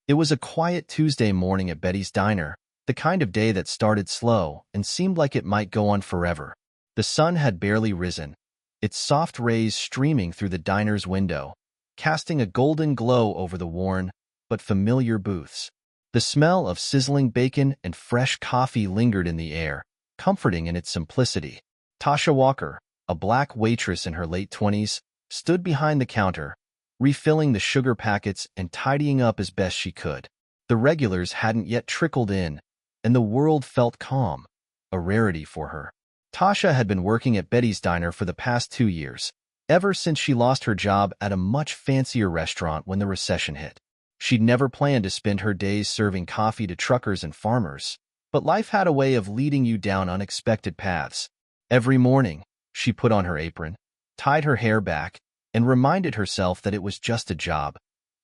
It was a quiet Tuesday morning at Betty's diner, the kind of day that started slow and seemed like it might go on forever. The sun had barely risen, its soft rays streaming through the diner's window, casting a golden glow over the worn but familiar booths. The smell of sizzling bacon and fresh coffee lingered in the air, comforting in its simplicity. Tasha Walker, a black waitress in her late 20s, stood behind the counter, refilling the sugar packets and tidying up as best she could. The regulars hadn't yet trickled in, and the world felt calm, a rarity for her. Tasha had been working at Betty's diner for the past 2 years, ever since she lost her job at a much fancier restaurant when the recession hit. She'd never planned to spend her days serving coffee to truckers and farmers, but life had a way of leading you down unexpected paths. Every morning, she put on her apron, tied her hair back, and reminded herself that it was just a job,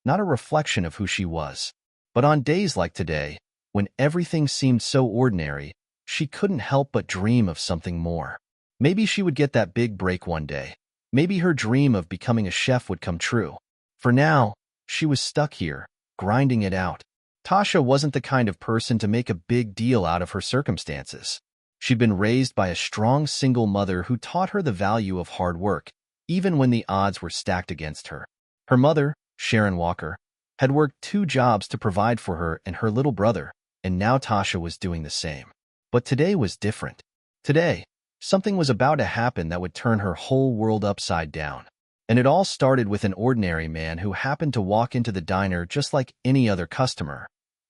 not a reflection of who she was. But on days like today, when everything seemed so ordinary, she couldn't help but dream of something more. Maybe she would get that big break one day. Maybe her dream of becoming a chef would come true. For now, she was stuck here, grinding it out. Tasha wasn't the kind of person to make a big deal out of her circumstances. She'd been raised by a strong single mother who taught her the value of hard work, even when the odds were stacked against her. Her mother, Sharon Walker, had worked 2 jobs to provide for her and her little brother, and now Tasha was doing the same. But today was different. Today, something was about to happen that would turn her whole world upside down. And it all started with an ordinary man who happened to walk into the diner just like any other customer.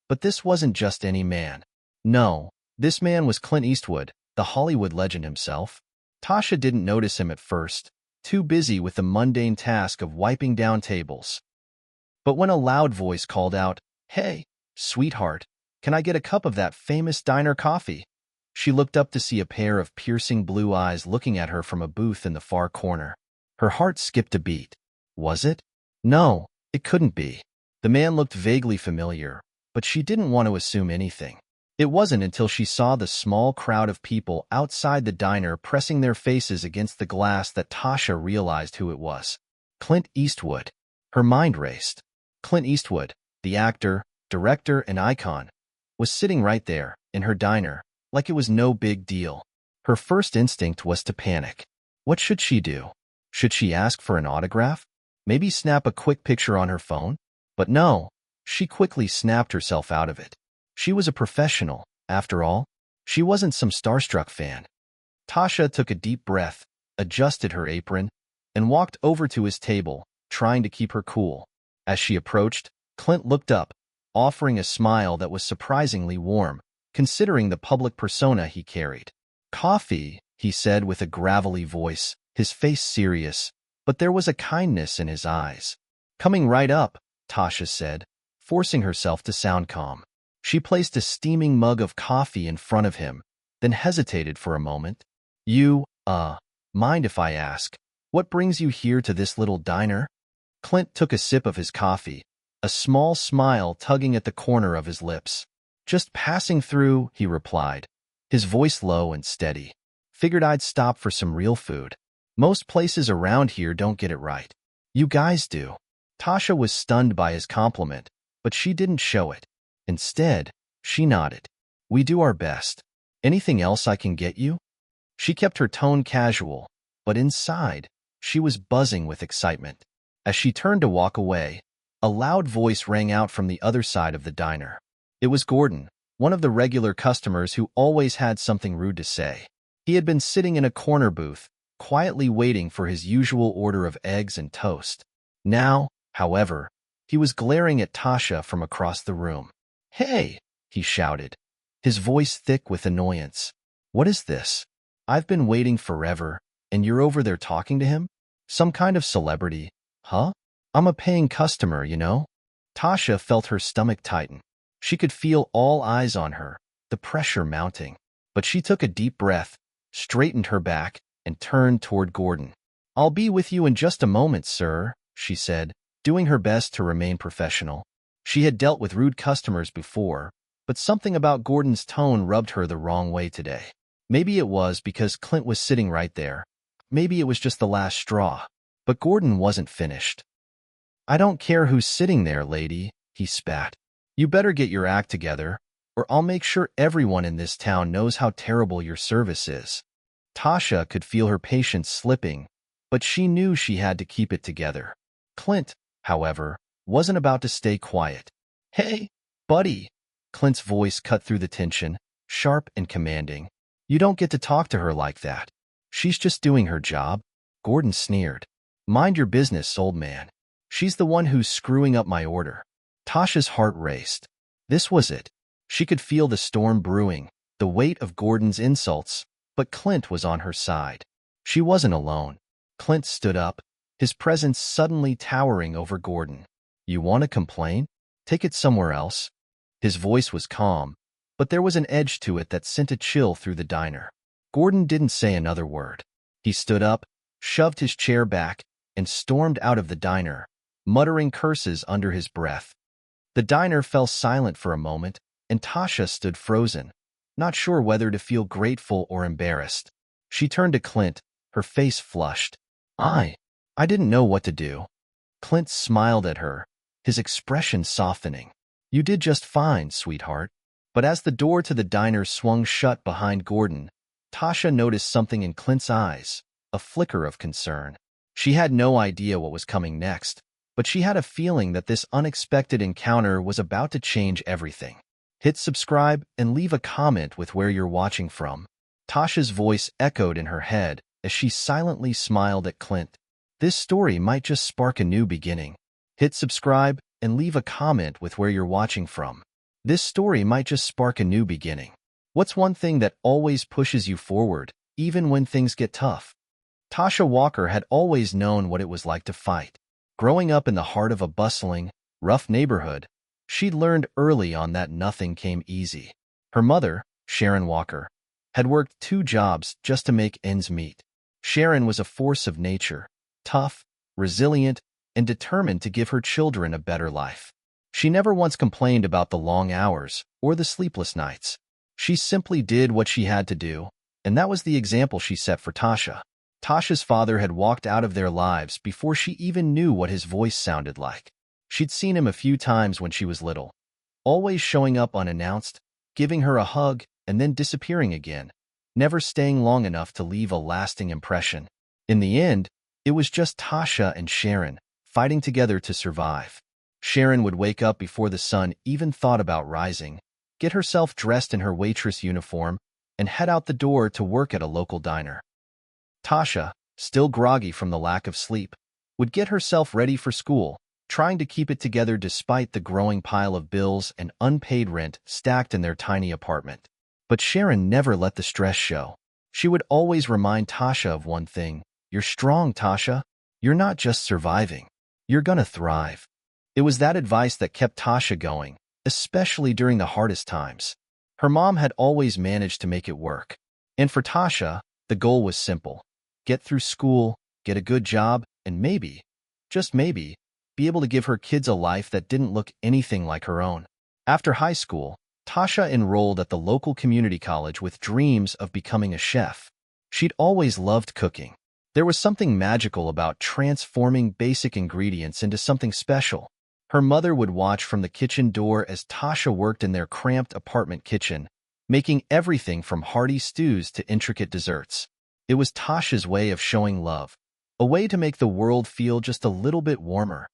But this wasn't just any man. No, this man was Clint Eastwood, the Hollywood legend himself. Tasha didn't notice him at first, too busy with the mundane task of wiping down tables. But when a loud voice called out, "Hey, sweetheart, can I get a cup of that famous diner coffee?" She looked up to see a pair of piercing blue eyes looking at her from a booth in the far corner. Her heart skipped a beat. Was it? No, it couldn't be. The man looked vaguely familiar, but she didn't want to assume anything. It wasn't until she saw the small crowd of people outside the diner pressing their faces against the glass that Tasha realized who it was. Clint Eastwood. Her mind raced. Clint Eastwood, the actor, director, and icon, was sitting right there, in her diner, like it was no big deal. Her first instinct was to panic. What should she do? Should she ask for an autograph? Maybe snap a quick picture on her phone? But no, she quickly snapped herself out of it. She was a professional, after all. She wasn't some starstruck fan. Tasha took a deep breath, adjusted her apron, and walked over to his table, trying to keep her cool. As she approached, Clint looked up, offering a smile that was surprisingly warm, considering the public persona he carried. "Coffee," he said with a gravelly voice, his face serious, but there was a kindness in his eyes. "Coming right up," Tasha said, forcing herself to sound calm. She placed a steaming mug of coffee in front of him, then hesitated for a moment. "You, mind if I ask, what brings you here to this little diner?" Clint took a sip of his coffee, a small smile tugging at the corner of his lips. "Just passing through," he replied, his voice low and steady. "Figured I'd stop for some real food. Most places around here don't get it right. You guys do." Tasha was stunned by his compliment, but she didn't show it. Instead, she nodded. "We do our best. Anything else I can get you?" She kept her tone casual, but inside, she was buzzing with excitement. As she turned to walk away, a loud voice rang out from the other side of the diner. It was Gordon, one of the regular customers who always had something rude to say. He had been sitting in a corner booth, quietly waiting for his usual order of eggs and toast. Now, however, he was glaring at Tasha from across the room. "Hey!" he shouted, his voice thick with annoyance. "What is this? I've been waiting forever, and you're over there talking to him? Some kind of celebrity, huh? I'm a paying customer, you know?" Tasha felt her stomach tighten. She could feel all eyes on her, the pressure mounting. But she took a deep breath, straightened her back, and turned toward Gordon. "I'll be with you in just a moment, sir," she said, doing her best to remain professional. She had dealt with rude customers before, but something about Gordon's tone rubbed her the wrong way today. Maybe it was because Clint was sitting right there. Maybe it was just the last straw. But Gordon wasn't finished. "I don't care who's sitting there, lady," he spat. You better get your act together, or I'll make sure everyone in this town knows how terrible your service is." Tasha could feel her patience slipping, but she knew she had to keep it together. Clint, however, wasn't about to stay quiet. "Hey, buddy," Clint's voice cut through the tension, sharp and commanding. "You don't get to talk to her like that. She's just doing her job." Gordon sneered. "Mind your business, old man. She's the one who's screwing up my order." Tasha's heart raced. This was it. She could feel the storm brewing, the weight of Gordon's insults, but Clint was on her side. She wasn't alone. Clint stood up, his presence suddenly towering over Gordon. "You want to complain? Take it somewhere else." His voice was calm, but there was an edge to it that sent a chill through the diner. Gordon didn't say another word. He stood up, shoved his chair back, and stormed out of the diner, muttering curses under his breath. The diner fell silent for a moment, and Tasha stood frozen, not sure whether to feel grateful or embarrassed. She turned to Clint, her face flushed. I didn't know what to do." Clint smiled at her, his expression softening. "You did just fine, sweetheart." But as the door to the diner swung shut behind Gordon, Tasha noticed something in Clint's eyes, a flicker of concern. She had no idea what was coming next, but she had a feeling that this unexpected encounter was about to change everything. Hit subscribe and leave a comment with where you're watching from. Tasha's voice echoed in her head as she silently smiled at Clint. This story might just spark a new beginning. Hit subscribe and leave a comment with where you're watching from. This story might just spark a new beginning. What's one thing that always pushes you forward, even when things get tough? Tasha Walker had always known what it was like to fight. Growing up in the heart of a bustling, rough neighborhood, she'd learned early on that nothing came easy. Her mother, Sharon Walker, had worked 2 jobs just to make ends meet. Sharon was a force of nature, tough, resilient, and determined to give her children a better life. She never once complained about the long hours or the sleepless nights. She simply did what she had to do, and that was the example she set for Tasha. Tasha's father had walked out of their lives before she even knew what his voice sounded like. She'd seen him a few times when she was little, always showing up unannounced, giving her a hug, and then disappearing again, never staying long enough to leave a lasting impression. In the end, it was just Tasha and Sharon, fighting together to survive. Sharon would wake up before the sun even thought about rising, get herself dressed in her waitress uniform, and head out the door to work at a local diner. Tasha, still groggy from the lack of sleep, would get herself ready for school, trying to keep it together despite the growing pile of bills and unpaid rent stacked in their tiny apartment. But Sharon never let the stress show. She would always remind Tasha of one thing: "You're strong, Tasha. You're not just surviving. You're gonna thrive." It was that advice that kept Tasha going, especially during the hardest times. Her mom had always managed to make it work. And for Tasha, the goal was simple: get through school, get a good job, and maybe, just maybe, be able to give her kids a life that didn't look anything like her own. After high school, Tasha enrolled at the local community college with dreams of becoming a chef. She'd always loved cooking. There was something magical about transforming basic ingredients into something special. Her mother would watch from the kitchen door as Tasha worked in their cramped apartment kitchen, making everything from hearty stews to intricate desserts. It was Tasha's way of showing love, a way to make the world feel just a little bit warmer.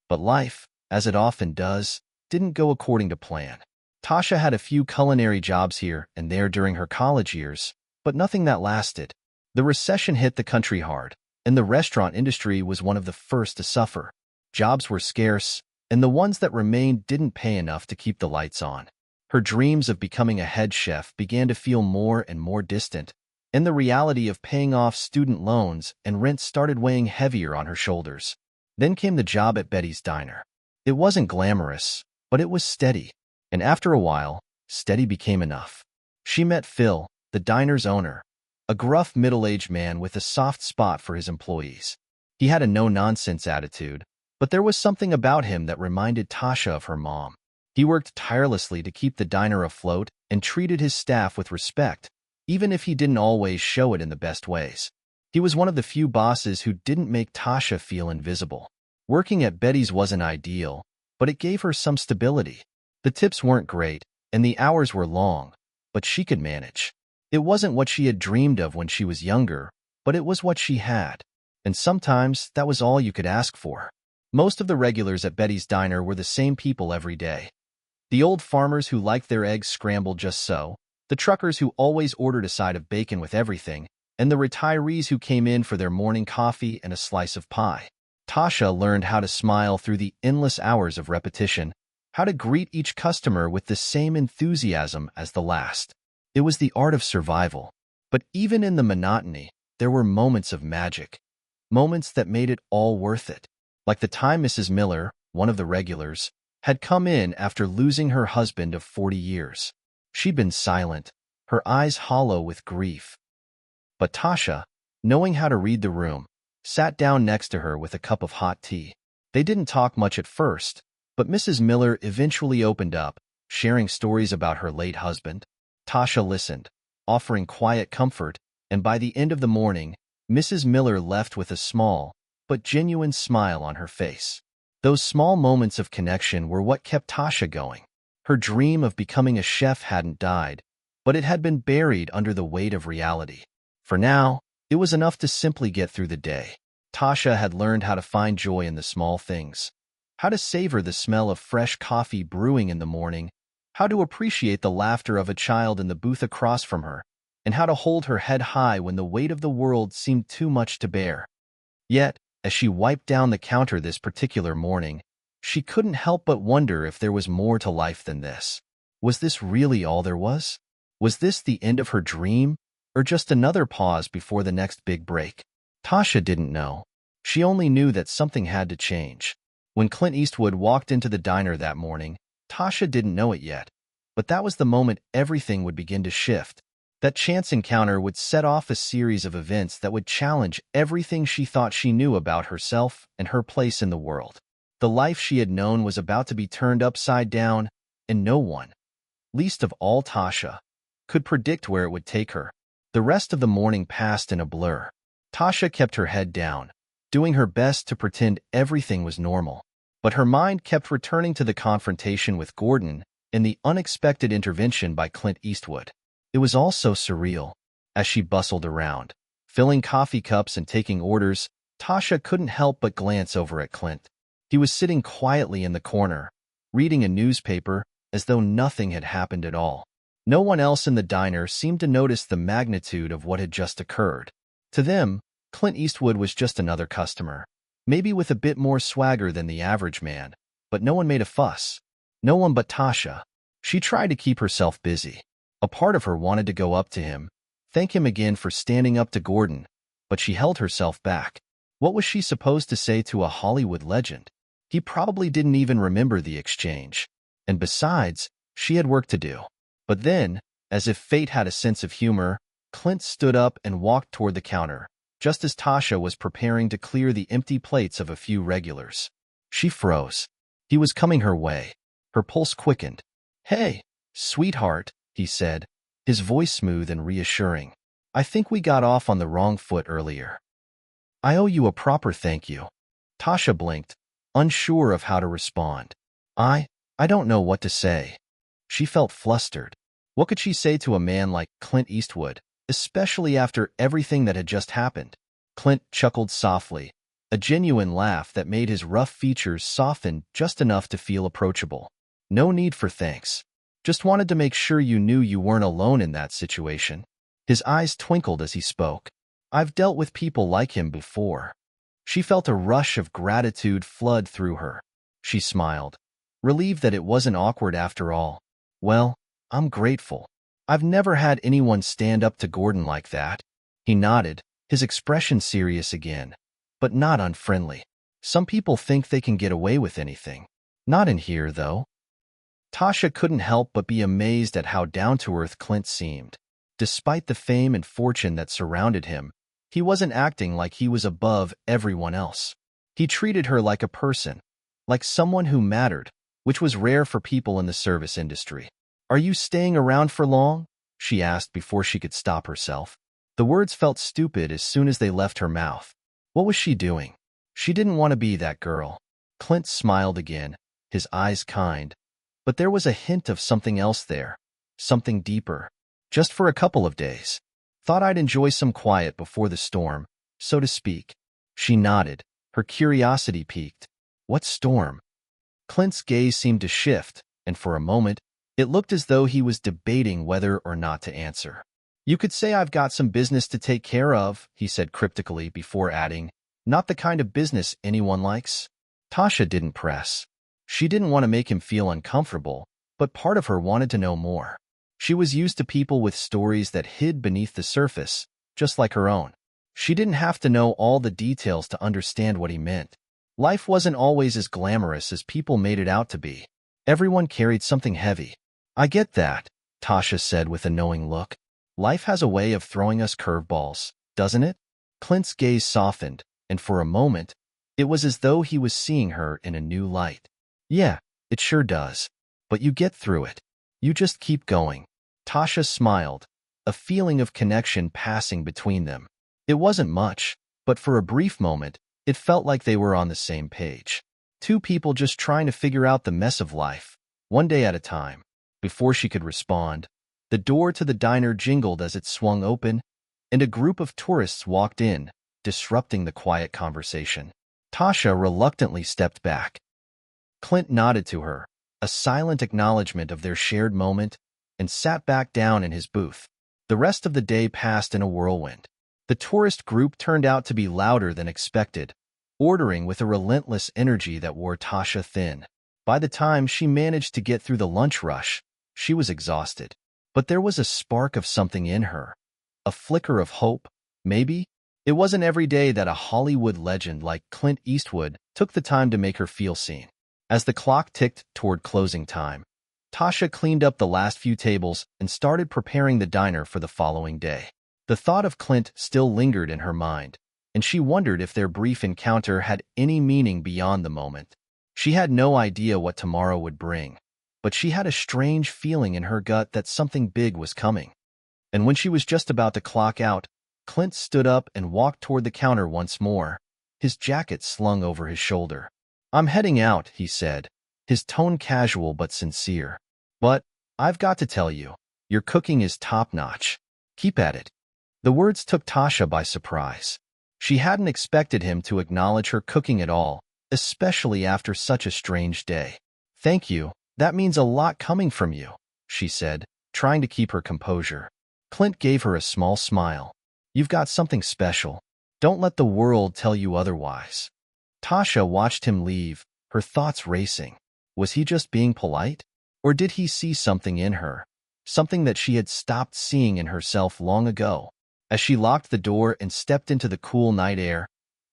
But life, as it often does, didn't go according to plan. Tasha had a few culinary jobs here and there during her college years, but nothing that lasted. The recession hit the country hard, and the restaurant industry was one of the first to suffer. Jobs were scarce, and the ones that remained didn't pay enough to keep the lights on. Her dreams of becoming a head chef began to feel more and more distant, and the reality of paying off student loans and rent started weighing heavier on her shoulders. Then came the job at Betty's Diner. It wasn't glamorous, but it was steady, and after a while, steady became enough. She met Phil, the diner's owner, a gruff middle-aged man with a soft spot for his employees. He had a no-nonsense attitude, but there was something about him that reminded Tasha of her mom. He worked tirelessly to keep the diner afloat and treated his staff with respect, even if he didn't always show it in the best ways. He was one of the few bosses who didn't make Tasha feel invisible. Working at Betty's wasn't ideal, but it gave her some stability. The tips weren't great, and the hours were long, but she could manage. It wasn't what she had dreamed of when she was younger, but it was what she had. And sometimes that was all you could ask for. Most of the regulars at Betty's Diner were the same people every day. The old farmers who liked their eggs scrambled just so, the truckers who always ordered a side of bacon with everything, and the retirees who came in for their morning coffee and a slice of pie. Tasha learned how to smile through the endless hours of repetition, how to greet each customer with the same enthusiasm as the last. It was the art of survival. But even in the monotony, there were moments of magic, moments that made it all worth it. Like the time Mrs. Miller, one of the regulars, had come in after losing her husband of 40 years. She'd been silent, her eyes hollow with grief. But Tasha, knowing how to read the room, sat down next to her with a cup of hot tea. They didn't talk much at first, but Mrs. Miller eventually opened up, sharing stories about her late husband. Tasha listened, offering quiet comfort, and by the end of the morning, Mrs. Miller left with a small, but genuine smile on her face. Those small moments of connection were what kept Tasha going. Her dream of becoming a chef hadn't died, but it had been buried under the weight of reality. For now, it was enough to simply get through the day. Tasha had learned how to find joy in the small things, how to savor the smell of fresh coffee brewing in the morning, how to appreciate the laughter of a child in the booth across from her, and how to hold her head high when the weight of the world seemed too much to bear. Yet, as she wiped down the counter this particular morning, she couldn't help but wonder if there was more to life than this. Was this really all there was? Was this the end of her dream, or just another pause before the next big break? Tasha didn't know. She only knew that something had to change. When Clint Eastwood walked into the diner that morning, Tasha didn't know it yet, but that was the moment everything would begin to shift. That chance encounter would set off a series of events that would challenge everything she thought she knew about herself and her place in the world. The life she had known was about to be turned upside down, and no one, least of all Tasha, could predict where it would take her. The rest of the morning passed in a blur. Tasha kept her head down, doing her best to pretend everything was normal. But her mind kept returning to the confrontation with Gordon and the unexpected intervention by Clint Eastwood. It was all so surreal. As she bustled around, filling coffee cups and taking orders, Tasha couldn't help but glance over at Clint. He was sitting quietly in the corner, reading a newspaper as though nothing had happened at all. No one else in the diner seemed to notice the magnitude of what had just occurred. To them, Clint Eastwood was just another customer, maybe with a bit more swagger than the average man, but no one made a fuss. No one but Tasha. She tried to keep herself busy. A part of her wanted to go up to him, thank him again for standing up to Gordon, but she held herself back. What was she supposed to say to a Hollywood legend? He probably didn't even remember the exchange. And besides, she had work to do. But then, as if fate had a sense of humor, Clint stood up and walked toward the counter, just as Tasha was preparing to clear the empty plates of a few regulars. She froze. He was coming her way. Her pulse quickened. "Hey, sweetheart," he said, his voice smooth and reassuring. "I think we got off on the wrong foot earlier. I owe you a proper thank you." Tasha blinked, unsure of how to respond. I don't know what to say." She felt flustered. What could she say to a man like Clint Eastwood, especially after everything that had just happened? Clint chuckled softly, a genuine laugh that made his rough features soften just enough to feel approachable. "No need for thanks. Just wanted to make sure you knew you weren't alone in that situation." His eyes twinkled as he spoke. "I've dealt with people like him before." She felt a rush of gratitude flood through her. She smiled, relieved that it wasn't awkward after all. "Well, I'm grateful. I've never had anyone stand up to Gordon like that." He nodded, his expression serious again, but not unfriendly. "Some people think they can get away with anything. Not in here, though." Tasha couldn't help but be amazed at how down-to-earth Clint seemed. Despite the fame and fortune that surrounded him, he wasn't acting like he was above everyone else. He treated her like a person, like someone who mattered, which was rare for people in the service industry. "Are you staying around for long?" she asked before she could stop herself. The words felt stupid as soon as they left her mouth. What was she doing? She didn't want to be that girl. Clint smiled again, his eyes kind. But there was a hint of something else there, something deeper. Just for a couple of days. Thought I'd enjoy some quiet before the storm, so to speak. She nodded, her curiosity piqued. What storm? Clint's gaze seemed to shift, and for a moment, it looked as though he was debating whether or not to answer. You could say I've got some business to take care of, he said cryptically before adding, not the kind of business anyone likes. Tasha didn't press. She didn't want to make him feel uncomfortable, but part of her wanted to know more. She was used to people with stories that hid beneath the surface, just like her own. She didn't have to know all the details to understand what he meant. Life wasn't always as glamorous as people made it out to be. Everyone carried something heavy. I get that, Tasha said with a knowing look. Life has a way of throwing us curveballs, doesn't it? Clint's gaze softened, and for a moment, it was as though he was seeing her in a new light. Yeah, it sure does. But you get through it. You just keep going. Tasha smiled, a feeling of connection passing between them. It wasn't much, but for a brief moment, it felt like they were on the same page. Two people just trying to figure out the mess of life, one day at a time. Before she could respond, the door to the diner jingled as it swung open, and a group of tourists walked in, disrupting the quiet conversation. Tasha reluctantly stepped back. Clint nodded to her, a silent acknowledgement of their shared moment, and sat back down in his booth. The rest of the day passed in a whirlwind. The tourist group turned out to be louder than expected, ordering with a relentless energy that wore Tasha thin. By the time she managed to get through the lunch rush, she was exhausted. But there was a spark of something in her. A flicker of hope, maybe? It wasn't every day that a Hollywood legend like Clint Eastwood took the time to make her feel seen. As the clock ticked toward closing time, Tasha cleaned up the last few tables and started preparing the diner for the following day. The thought of Clint still lingered in her mind, and she wondered if their brief encounter had any meaning beyond the moment. She had no idea what tomorrow would bring, but she had a strange feeling in her gut that something big was coming. And when she was just about to clock out, Clint stood up and walked toward the counter once more, his jacket slung over his shoulder. I'm heading out, he said, his tone casual but sincere. But I've got to tell you, your cooking is top-notch. Keep at it. The words took Tasha by surprise. She hadn't expected him to acknowledge her cooking at all, especially after such a strange day. Thank you, that means a lot coming from you, she said, trying to keep her composure. Clint gave her a small smile. You've got something special. Don't let the world tell you otherwise. Tasha watched him leave, her thoughts racing. Was he just being polite? Or did he see something in her? Something that she had stopped seeing in herself long ago. As she locked the door and stepped into the cool night air,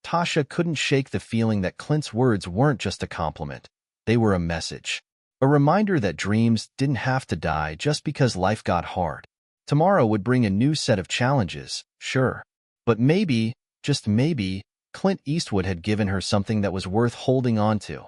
Tasha couldn't shake the feeling that Clint's words weren't just a compliment. They were a message. A reminder that dreams didn't have to die just because life got hard. Tomorrow would bring a new set of challenges, sure. But maybe, just maybe, Clint Eastwood had given her something that was worth holding on to.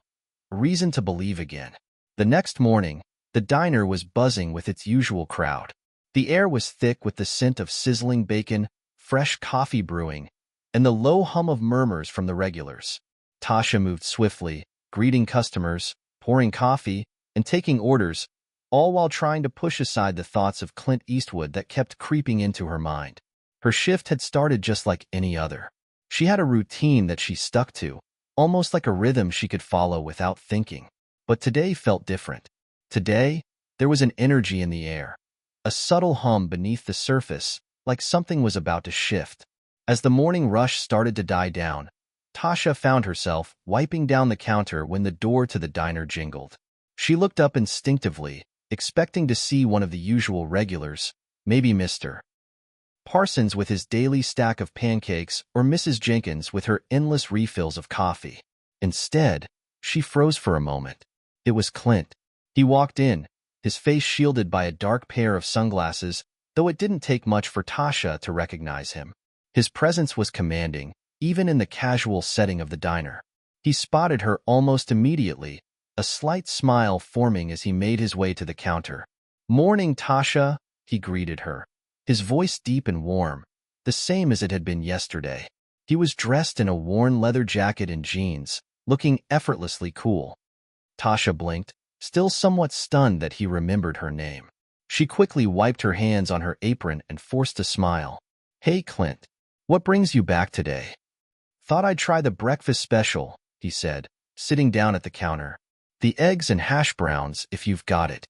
A reason to believe again. The next morning, the diner was buzzing with its usual crowd. The air was thick with the scent of sizzling bacon, fresh coffee brewing, and the low hum of murmurs from the regulars. Tasha moved swiftly, greeting customers, pouring coffee, and taking orders, all while trying to push aside the thoughts of Clint Eastwood that kept creeping into her mind. Her shift had started just like any other. She had a routine that she stuck to, almost like a rhythm she could follow without thinking. But today felt different. Today, there was an energy in the air, a subtle hum beneath the surface, like something was about to shift. As the morning rush started to die down, Tasha found herself wiping down the counter when the door to the diner jingled. She looked up instinctively, expecting to see one of the usual regulars, maybe Mr. Parsons with his daily stack of pancakes or Mrs. Jenkins with her endless refills of coffee. Instead, she froze for a moment. It was Clint. He walked in, his face shielded by a dark pair of sunglasses, though it didn't take much for Tasha to recognize him. His presence was commanding, even in the casual setting of the diner. He spotted her almost immediately, a slight smile forming as he made his way to the counter. "Morning, Tasha," he greeted her, his voice deep and warm, the same as it had been yesterday. He was dressed in a worn leather jacket and jeans, looking effortlessly cool. Tasha blinked, still somewhat stunned that he remembered her name. She quickly wiped her hands on her apron and forced a smile. "Hey, Clint. What brings you back today?" "Thought I'd try the breakfast special," he said, sitting down at the counter. "The eggs and hash browns, if you've got it."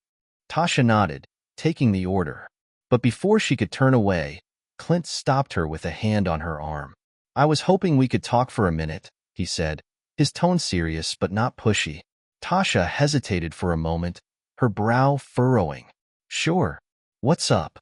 Tasha nodded, taking the order. But before she could turn away, Clint stopped her with a hand on her arm. "I was hoping we could talk for a minute," he said, his tone serious but not pushy. Tasha hesitated for a moment, her brow furrowing. "Sure. What's up?"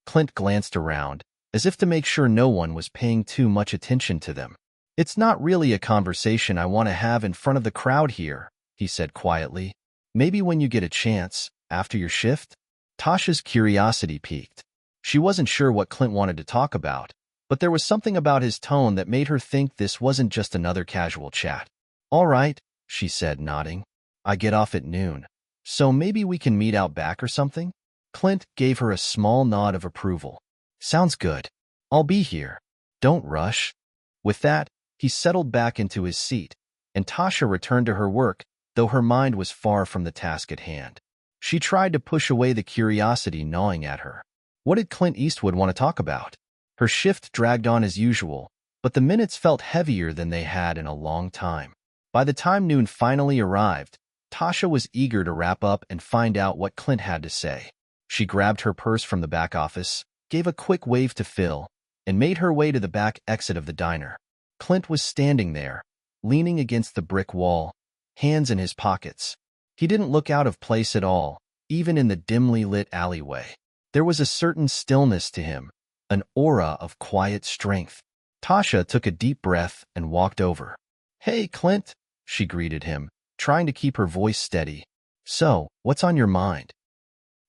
Clint glanced around, as if to make sure no one was paying too much attention to them. "It's not really a conversation I want to have in front of the crowd here," he said quietly. "Maybe when you get a chance, after your shift?" Tasha's curiosity piqued. She wasn't sure what Clint wanted to talk about, but there was something about his tone that made her think this wasn't just another casual chat. "All right," she said, nodding. "I get off at noon, so maybe we can meet out back or something?" Clint gave her a small nod of approval. "Sounds good. I'll be here. Don't rush." With that, he settled back into his seat, and Tasha returned to her work, though her mind was far from the task at hand. She tried to push away the curiosity gnawing at her. What did Clint Eastwood want to talk about? Her shift dragged on as usual, but the minutes felt heavier than they had in a long time. By the time noon finally arrived, Tasha was eager to wrap up and find out what Clint had to say. She grabbed her purse from the back office, gave a quick wave to Phil, and made her way to the back exit of the diner. Clint was standing there, leaning against the brick wall, hands in his pockets. He didn't look out of place at all, even in the dimly lit alleyway. There was a certain stillness to him, an aura of quiet strength. Tasha took a deep breath and walked over. "Hey, Clint," she greeted him, trying to keep her voice steady. "So, what's on your mind?"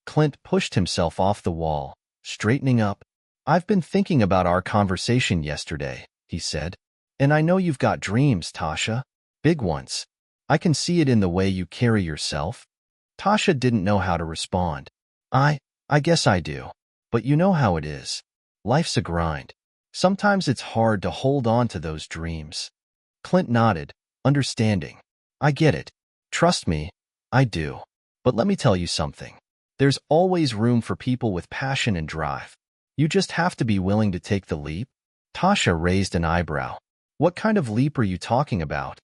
Clint pushed himself off the wall, straightening up. "I've been thinking about our conversation yesterday," he said. "And I know you've got dreams, Tasha. Big ones. I can see it in the way you carry yourself." Tasha didn't know how to respond. I guess I do. But you know how it is. Life's a grind. Sometimes it's hard to hold on to those dreams." Clint nodded, understanding. "I get it. Trust me, I do. But let me tell you something. There's always room for people with passion and drive. You just have to be willing to take the leap." Tasha raised an eyebrow. "What kind of leap are you talking about?"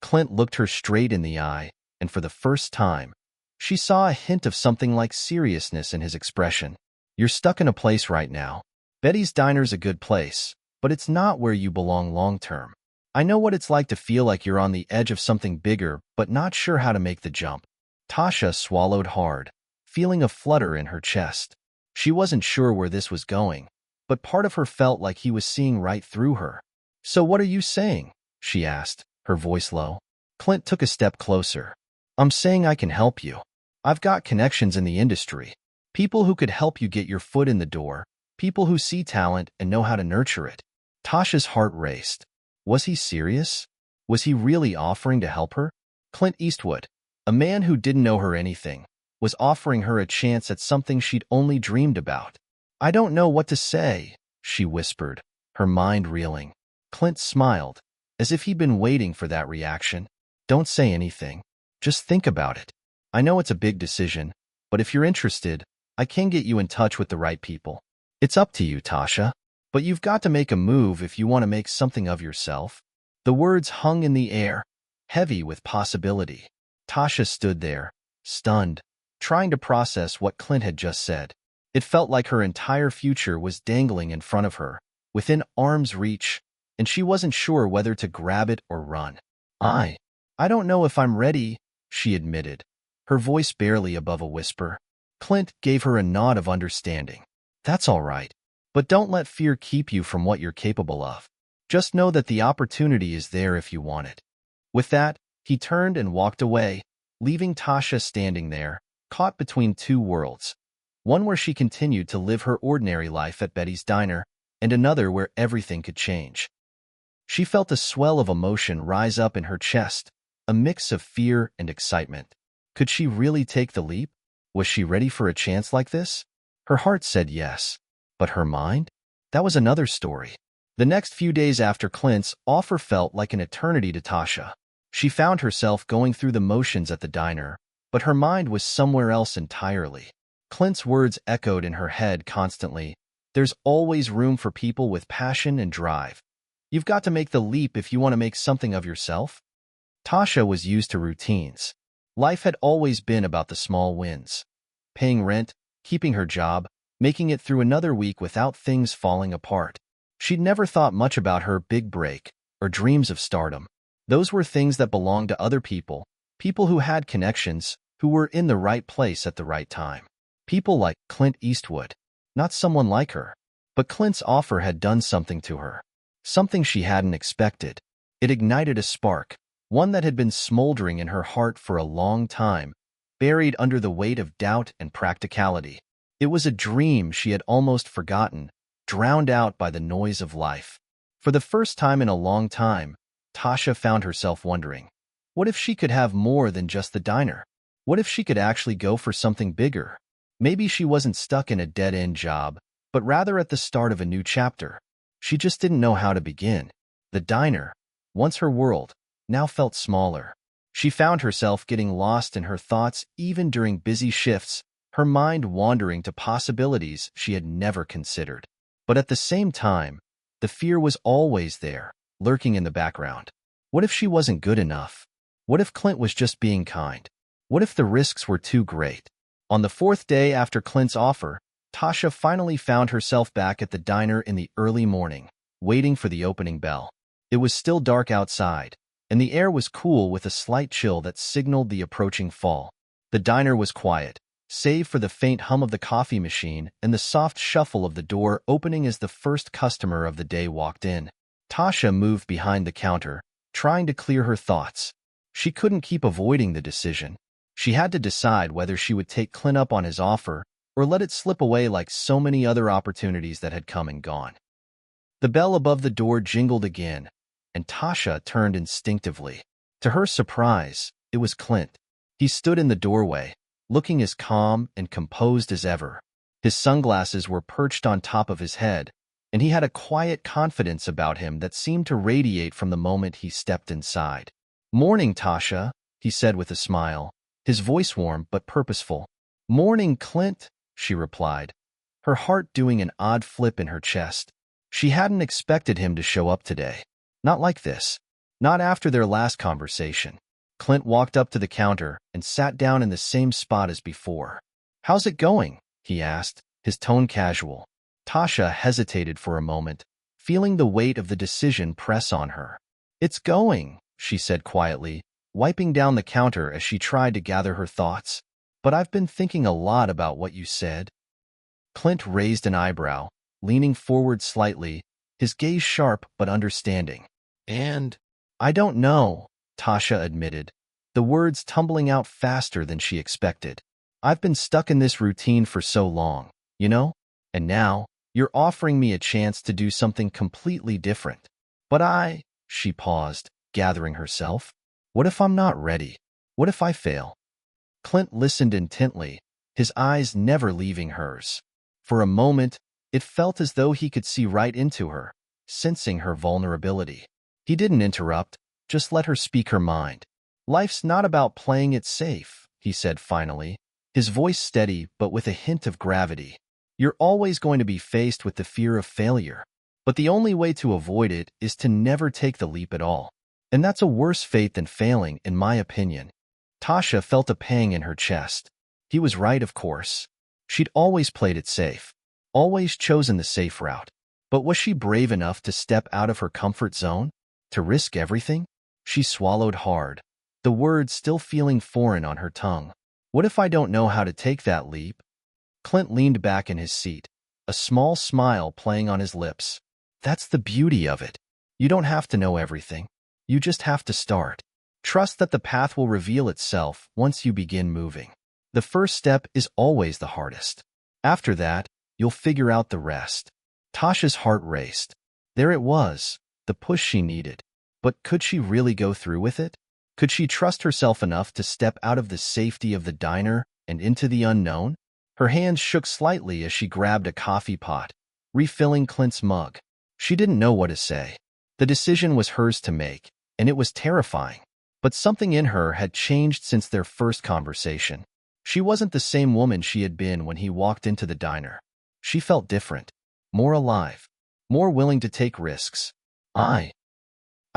Clint looked her straight in the eye, and for the first time, she saw a hint of something like seriousness in his expression. "You're stuck in a place right now. Betty's Diner's a good place, but it's not where you belong long-term. I know what it's like to feel like you're on the edge of something bigger, but not sure how to make the jump." Tasha swallowed hard, feeling a flutter in her chest. She wasn't sure where this was going, but part of her felt like he was seeing right through her. "So what are you saying?" she asked, her voice low. Clint took a step closer. "I'm saying I can help you. I've got connections in the industry. People who could help you get your foot in the door. People who see talent and know how to nurture it." Tasha's heart raced. Was he serious? Was he really offering to help her? Clint Eastwood, a man who didn't know her anything, was offering her a chance at something she'd only dreamed about. "I don't know what to say," she whispered, her mind reeling. Clint smiled, as if he'd been waiting for that reaction. "Don't say anything. Just think about it. I know it's a big decision, but if you're interested, I can get you in touch with the right people. It's up to you, Tasha. But you've got to make a move if you want to make something of yourself." The words hung in the air, heavy with possibility. Tasha stood there, stunned, trying to process what Clint had just said. It felt like her entire future was dangling in front of her, within arm's reach, and she wasn't sure whether to grab it or run. I don't know if I'm ready," she admitted, her voice barely above a whisper. Clint gave her a nod of understanding. "That's all right. But don't let fear keep you from what you're capable of. Just know that the opportunity is there if you want it." With that, he turned and walked away, leaving Tasha standing there, caught between two worlds. One where she continued to live her ordinary life at Betty's Diner, and another where everything could change. She felt a swell of emotion rise up in her chest, a mix of fear and excitement. Could she really take the leap? Was she ready for a chance like this? Her heart said yes. But her mind? That was another story. The next few days after Clint's offer felt like an eternity to Tasha. She found herself going through the motions at the diner, but her mind was somewhere else entirely. Clint's words echoed in her head constantly. There's always room for people with passion and drive. You've got to make the leap if you want to make something of yourself. Tasha was used to routines. Life had always been about the small wins. Paying rent, keeping her job, making it through another week without things falling apart. She'd never thought much about her big break or dreams of stardom. Those were things that belonged to other people, people who had connections, who were in the right place at the right time. People like Clint Eastwood, not someone like her. But Clint's offer had done something to her, something she hadn't expected. It ignited a spark, one that had been smoldering in her heart for a long time, buried under the weight of doubt and practicality. It was a dream she had almost forgotten, drowned out by the noise of life. For the first time in a long time, Tasha found herself wondering, what if she could have more than just the diner? What if she could actually go for something bigger? Maybe she wasn't stuck in a dead-end job, but rather at the start of a new chapter. She just didn't know how to begin. The diner, once her world, now felt smaller. She found herself getting lost in her thoughts even during busy shifts, her mind wandering to possibilities she had never considered. But at the same time, the fear was always there, lurking in the background. What if she wasn't good enough? What if Clint was just being kind? What if the risks were too great? On the fourth day after Clint's offer, Tasha finally found herself back at the diner in the early morning, waiting for the opening bell. It was still dark outside, and the air was cool with a slight chill that signaled the approaching fall. The diner was quiet, save for the faint hum of the coffee machine and the soft shuffle of the door opening as the first customer of the day walked in. Tasha moved behind the counter, trying to clear her thoughts. She couldn't keep avoiding the decision. She had to decide whether she would take Clint up on his offer or let it slip away like so many other opportunities that had come and gone. The bell above the door jingled again, and Tasha turned instinctively. To her surprise, it was Clint. He stood in the doorway, looking as calm and composed as ever. His sunglasses were perched on top of his head, and he had a quiet confidence about him that seemed to radiate from the moment he stepped inside. "Morning, Tasha," he said with a smile, his voice warm but purposeful. "Morning, Clint," she replied, her heart doing an odd flip in her chest. She hadn't expected him to show up today. Not like this. Not after their last conversation. Clint walked up to the counter and sat down in the same spot as before. "How's it going?" he asked, his tone casual. Tasha hesitated for a moment, feeling the weight of the decision press on her. "It's going," she said quietly, wiping down the counter as she tried to gather her thoughts. "But I've been thinking a lot about what you said." Clint raised an eyebrow, leaning forward slightly, his gaze sharp but understanding. "And I don't know," Tasha admitted, the words tumbling out faster than she expected. "I've been stuck in this routine for so long, you know? And now, you're offering me a chance to do something completely different. But she paused, gathering herself. "What if I'm not ready? What if I fail?" Clint listened intently, his eyes never leaving hers. For a moment, it felt as though he could see right into her, sensing her vulnerability. He didn't interrupt, just let her speak her mind. "Life's not about playing it safe," he said finally, his voice steady but with a hint of gravity. "You're always going to be faced with the fear of failure. But the only way to avoid it is to never take the leap at all. And that's a worse fate than failing, in my opinion." Tasha felt a pang in her chest. He was right, of course. She'd always played it safe, always chosen the safe route. But was she brave enough to step out of her comfort zone? To risk everything? She swallowed hard, the words still feeling foreign on her tongue. "What if I don't know how to take that leap?" Clint leaned back in his seat, a small smile playing on his lips. "That's the beauty of it. You don't have to know everything. You just have to start. Trust that the path will reveal itself once you begin moving. The first step is always the hardest. After that, you'll figure out the rest." Tasha's heart raced. There it was, the push she needed. But could she really go through with it? Could she trust herself enough to step out of the safety of the diner and into the unknown? Her hands shook slightly as she grabbed a coffee pot, refilling Clint's mug. She didn't know what to say. The decision was hers to make, and it was terrifying. But something in her had changed since their first conversation. She wasn't the same woman she had been when he walked into the diner. She felt different, more alive, more willing to take risks. I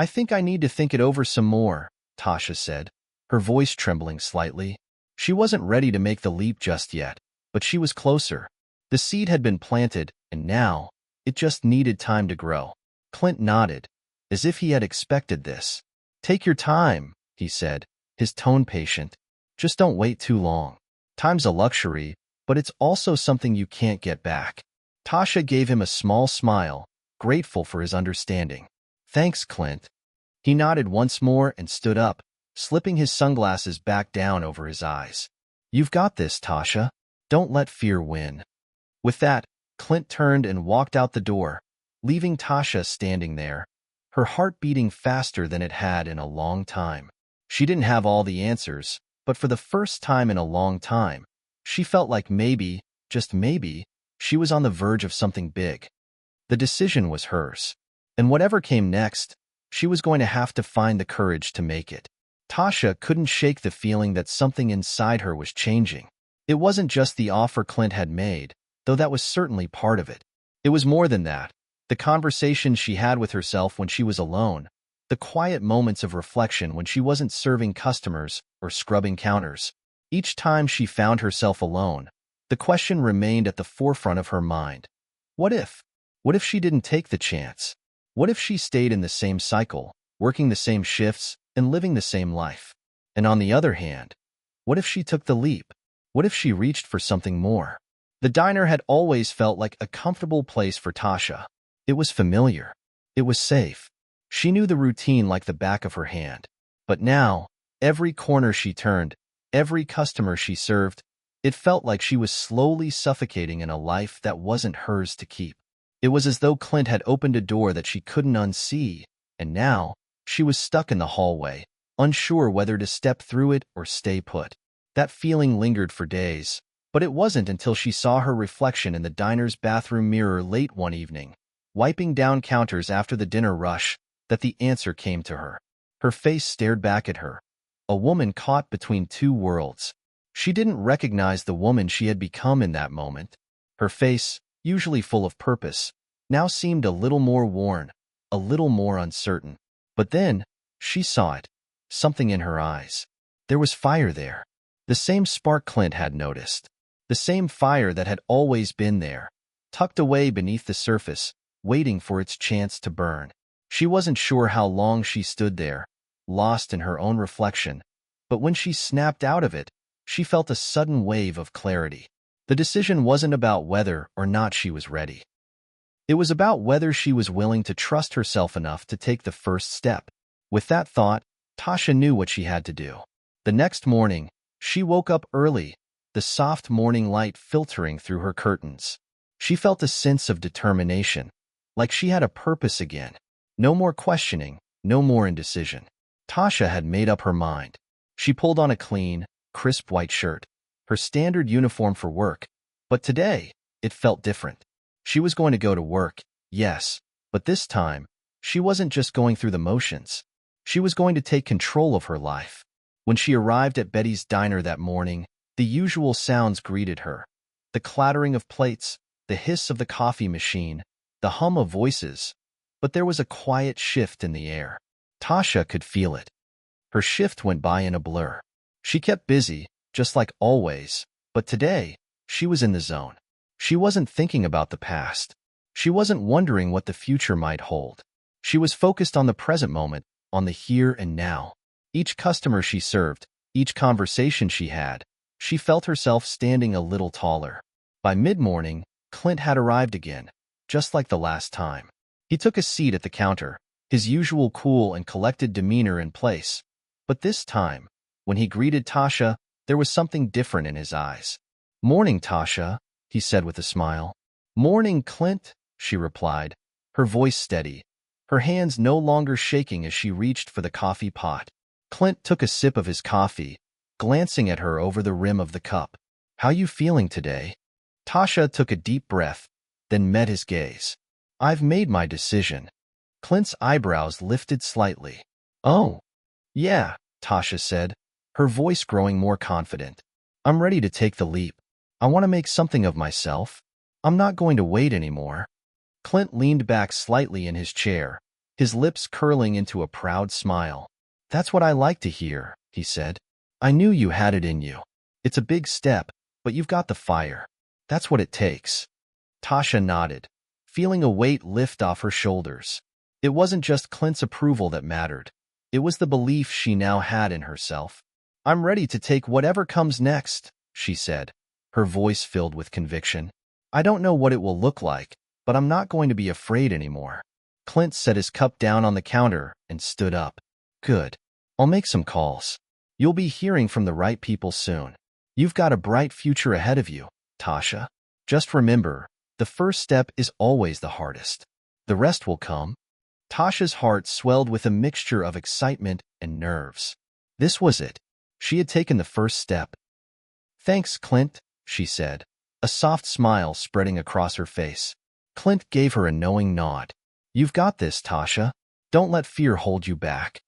think I need to think it over some more, Tasha said, her voice trembling slightly. She wasn't ready to make the leap just yet, but she was closer. The seed had been planted, and now, it just needed time to grow. Clint nodded, as if he had expected this. Take your time, he said, his tone patient. Just don't wait too long. Time's a luxury, but it's also something you can't get back. Tasha gave him a small smile, grateful for his understanding. Thanks, Clint. He nodded once more and stood up, slipping his sunglasses back down over his eyes. You've got this, Tasha. Don't let fear win. With that, Clint turned and walked out the door, leaving Tasha standing there, her heart beating faster than it had in a long time. She didn't have all the answers, but for the first time in a long time, she felt like maybe, just maybe, she was on the verge of something big. The decision was hers. And whatever came next, she was going to have to find the courage to make it. Tasha couldn't shake the feeling that something inside her was changing. It wasn't just the offer Clint had made, though that was certainly part of it. It was more than that. The conversations she had with herself when she was alone, the quiet moments of reflection when she wasn't serving customers or scrubbing counters. Each time she found herself alone, the question remained at the forefront of her mind. What if? What if she didn't take the chance? What if she stayed in the same cycle, working the same shifts, and living the same life? And on the other hand, what if she took the leap? What if she reached for something more? The diner had always felt like a comfortable place for Tasha. It was familiar. It was safe. She knew the routine like the back of her hand. But now, every corner she turned, every customer she served, it felt like she was slowly suffocating in a life that wasn't hers to keep. It was as though Clint had opened a door that she couldn't unsee, and now, she was stuck in the hallway, unsure whether to step through it or stay put. That feeling lingered for days, but it wasn't until she saw her reflection in the diner's bathroom mirror late one evening, wiping down counters after the dinner rush, that the answer came to her. Her face stared back at her, a woman caught between two worlds. She didn't recognize the woman she had become in that moment. Her face, usually full of purpose, now seemed a little more worn, a little more uncertain. But then, she saw it, something in her eyes. There was fire there. The same spark Clint had noticed. The same fire that had always been there, tucked away beneath the surface, waiting for its chance to burn. She wasn't sure how long she stood there, lost in her own reflection, but when she snapped out of it, she felt a sudden wave of clarity. The decision wasn't about whether or not she was ready. It was about whether she was willing to trust herself enough to take the first step. With that thought, Tasha knew what she had to do. The next morning, she woke up early, the soft morning light filtering through her curtains. She felt a sense of determination, like she had a purpose again. No more questioning, no more indecision. Tasha had made up her mind. She pulled on a clean, crisp white shirt, her standard uniform for work, but today, it felt different. She was going to go to work, yes, but this time, she wasn't just going through the motions. She was going to take control of her life. When she arrived at Betty's diner that morning, the usual sounds greeted her. The clattering of plates, the hiss of the coffee machine, the hum of voices. But there was a quiet shift in the air. Tasha could feel it. Her shift went by in a blur. She kept busy, just like always, but today, she was in the zone. She wasn't thinking about the past. She wasn't wondering what the future might hold. She was focused on the present moment, on the here and now. Each customer she served, each conversation she had, she felt herself standing a little taller. By mid-morning, Clint had arrived again, just like the last time. He took a seat at the counter, his usual cool and collected demeanor in place. But this time, when he greeted Tasha, there was something different in his eyes. "Morning, Tasha," he said with a smile. "Morning, Clint," she replied, her voice steady, her hands no longer shaking as she reached for the coffee pot. Clint took a sip of his coffee, glancing at her over the rim of the cup. "How you feeling today?" Tasha took a deep breath, then met his gaze. "I've made my decision." Clint's eyebrows lifted slightly. "Oh, yeah, Tasha said, her voice growing more confident. I'm ready to take the leap. I want to make something of myself. I'm not going to wait anymore. Clint leaned back slightly in his chair, his lips curling into a proud smile. That's what I like to hear, he said. I knew you had it in you. It's a big step, but you've got the fire. That's what it takes. Tasha nodded, feeling a weight lift off her shoulders. It wasn't just Clint's approval that mattered. It was the belief she now had in herself. I'm ready to take whatever comes next, she said, her voice filled with conviction. I don't know what it will look like, but I'm not going to be afraid anymore. Clint set his cup down on the counter and stood up. Good. I'll make some calls. You'll be hearing from the right people soon. You've got a bright future ahead of you, Tasha. Just remember, the first step is always the hardest. The rest will come. Tasha's heart swelled with a mixture of excitement and nerves. This was it. She had taken the first step. Thanks, Clint, she said, a soft smile spreading across her face. Clint gave her a knowing nod. You've got this, Tasha. Don't let fear hold you back.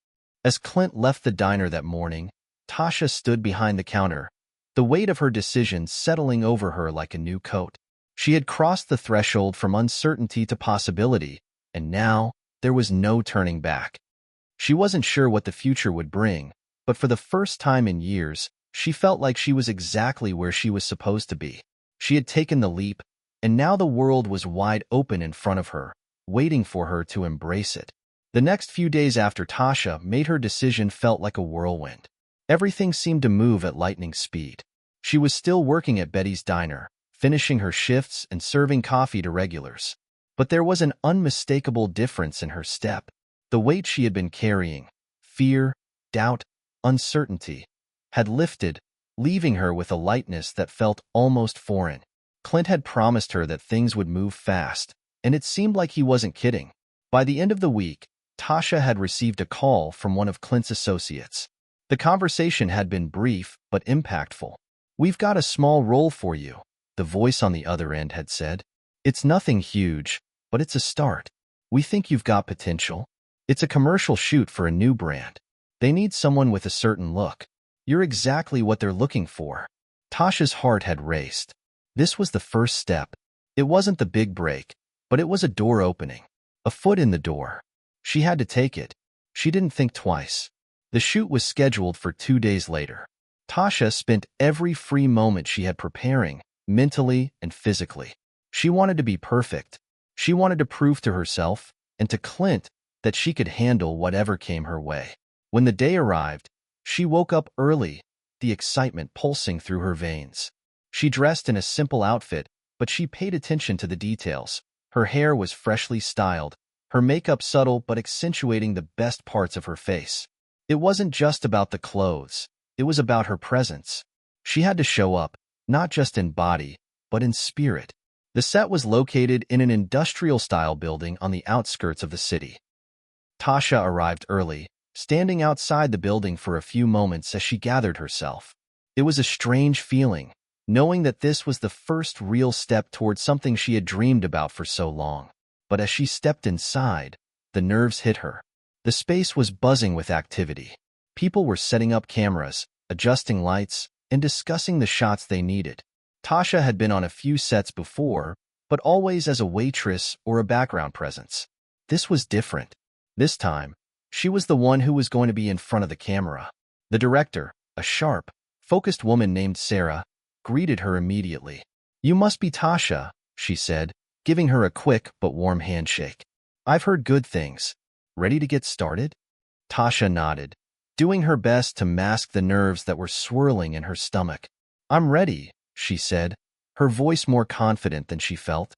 As Clint left the diner that morning, Tasha stood behind the counter, the weight of her decision settling over her like a new coat. She had crossed the threshold from uncertainty to possibility, and now there was no turning back. She wasn't sure what the future would bring, but for the first time in years, she felt like she was exactly where she was supposed to be. She had taken the leap, and now the world was wide open in front of her, waiting for her to embrace it. The next few days after Tasha made her decision felt like a whirlwind. Everything seemed to move at lightning speed. She was still working at Betty's diner, finishing her shifts and serving coffee to regulars. But there was an unmistakable difference in her step. The weight she had been carrying, fear, doubt, uncertainty, had lifted, leaving her with a lightness that felt almost foreign. Clint had promised her that things would move fast, and it seemed like he wasn't kidding. By the end of the week, Tasha had received a call from one of Clint's associates. The conversation had been brief but impactful. We've got a small role for you, the voice on the other end had said. It's nothing huge, but it's a start. We think you've got potential. It's a commercial shoot for a new brand. They need someone with a certain look. You're exactly what they're looking for. Tasha's heart had raced. This was the first step. It wasn't the big break, but it was a door opening. A foot in the door. She had to take it. She didn't think twice. The shoot was scheduled for 2 days later. Tasha spent every free moment she had preparing, mentally and physically. She wanted to be perfect. She wanted to prove to herself and to Clint that she could handle whatever came her way. When the day arrived, she woke up early, the excitement pulsing through her veins. She dressed in a simple outfit, but she paid attention to the details. Her hair was freshly styled, her makeup subtle but accentuating the best parts of her face. It wasn't just about the clothes, it was about her presence. She had to show up, not just in body, but in spirit. The set was located in an industrial-style building on the outskirts of the city. Tasha arrived early, standing outside the building for a few moments as she gathered herself. It was a strange feeling, knowing that this was the first real step towards something she had dreamed about for so long. But as she stepped inside, the nerves hit her. The space was buzzing with activity. People were setting up cameras, adjusting lights, and discussing the shots they needed. Tasha had been on a few sets before, but always as a waitress or a background presence. This was different. This time, she was the one who was going to be in front of the camera. The director, a sharp, focused woman named Sarah, greeted her immediately. You must be Tasha, she said, giving her a quick but warm handshake. I've heard good things. Ready to get started? Tasha nodded, doing her best to mask the nerves that were swirling in her stomach. I'm ready, she said, her voice more confident than she felt.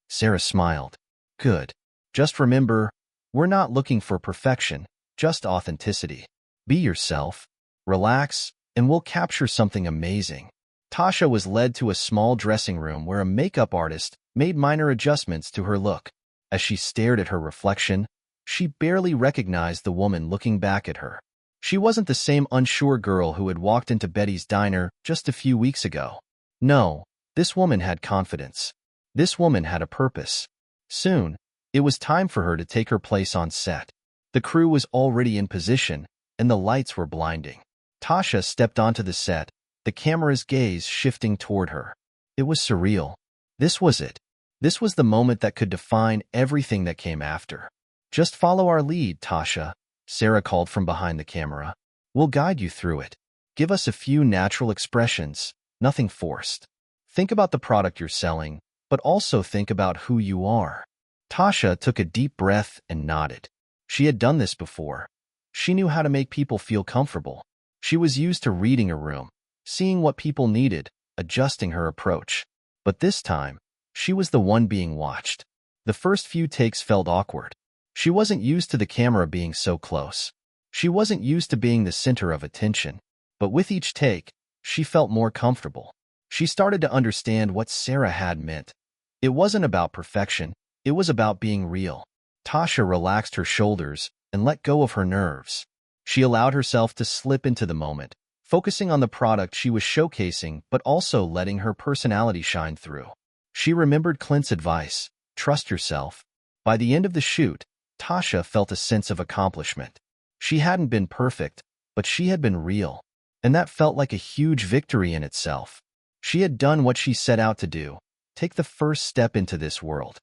Sarah smiled. Good. Just remember, we're not looking for perfection, just authenticity. Be yourself, relax, and we'll capture something amazing. Tasha was led to a small dressing room where a makeup artist made minor adjustments to her look. As she stared at her reflection, she barely recognized the woman looking back at her. She wasn't the same unsure girl who had walked into Betty's diner just a few weeks ago. No, this woman had confidence. This woman had a purpose. Soon, it was time for her to take her place on set. The crew was already in position, and the lights were blinding. Tasha stepped onto the set, the camera's gaze shifting toward her. It was surreal. This was it. This was the moment that could define everything that came after. "Just follow our lead, Tasha," Sarah called from behind the camera. "We'll guide you through it. Give us a few natural expressions, nothing forced. Think about the product you're selling, but also think about who you are." Tasha took a deep breath and nodded. She had done this before. She knew how to make people feel comfortable. She was used to reading a room, seeing what people needed, adjusting her approach. But this time, she was the one being watched. The first few takes felt awkward. She wasn't used to the camera being so close. She wasn't used to being the center of attention. But with each take, she felt more comfortable. She started to understand what Sarah had meant. It wasn't about perfection. It was about being real. Tasha relaxed her shoulders and let go of her nerves. She allowed herself to slip into the moment, focusing on the product she was showcasing but also letting her personality shine through. She remembered Clint's advice, "Trust yourself." By the end of the shoot, Tasha felt a sense of accomplishment. She hadn't been perfect, but she had been real, and that felt like a huge victory in itself. She had done what she set out to do, take the first step into this world.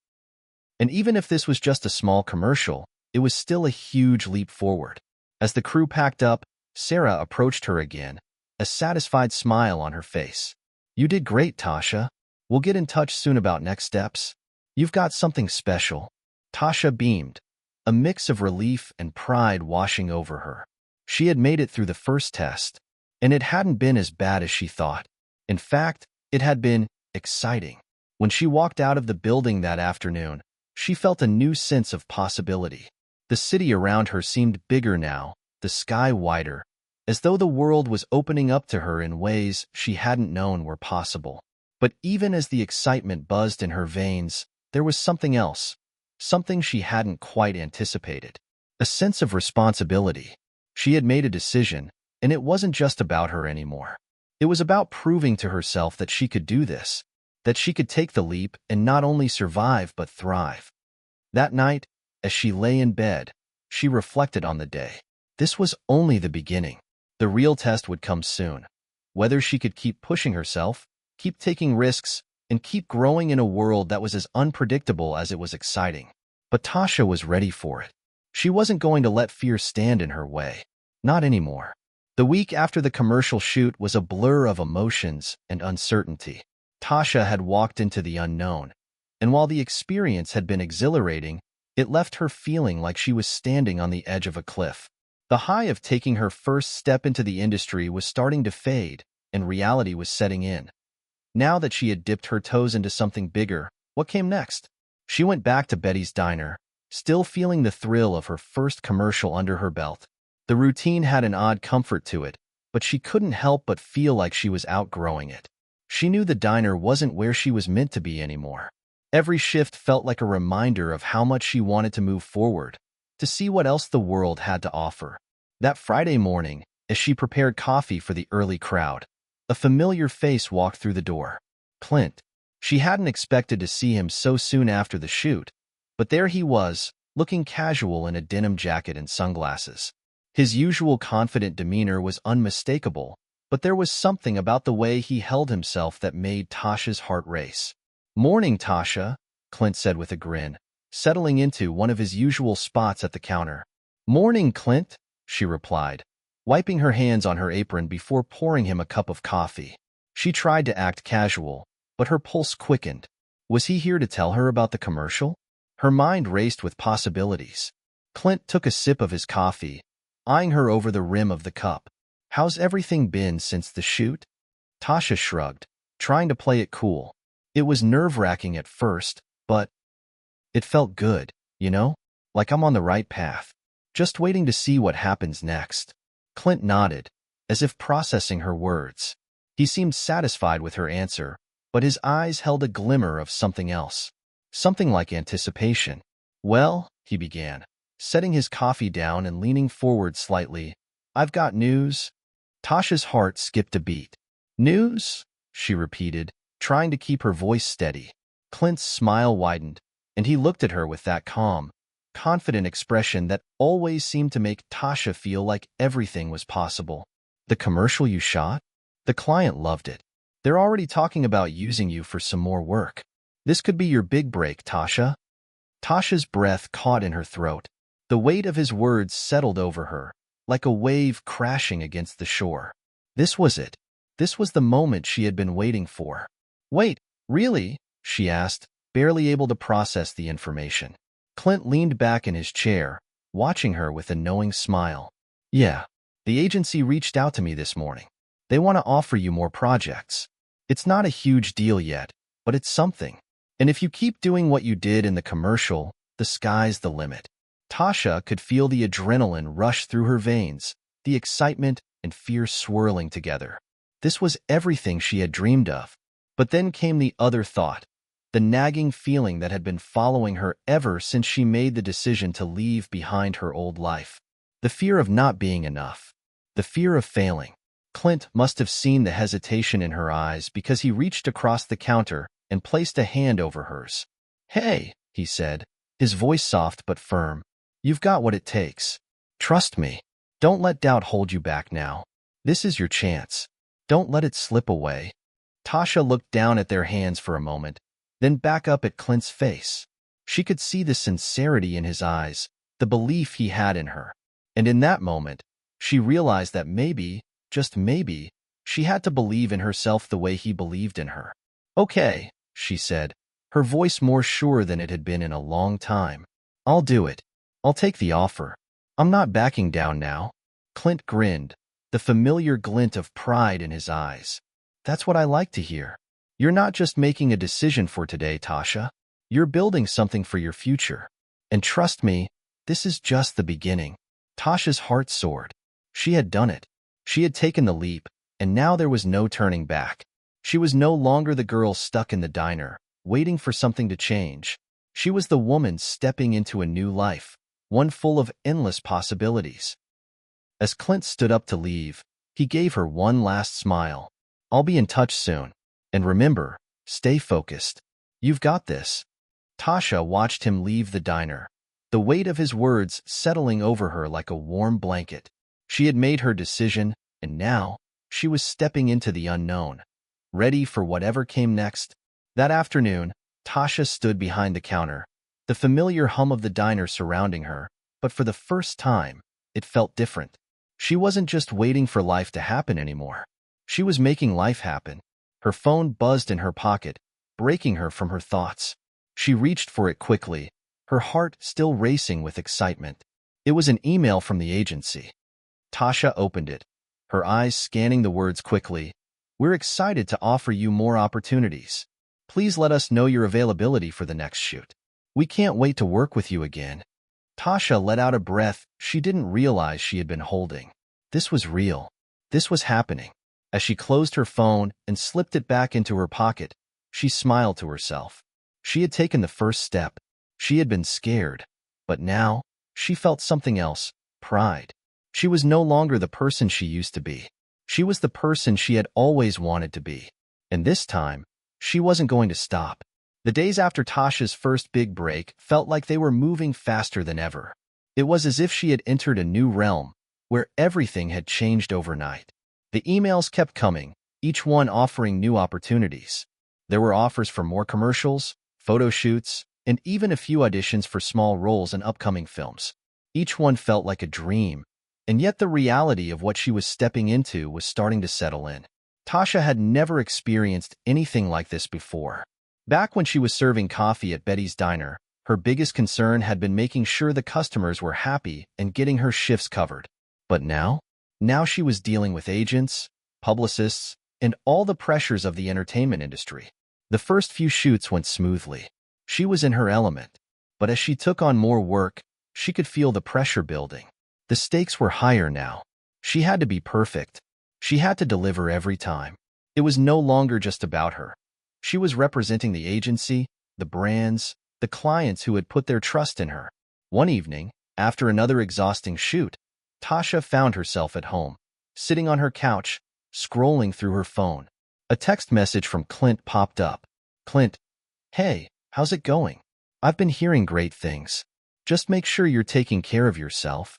And even if this was just a small commercial, it was still a huge leap forward. As the crew packed up, Sarah approached her again, a satisfied smile on her face. "You did great, Tasha. We'll get in touch soon about next steps. You've got something special." Tasha beamed, a mix of relief and pride washing over her. She had made it through the first test, and it hadn't been as bad as she thought. In fact, it had been exciting. When she walked out of the building that afternoon, she felt a new sense of possibility. The city around her seemed bigger now, the sky wider, as though the world was opening up to her in ways she hadn't known were possible. But even as the excitement buzzed in her veins, there was something else, something she hadn't quite anticipated. A sense of responsibility. She had made a decision, and it wasn't just about her anymore. It was about proving to herself that she could do this, that she could take the leap and not only survive but thrive. That night, as she lay in bed, she reflected on the day. This was only the beginning. The real test would come soon. Whether she could keep pushing herself, keep taking risks, and keep growing in a world that was as unpredictable as it was exciting. But Tasha was ready for it. She wasn't going to let fear stand in her way. Not anymore. The week after the commercial shoot was a blur of emotions and uncertainty. Tasha had walked into the unknown, and while the experience had been exhilarating, it left her feeling like she was standing on the edge of a cliff. The high of taking her first step into the industry was starting to fade, and reality was setting in. Now that she had dipped her toes into something bigger, what came next? She went back to Betty's Diner, still feeling the thrill of her first commercial under her belt. The routine had an odd comfort to it, but she couldn't help but feel like she was outgrowing it. She knew the diner wasn't where she was meant to be anymore. Every shift felt like a reminder of how much she wanted to move forward, to see what else the world had to offer. That Friday morning, as she prepared coffee for the early crowd, a familiar face walked through the door. Clint. She hadn't expected to see him so soon after the shoot, but there he was, looking casual in a denim jacket and sunglasses. His usual confident demeanor was unmistakable, but there was something about the way he held himself that made Tasha's heart race. "Morning, Tasha," Clint said with a grin, settling into one of his usual spots at the counter. "Morning, Clint," she replied, wiping her hands on her apron before pouring him a cup of coffee. She tried to act casual, but her pulse quickened. Was he here to tell her about the commercial? Her mind raced with possibilities. Clint took a sip of his coffee, eyeing her over the rim of the cup. "How's everything been since the shoot?" Tasha shrugged, trying to play it cool. It was nerve-wracking at first, but it felt good, you know? Like I'm on the right path. Just waiting to see what happens next. Clint nodded, as if processing her words. He seemed satisfied with her answer, but his eyes held a glimmer of something else. Something like anticipation. "Well," he began, setting his coffee down and leaning forward slightly, "I've got news." Tasha's heart skipped a beat. "News?" she repeated, trying to keep her voice steady. Clint's smile widened, and he looked at her with that calm, confident expression that always seemed to make Tasha feel like everything was possible. The commercial you shot? The client loved it. They're already talking about using you for some more work. This could be your big break, Tasha. Tasha's breath caught in her throat. The weight of his words settled over her, like a wave crashing against the shore. This was it. This was the moment she had been waiting for. Wait, really? She asked, barely able to process the information. Clint leaned back in his chair, watching her with a knowing smile. Yeah, the agency reached out to me this morning. They want to offer you more projects. It's not a huge deal yet, but it's something. And if you keep doing what you did in the commercial, the sky's the limit. Tasha could feel the adrenaline rush through her veins, the excitement and fear swirling together. This was everything she had dreamed of. But then came the other thought, the nagging feeling that had been following her ever since she made the decision to leave behind her old life. The fear of not being enough. The fear of failing. Clint must have seen the hesitation in her eyes because he reached across the counter and placed a hand over hers. Hey, he said, his voice soft but firm. You've got what it takes. Trust me. Don't let doubt hold you back now. This is your chance. Don't let it slip away. Tasha looked down at their hands for a moment, then back up at Clint's face. She could see the sincerity in his eyes, the belief he had in her. And in that moment, she realized that maybe, just maybe, she had to believe in herself the way he believed in her. Okay, she said, her voice more sure than it had been in a long time. I'll do it. I'll take the offer. I'm not backing down now. Clint grinned, the familiar glint of pride in his eyes. That's what I like to hear. You're not just making a decision for today, Tasha. You're building something for your future. And trust me, this is just the beginning. Tasha's heart soared. She had done it. She had taken the leap, and now there was no turning back. She was no longer the girl stuck in the diner, waiting for something to change. She was the woman stepping into a new life, one full of endless possibilities. As Clint stood up to leave, he gave her one last smile. I'll be in touch soon. And remember, stay focused. You've got this. Tasha watched him leave the diner, the weight of his words settling over her like a warm blanket. She had made her decision, and now she was stepping into the unknown, ready for whatever came next. That afternoon, Tasha stood behind the counter, the familiar hum of the diner surrounding her, but for the first time, it felt different. She wasn't just waiting for life to happen anymore. She was making life happen. Her phone buzzed in her pocket, breaking her from her thoughts. She reached for it quickly, her heart still racing with excitement. It was an email from the agency. Tasha opened it, her eyes scanning the words quickly. We're excited to offer you more opportunities. Please let us know your availability for the next shoot. We can't wait to work with you again. Tasha let out a breath she didn't realize she had been holding. This was real. This was happening. As she closed her phone and slipped it back into her pocket, she smiled to herself. She had taken the first step. She had been scared, but now she felt something else, pride. She was no longer the person she used to be. She was the person she had always wanted to be. And this time, she wasn't going to stop. The days after Tasha's first big break felt like they were moving faster than ever. It was as if she had entered a new realm, where everything had changed overnight. The emails kept coming, each one offering new opportunities. There were offers for more commercials, photo shoots, and even a few auditions for small roles in upcoming films. Each one felt like a dream, and yet the reality of what she was stepping into was starting to settle in. Tasha had never experienced anything like this before. Back when she was serving coffee at Betty's Diner, her biggest concern had been making sure the customers were happy and getting her shifts covered. But now she was dealing with agents, publicists, and all the pressures of the entertainment industry. The first few shoots went smoothly. She was in her element. But as she took on more work, she could feel the pressure building. The stakes were higher now. She had to be perfect. She had to deliver every time. It was no longer just about her. She was representing the agency, the brands, the clients who had put their trust in her. One evening, after another exhausting shoot, Tasha found herself at home, sitting on her couch, scrolling through her phone. A text message from Clint popped up. Clint, hey, how's it going? I've been hearing great things. Just make sure you're taking care of yourself.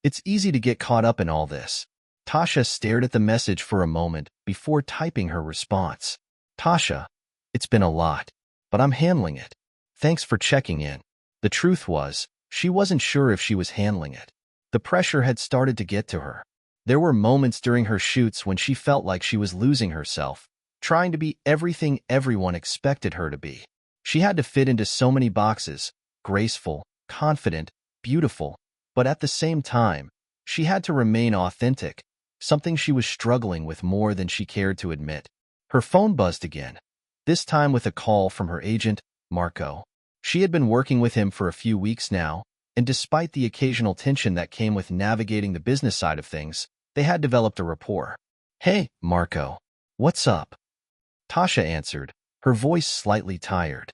It's easy to get caught up in all this. Tasha stared at the message for a moment before typing her response. Tasha, it's been a lot, but I'm handling it. Thanks for checking in. The truth was, she wasn't sure if she was handling it. The pressure had started to get to her. There were moments during her shoots when she felt like she was losing herself, trying to be everything everyone expected her to be. She had to fit into so many boxes, graceful, confident, beautiful, but at the same time, she had to remain authentic, something she was struggling with more than she cared to admit. Her phone buzzed again, this time with a call from her agent, Marco. She had been working with him for a few weeks now, and despite the occasional tension that came with navigating the business side of things, they had developed a rapport. Hey, Marco. What's up? Tasha answered, her voice slightly tired.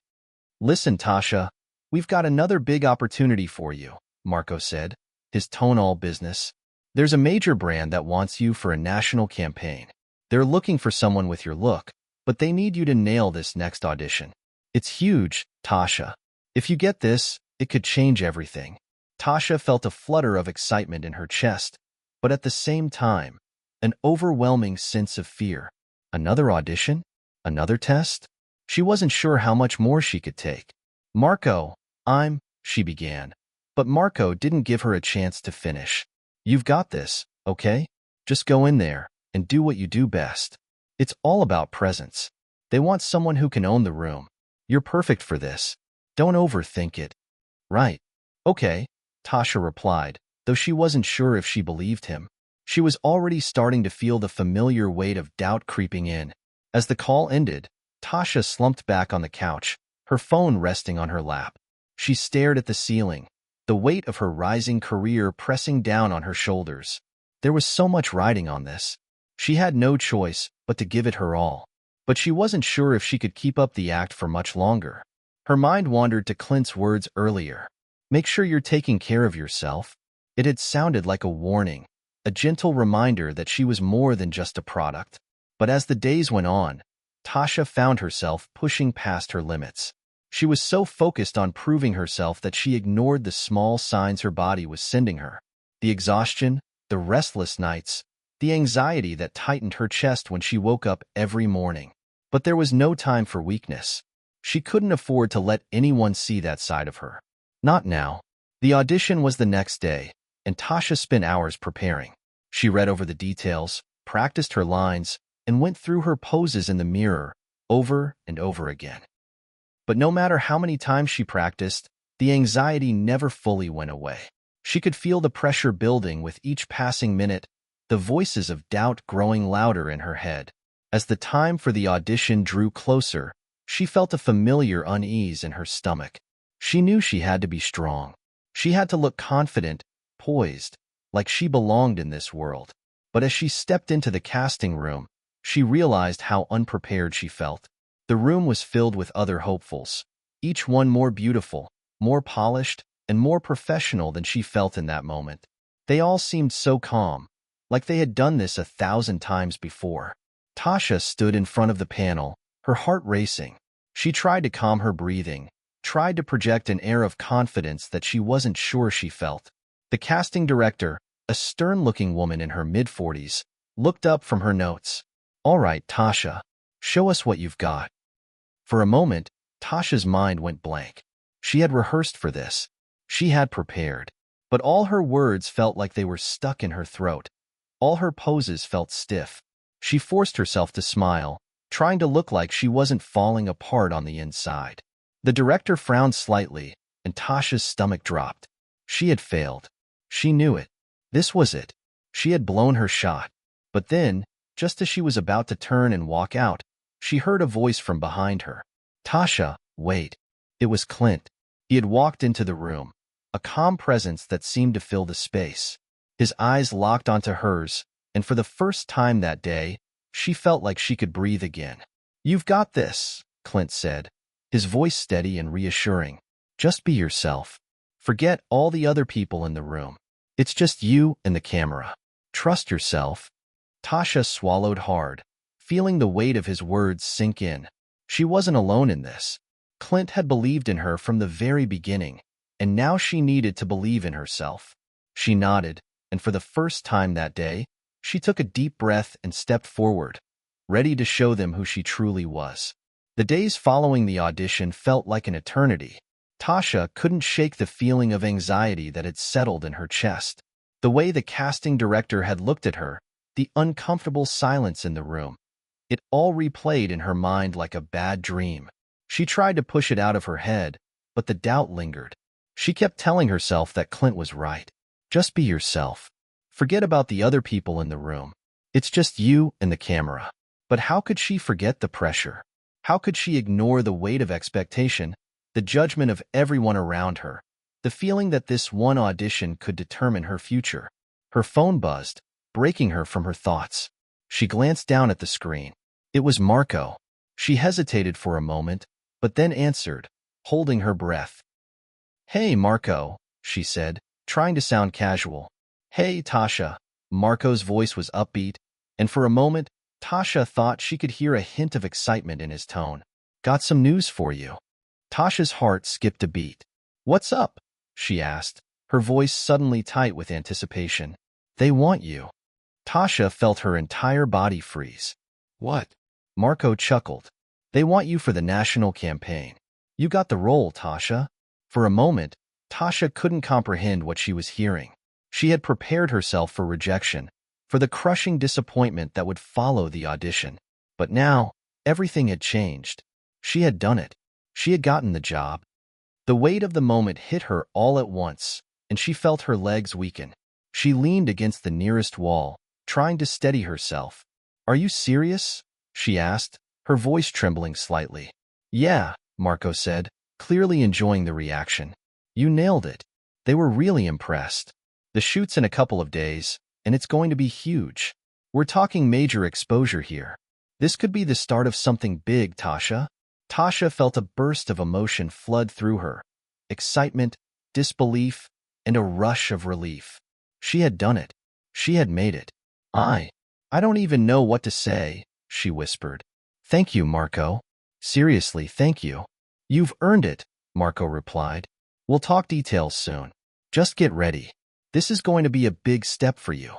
Listen, Tasha, we've got another big opportunity for you, Marco said, his tone all business. There's a major brand that wants you for a national campaign. They're looking for someone with your look, but they need you to nail this next audition. It's huge, Tasha. If you get this, it could change everything. Tasha felt a flutter of excitement in her chest, but at the same time, an overwhelming sense of fear. Another audition? Another test? She wasn't sure how much more she could take. Marco, she began. But Marco didn't give her a chance to finish. You've got this, okay? Just go in there and do what you do best. It's all about presence. They want someone who can own the room. You're perfect for this. Don't overthink it. Right. Okay, Tasha replied, though she wasn't sure if she believed him. She was already starting to feel the familiar weight of doubt creeping in. As the call ended, Tasha slumped back on the couch, her phone resting on her lap. She stared at the ceiling, the weight of her rising career pressing down on her shoulders. There was so much riding on this. She had no choice but to give it her all. But she wasn't sure if she could keep up the act for much longer. Her mind wandered to Clint's words earlier. Make sure you're taking care of yourself. It had sounded like a warning, a gentle reminder that she was more than just a product. But as the days went on, Tasha found herself pushing past her limits. She was so focused on proving herself that she ignored the small signs her body was sending her. The exhaustion, the restless nights, the anxiety that tightened her chest when she woke up every morning. But there was no time for weakness. She couldn't afford to let anyone see that side of her. Not now. The audition was the next day, and Tasha spent hours preparing. She read over the details, practiced her lines, and went through her poses in the mirror over and over again. But no matter how many times she practiced, the anxiety never fully went away. She could feel the pressure building with each passing minute, the voices of doubt growing louder in her head. As the time for the audition drew closer, she felt a familiar unease in her stomach. She knew she had to be strong. She had to look confident, poised, like she belonged in this world. But as she stepped into the casting room, she realized how unprepared she felt. The room was filled with other hopefuls, each one more beautiful, more polished, and more professional than she felt in that moment. They all seemed so calm, like they had done this 1,000 times before. Tasha stood in front of the panel, her heart racing. She tried to calm her breathing, tried to project an air of confidence that she wasn't sure she felt. The casting director, a stern-looking woman in her mid-40s, looked up from her notes. All right, Tasha, show us what you've got. For a moment, Tasha's mind went blank. She had rehearsed for this. She had prepared. But all her words felt like they were stuck in her throat. All her poses felt stiff. She forced herself to smile, trying to look like she wasn't falling apart on the inside. The director frowned slightly, and Tasha's stomach dropped. She had failed. She knew it. This was it. She had blown her shot. But then, just as she was about to turn and walk out, she heard a voice from behind her. Tasha, wait. It was Clint. He had walked into the room, a calm presence that seemed to fill the space. His eyes locked onto hers, and for the first time that day, she felt like she could breathe again. You've got this, Clint said, his voice steady and reassuring. Just be yourself. Forget all the other people in the room. It's just you and the camera. Trust yourself. Tasha swallowed hard, feeling the weight of his words sink in. She wasn't alone in this. Clint had believed in her from the very beginning, and now she needed to believe in herself. She nodded, and for the first time that day, she took a deep breath and stepped forward, ready to show them who she truly was. The days following the audition felt like an eternity. Tasha couldn't shake the feeling of anxiety that had settled in her chest. The way the casting director had looked at her, the uncomfortable silence in the room, it all replayed in her mind like a bad dream. She tried to push it out of her head, but the doubt lingered. She kept telling herself that Clint was right. Just be yourself. Forget about the other people in the room. It's just you and the camera. But how could she forget the pressure? How could she ignore the weight of expectation, the judgment of everyone around her, the feeling that this one audition could determine her future? Her phone buzzed, breaking her from her thoughts. She glanced down at the screen. It was Marco. She hesitated for a moment, but then answered, holding her breath. "Hey, Marco," she said, trying to sound casual. "Hey, Tasha." Marco's voice was upbeat, and for a moment, Tasha thought she could hear a hint of excitement in his tone. "Got some news for you." Tasha's heart skipped a beat. "What's up?" she asked, her voice suddenly tight with anticipation. "They want you." Tasha felt her entire body freeze. "What?" Marco chuckled. "They want you for the national campaign. You got the role, Tasha." For a moment, Tasha couldn't comprehend what she was hearing. She had prepared herself for rejection, for the crushing disappointment that would follow the audition. But now, everything had changed. She had done it. She had gotten the job. The weight of the moment hit her all at once, and she felt her legs weaken. She leaned against the nearest wall, trying to steady herself. "Are you serious?" she asked, her voice trembling slightly. "Yeah," Marco said, clearly enjoying the reaction. "You nailed it." They were really impressed. "The shoot's in a couple of days, and it's going to be huge. We're talking major exposure here. This could be the start of something big, Tasha." Tasha felt a burst of emotion flood through her. Excitement, disbelief, and a rush of relief. She had done it. She had made it. I don't even know what to say," she whispered. "Thank you, Marco. Seriously, thank you." "You've earned it," Marco replied. "We'll talk details soon. Just get ready. This is going to be a big step for you."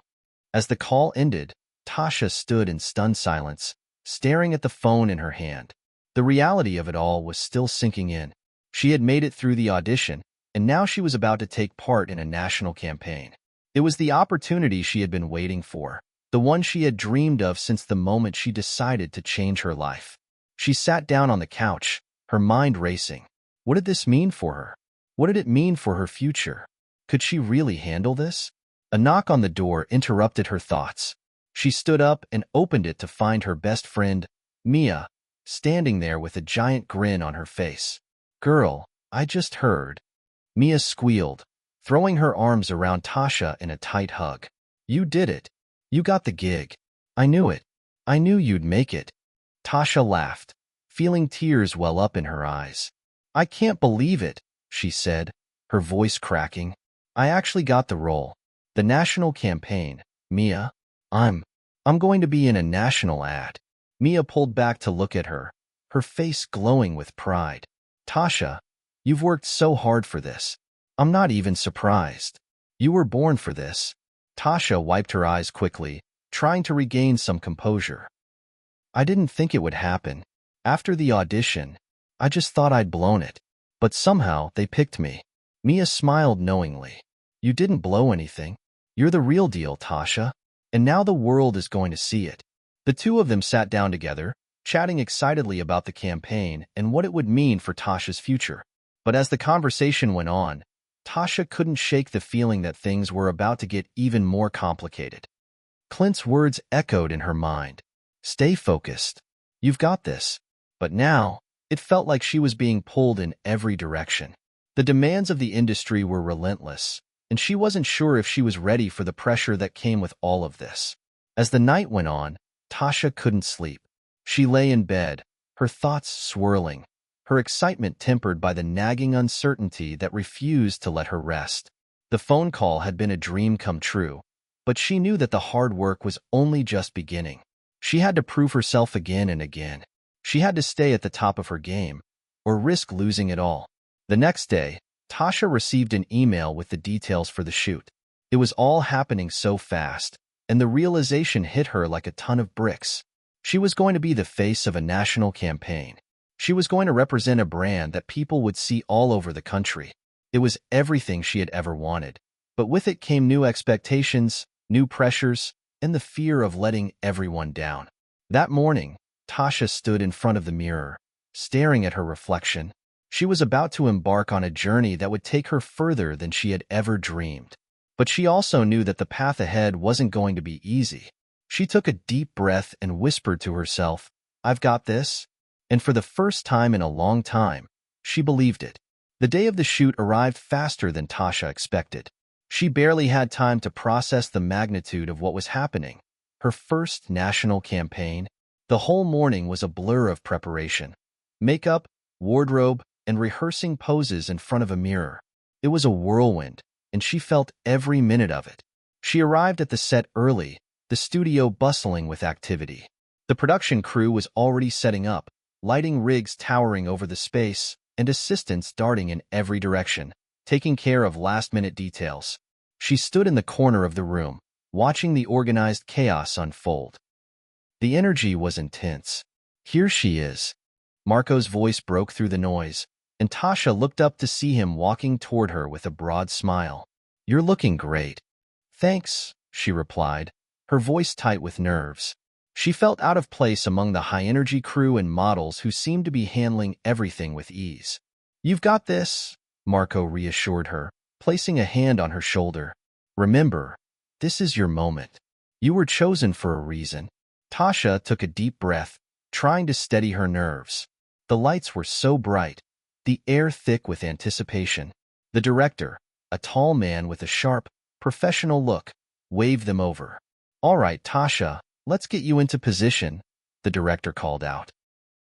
As the call ended, Tasha stood in stunned silence, staring at the phone in her hand. The reality of it all was still sinking in. She had made it through the audition, and now she was about to take part in a national campaign. It was the opportunity she had been waiting for, the one she had dreamed of since the moment she decided to change her life. She sat down on the couch, her mind racing. What did this mean for her? What did it mean for her future? Could she really handle this? A knock on the door interrupted her thoughts. She stood up and opened it to find her best friend, Mia, standing there with a giant grin on her face. "Girl, I just heard." Mia squealed, throwing her arms around Tasha in a tight hug. "You did it. You got the gig. I knew it. I knew you'd make it." Tasha laughed, feeling tears well up in her eyes. "I can't believe it," she said, her voice cracking. "I actually got the role. The national campaign, Mia. I'm going to be in a national ad." Mia pulled back to look at her, her face glowing with pride. "Tasha, you've worked so hard for this. I'm not even surprised. You were born for this." Tasha wiped her eyes quickly, trying to regain some composure. "I didn't think it would happen. After the audition, I just thought I'd blown it. But somehow they picked me." Mia smiled knowingly. "You didn't blow anything. You're the real deal, Tasha. And now the world is going to see it." The two of them sat down together, chatting excitedly about the campaign and what it would mean for Tasha's future. But as the conversation went on, Tasha couldn't shake the feeling that things were about to get even more complicated. Clint's words echoed in her mind. "Stay focused. You've got this." But now, it felt like she was being pulled in every direction. The demands of the industry were relentless, and she wasn't sure if she was ready for the pressure that came with all of this. As the night went on, Tasha couldn't sleep. She lay in bed, her thoughts swirling, her excitement tempered by the nagging uncertainty that refused to let her rest. The phone call had been a dream come true, but she knew that the hard work was only just beginning. She had to prove herself again and again. She had to stay at the top of her game, or risk losing it all. The next day, Tasha received an email with the details for the shoot. It was all happening so fast, and the realization hit her like a ton of bricks. She was going to be the face of a national campaign. She was going to represent a brand that people would see all over the country. It was everything she had ever wanted. But with it came new expectations, new pressures, and the fear of letting everyone down. That morning, Tasha stood in front of the mirror, staring at her reflection. She was about to embark on a journey that would take her further than she had ever dreamed. But she also knew that the path ahead wasn't going to be easy. She took a deep breath and whispered to herself, "I've got this." And for the first time in a long time, she believed it. The day of the shoot arrived faster than Tasha expected. She barely had time to process the magnitude of what was happening. Her first national campaign. The whole morning was a blur of preparation. Makeup, wardrobe, and rehearsing poses in front of a mirror. It was a whirlwind, and she felt every minute of it. She arrived at the set early, the studio bustling with activity. The production crew was already setting up, lighting rigs towering over the space, and assistants darting in every direction, taking care of last-minute details. She stood in the corner of the room, watching the organized chaos unfold. The energy was intense. "Here she is." Marco's voice broke through the noise, and Tasha looked up to see him walking toward her with a broad smile. "You're looking great." "Thanks," she replied, her voice tight with nerves. She felt out of place among the high-energy crew and models who seemed to be handling everything with ease. "You've got this," Marco reassured her, placing a hand on her shoulder. "Remember, this is your moment. You were chosen for a reason." Tasha took a deep breath, trying to steady her nerves. The lights were so bright, the air thick with anticipation. The director, a tall man with a sharp, professional look, waved them over. "All right, Tasha, let's get you into position," the director called out.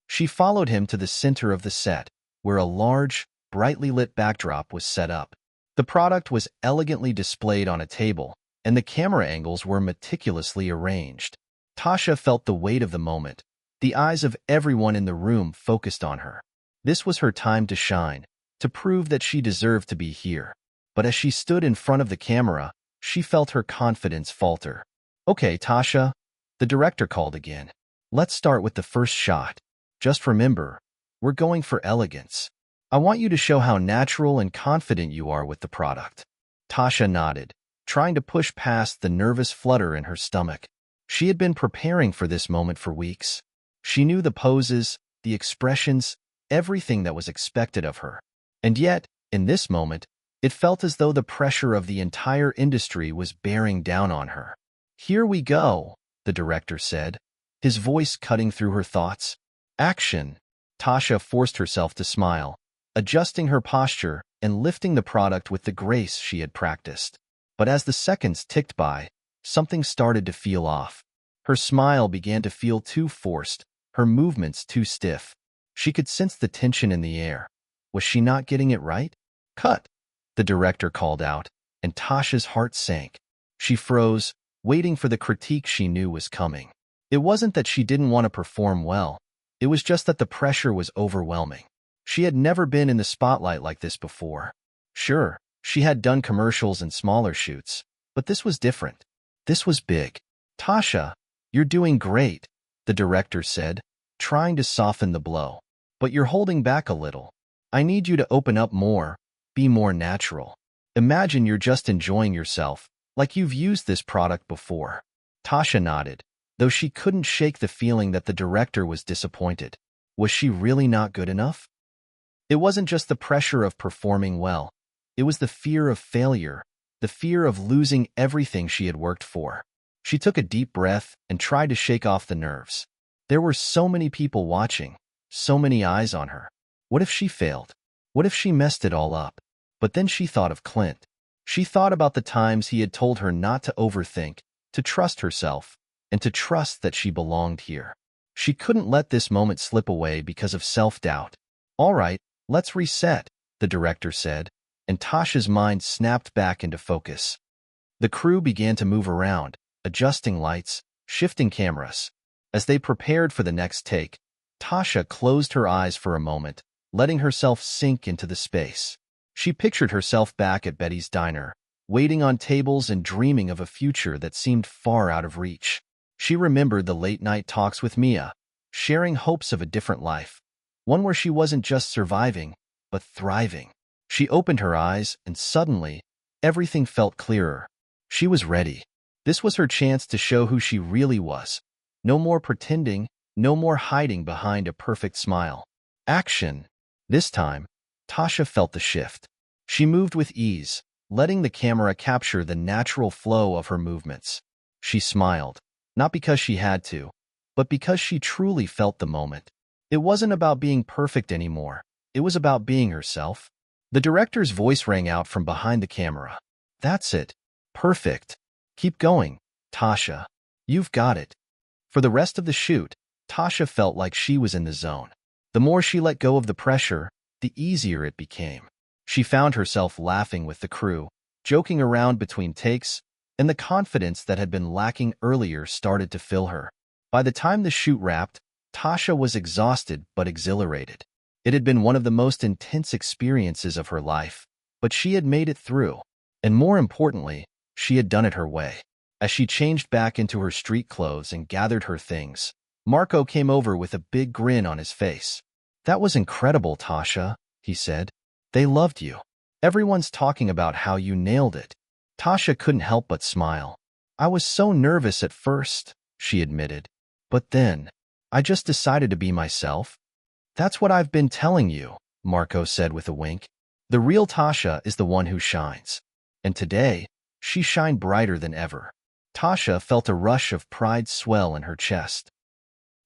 She followed him to the center of the set, where a large, brightly lit backdrop was set up. The product was elegantly displayed on a table, and the camera angles were meticulously arranged. Tasha felt the weight of the moment. The eyes of everyone in the room focused on her. This was her time to shine, to prove that she deserved to be here. But as she stood in front of the camera, she felt her confidence falter. "Okay, Tasha," the director called again. "Let's start with the first shot. Just remember, we're going for elegance. I want you to show how natural and confident you are with the product." Tasha nodded, trying to push past the nervous flutter in her stomach. She had been preparing for this moment for weeks. She knew the poses, the expressions, everything that was expected of her. And yet, in this moment, it felt as though the pressure of the entire industry was bearing down on her. "Here we go," the director said, his voice cutting through her thoughts. "Action." Tasha forced herself to smile, adjusting her posture and lifting the product with the grace she had practiced. But as the seconds ticked by, something started to feel off. Her smile began to feel too forced, her movements too stiff. She could sense the tension in the air. Was she not getting it right? "Cut," the director called out, and Tasha's heart sank. She froze, waiting for the critique she knew was coming. It wasn't that she didn't want to perform well. It was just that the pressure was overwhelming. She had never been in the spotlight like this before. Sure, she had done commercials and smaller shoots, but this was different. This was big. "Tasha, you're doing great," the director said, trying to soften the blow. "But you're holding back a little. I need you to open up more, be more natural. Imagine you're just enjoying yourself, like you've used this product before." Tasha nodded, though she couldn't shake the feeling that the director was disappointed. Was she really not good enough? It wasn't just the pressure of performing well. It was the fear of failure, the fear of losing everything she had worked for. She took a deep breath and tried to shake off the nerves. There were so many people watching, so many eyes on her. What if she failed? What if she messed it all up? But then she thought of Clint. She thought about the times he had told her not to overthink, to trust herself, and to trust that she belonged here. She couldn't let this moment slip away because of self-doubt. "All right, let's reset," the director said, and Tasha's mind snapped back into focus. The crew began to move around, adjusting lights, shifting cameras. As they prepared for the next take, Tasha closed her eyes for a moment, letting herself sink into the space. She pictured herself back at Betty's diner, waiting on tables and dreaming of a future that seemed far out of reach. She remembered the late-night talks with Mia, sharing hopes of a different life, one where she wasn't just surviving, but thriving. She opened her eyes, and suddenly, everything felt clearer. She was ready. This was her chance to show who she really was. No more pretending, no more hiding behind a perfect smile. Action! This time, Tasha felt the shift. She moved with ease, letting the camera capture the natural flow of her movements. She smiled, not because she had to, but because she truly felt the moment. It wasn't about being perfect anymore. It was about being herself. The director's voice rang out from behind the camera. That's it. Perfect. Keep going, Tasha. You've got it. For the rest of the shoot, Tasha felt like she was in the zone. The more she let go of the pressure, the easier it became. She found herself laughing with the crew, joking around between takes, and the confidence that had been lacking earlier started to fill her. By the time the shoot wrapped, Tasha was exhausted but exhilarated. It had been one of the most intense experiences of her life, but she had made it through. And more importantly, she had done it her way. As she changed back into her street clothes and gathered her things, Marco came over with a big grin on his face. "That was incredible, Tasha," he said. "They loved you. Everyone's talking about how you nailed it." Tasha couldn't help but smile. "I was so nervous at first," she admitted. "But then, I just decided to be myself." "That's what I've been telling you," Marco said with a wink. "The real Tasha is the one who shines." And today, she shined brighter than ever. Tasha felt a rush of pride swell in her chest.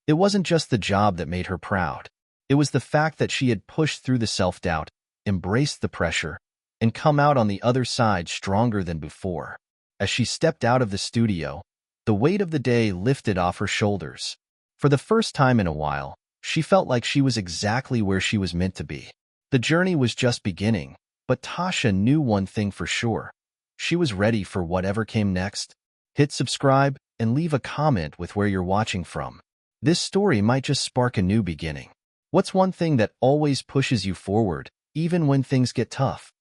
It wasn't just the job that made her proud. It was the fact that she had pushed through the self-doubt, embraced the pressure, and come out on the other side stronger than before. As she stepped out of the studio, the weight of the day lifted off her shoulders. For the first time in a while, she felt like she was exactly where she was meant to be. The journey was just beginning, but Tasha knew one thing for sure. She was ready for whatever came next. Hit subscribe and leave a comment with where you're watching from. This story might just spark a new beginning. What's one thing that always pushes you forward, even when things get tough?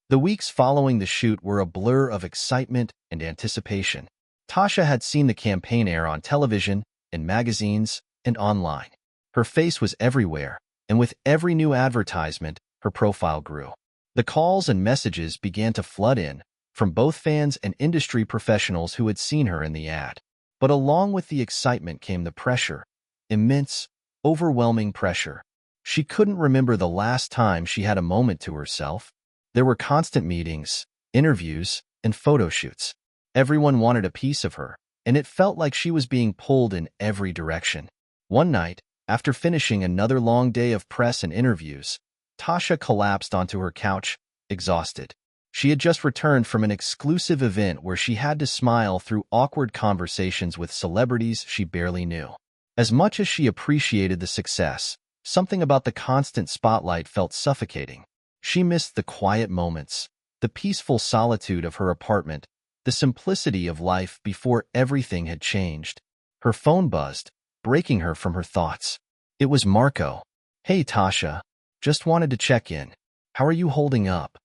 The weeks following the shoot were a blur of excitement and anticipation. Tasha had seen the campaign air on television, in magazines, and online. Her face was everywhere, and with every new advertisement, her profile grew. The calls and messages began to flood in, from both fans and industry professionals who had seen her in the ad. But along with the excitement came the pressure, immense, overwhelming pressure. She couldn't remember the last time she had a moment to herself. There were constant meetings, interviews, and photo shoots. Everyone wanted a piece of her, and it felt like she was being pulled in every direction. One night, after finishing another long day of press and interviews, Tasha collapsed onto her couch, exhausted. She had just returned from an exclusive event where she had to smile through awkward conversations with celebrities she barely knew. As much as she appreciated the success, something about the constant spotlight felt suffocating. She missed the quiet moments, the peaceful solitude of her apartment, the simplicity of life before everything had changed. Her phone buzzed, breaking her from her thoughts. It was Marco. "Hey, Tasha. Just wanted to check in. How are you holding up?"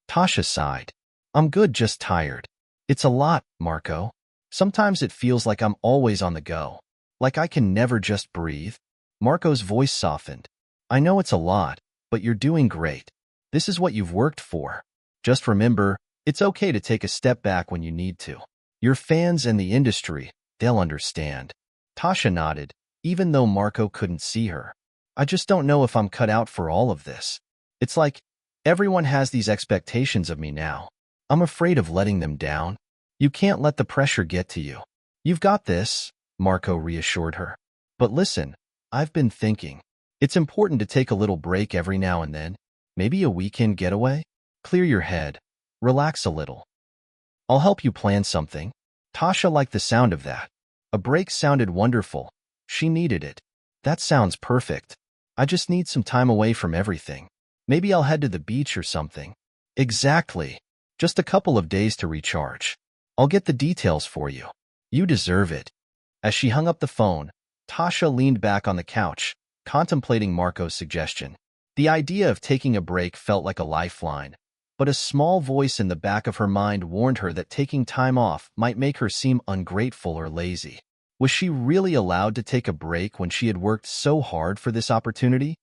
Tasha sighed. "I'm good, just tired." "It's a lot, Marco. Sometimes it feels like I'm always on the go. Like I can never just breathe." Marco's voice softened. "I know it's a lot, but you're doing great. This is what you've worked for. Just remember, it's okay to take a step back when you need to. Your fans and the industry, they'll understand." Tasha nodded, even though Marco couldn't see her. "I just don't know if I'm cut out for all of this. It's like everyone has these expectations of me now. I'm afraid of letting them down." "You can't let the pressure get to you. You've got this," Marco reassured her. "But listen, I've been thinking. It's important to take a little break every now and then. Maybe a weekend getaway? Clear your head. Relax a little. I'll help you plan something." Tasha liked the sound of that. A break sounded wonderful. She needed it. "That sounds perfect. I just need some time away from everything. Maybe I'll head to the beach or something." "Exactly. Just a couple of days to recharge. I'll get the details for you. You deserve it." As she hung up the phone, Tasha leaned back on the couch, contemplating Marco's suggestion. The idea of taking a break felt like a lifeline, but a small voice in the back of her mind warned her that taking time off might make her seem ungrateful or lazy. Was she really allowed to take a break when she had worked so hard for this opportunity?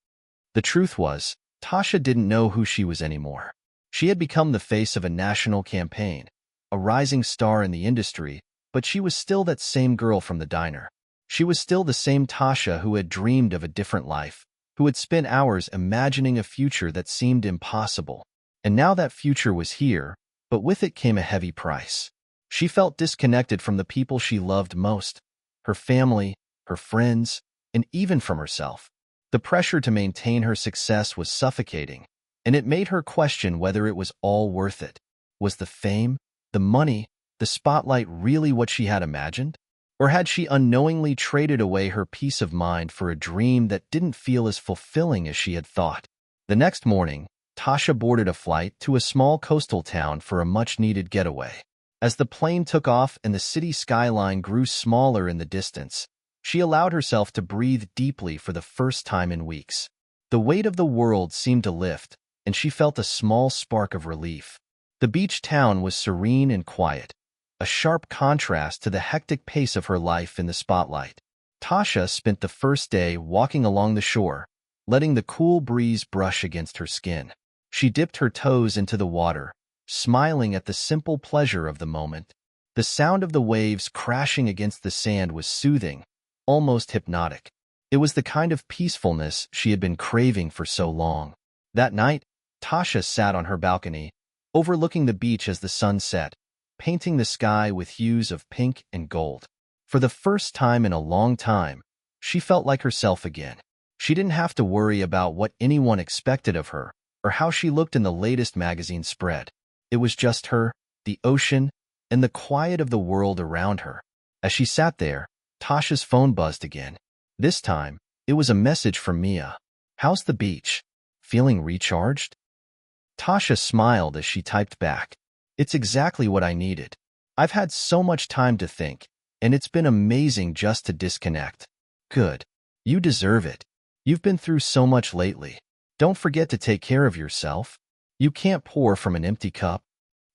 The truth was, Tasha didn't know who she was anymore. She had become the face of a national campaign, a rising star in the industry, but she was still that same girl from the diner. She was still the same Tasha who had dreamed of a different life, who had spent hours imagining a future that seemed impossible. And now that future was here, but with it came a heavy price. She felt disconnected from the people she loved most, her family, her friends, and even from herself. The pressure to maintain her success was suffocating, and it made her question whether it was all worth it. Was the fame, the money, the spotlight really what she had imagined? Or had she unknowingly traded away her peace of mind for a dream that didn't feel as fulfilling as she had thought? The next morning, Tasha boarded a flight to a small coastal town for a much-needed getaway. As the plane took off and the city skyline grew smaller in the distance, she allowed herself to breathe deeply for the first time in weeks. The weight of the world seemed to lift, and she felt a small spark of relief. The beach town was serene and quiet, a sharp contrast to the hectic pace of her life in the spotlight. Tasha spent the first day walking along the shore, letting the cool breeze brush against her skin. She dipped her toes into the water, smiling at the simple pleasure of the moment. The sound of the waves crashing against the sand was soothing, almost hypnotic. It was the kind of peacefulness she had been craving for so long. That night, Tasha sat on her balcony, overlooking the beach as the sun set, painting the sky with hues of pink and gold. For the first time in a long time, she felt like herself again. She didn't have to worry about what anyone expected of her or how she looked in the latest magazine spread. It was just her, the ocean, and the quiet of the world around her. As she sat there, Tasha's phone buzzed again. This time, it was a message from Mia. "How's the beach? Feeling recharged?" Tasha smiled as she typed back. "It's exactly what I needed. I've had so much time to think, and it's been amazing just to disconnect." "Good. You deserve it. You've been through so much lately. Don't forget to take care of yourself. You can't pour from an empty cup."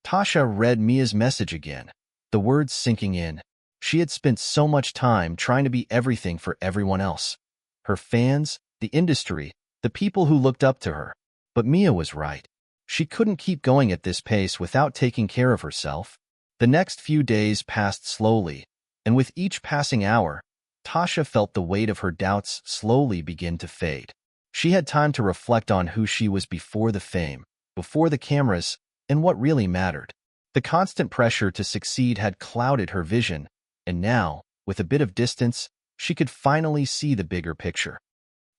Tasha read Mia's message again, the words sinking in. She had spent so much time trying to be everything for everyone else. Her fans, the industry, the people who looked up to her. But Mia was right. She couldn't keep going at this pace without taking care of herself. The next few days passed slowly, and with each passing hour, Tasha felt the weight of her doubts slowly begin to fade. She had time to reflect on who she was before the fame, before the cameras, and what really mattered. The constant pressure to succeed had clouded her vision, and now, with a bit of distance, she could finally see the bigger picture.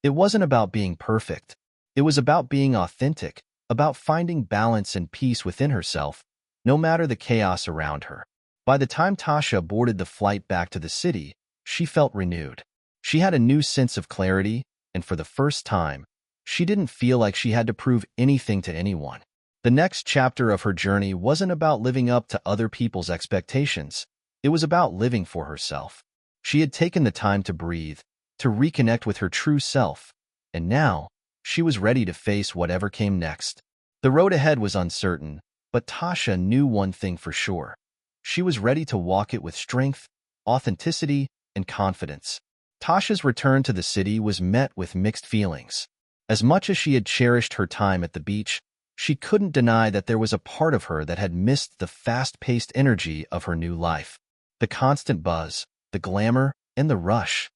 It wasn't about being perfect. It was about being authentic, about finding balance and peace within herself, no matter the chaos around her. By the time Tasha boarded the flight back to the city, she felt renewed. She had a new sense of clarity, and for the first time, she didn't feel like she had to prove anything to anyone. The next chapter of her journey wasn't about living up to other people's expectations. It was about living for herself. She had taken the time to breathe, to reconnect with her true self, and now, she was ready to face whatever came next. The road ahead was uncertain, but Tasha knew one thing for sure. She was ready to walk it with strength, authenticity, and confidence. Tasha's return to the city was met with mixed feelings. As much as she had cherished her time at the beach, she couldn't deny that there was a part of her that had missed the fast-paced energy of her new life. The constant buzz, the glamour, and the rush.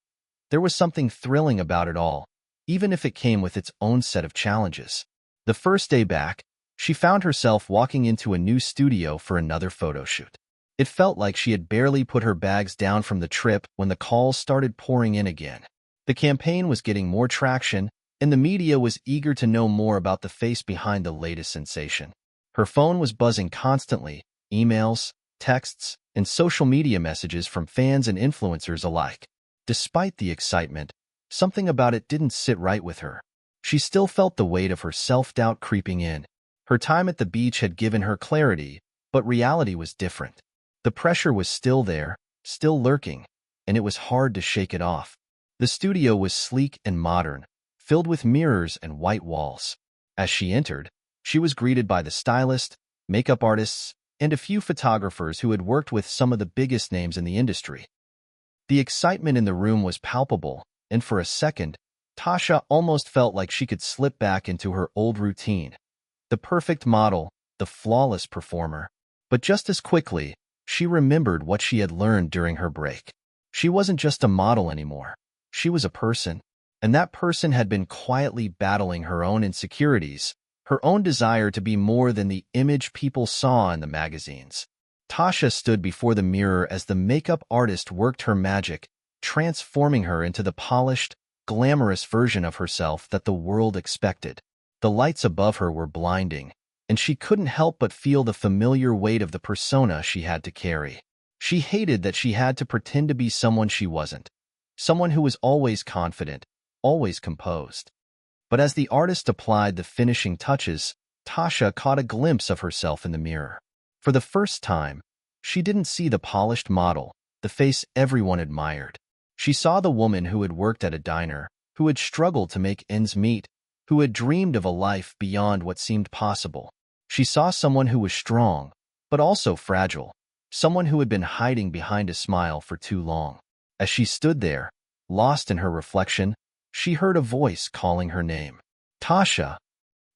There was something thrilling about it all, even if it came with its own set of challenges. The first day back, she found herself walking into a new studio for another photo shoot. It felt like she had barely put her bags down from the trip when the calls started pouring in again. The campaign was getting more traction, and the media was eager to know more about the face behind the latest sensation. Her phone was buzzing constantly, emails, texts, and social media messages from fans and influencers alike. Despite the excitement, something about it didn't sit right with her. She still felt the weight of her self-doubt creeping in. Her time at the beach had given her clarity, but reality was different. The pressure was still there, still lurking, and it was hard to shake it off. The studio was sleek and modern, filled with mirrors and white walls. As she entered, she was greeted by the stylist, makeup artists, and a few photographers who had worked with some of the biggest names in the industry. The excitement in the room was palpable, and for a second, Tasha almost felt like she could slip back into her old routine. The perfect model, the flawless performer. But just as quickly, she remembered what she had learned during her break. She wasn't just a model anymore. She was a person, and that person had been quietly battling her own insecurities, her own desire to be more than the image people saw in the magazines. Tasha stood before the mirror as the makeup artist worked her magic, transforming her into the polished, glamorous version of herself that the world expected. The lights above her were blinding, and she couldn't help but feel the familiar weight of the persona she had to carry. She hated that she had to pretend to be someone she wasn't, someone who was always confident, always composed. But as the artist applied the finishing touches, Tasha caught a glimpse of herself in the mirror. For the first time, she didn't see the polished model, the face everyone admired. She saw the woman who had worked at a diner, who had struggled to make ends meet, who had dreamed of a life beyond what seemed possible. She saw someone who was strong, but also fragile, someone who had been hiding behind a smile for too long. As she stood there, lost in her reflection, she heard a voice calling her name. Tasha.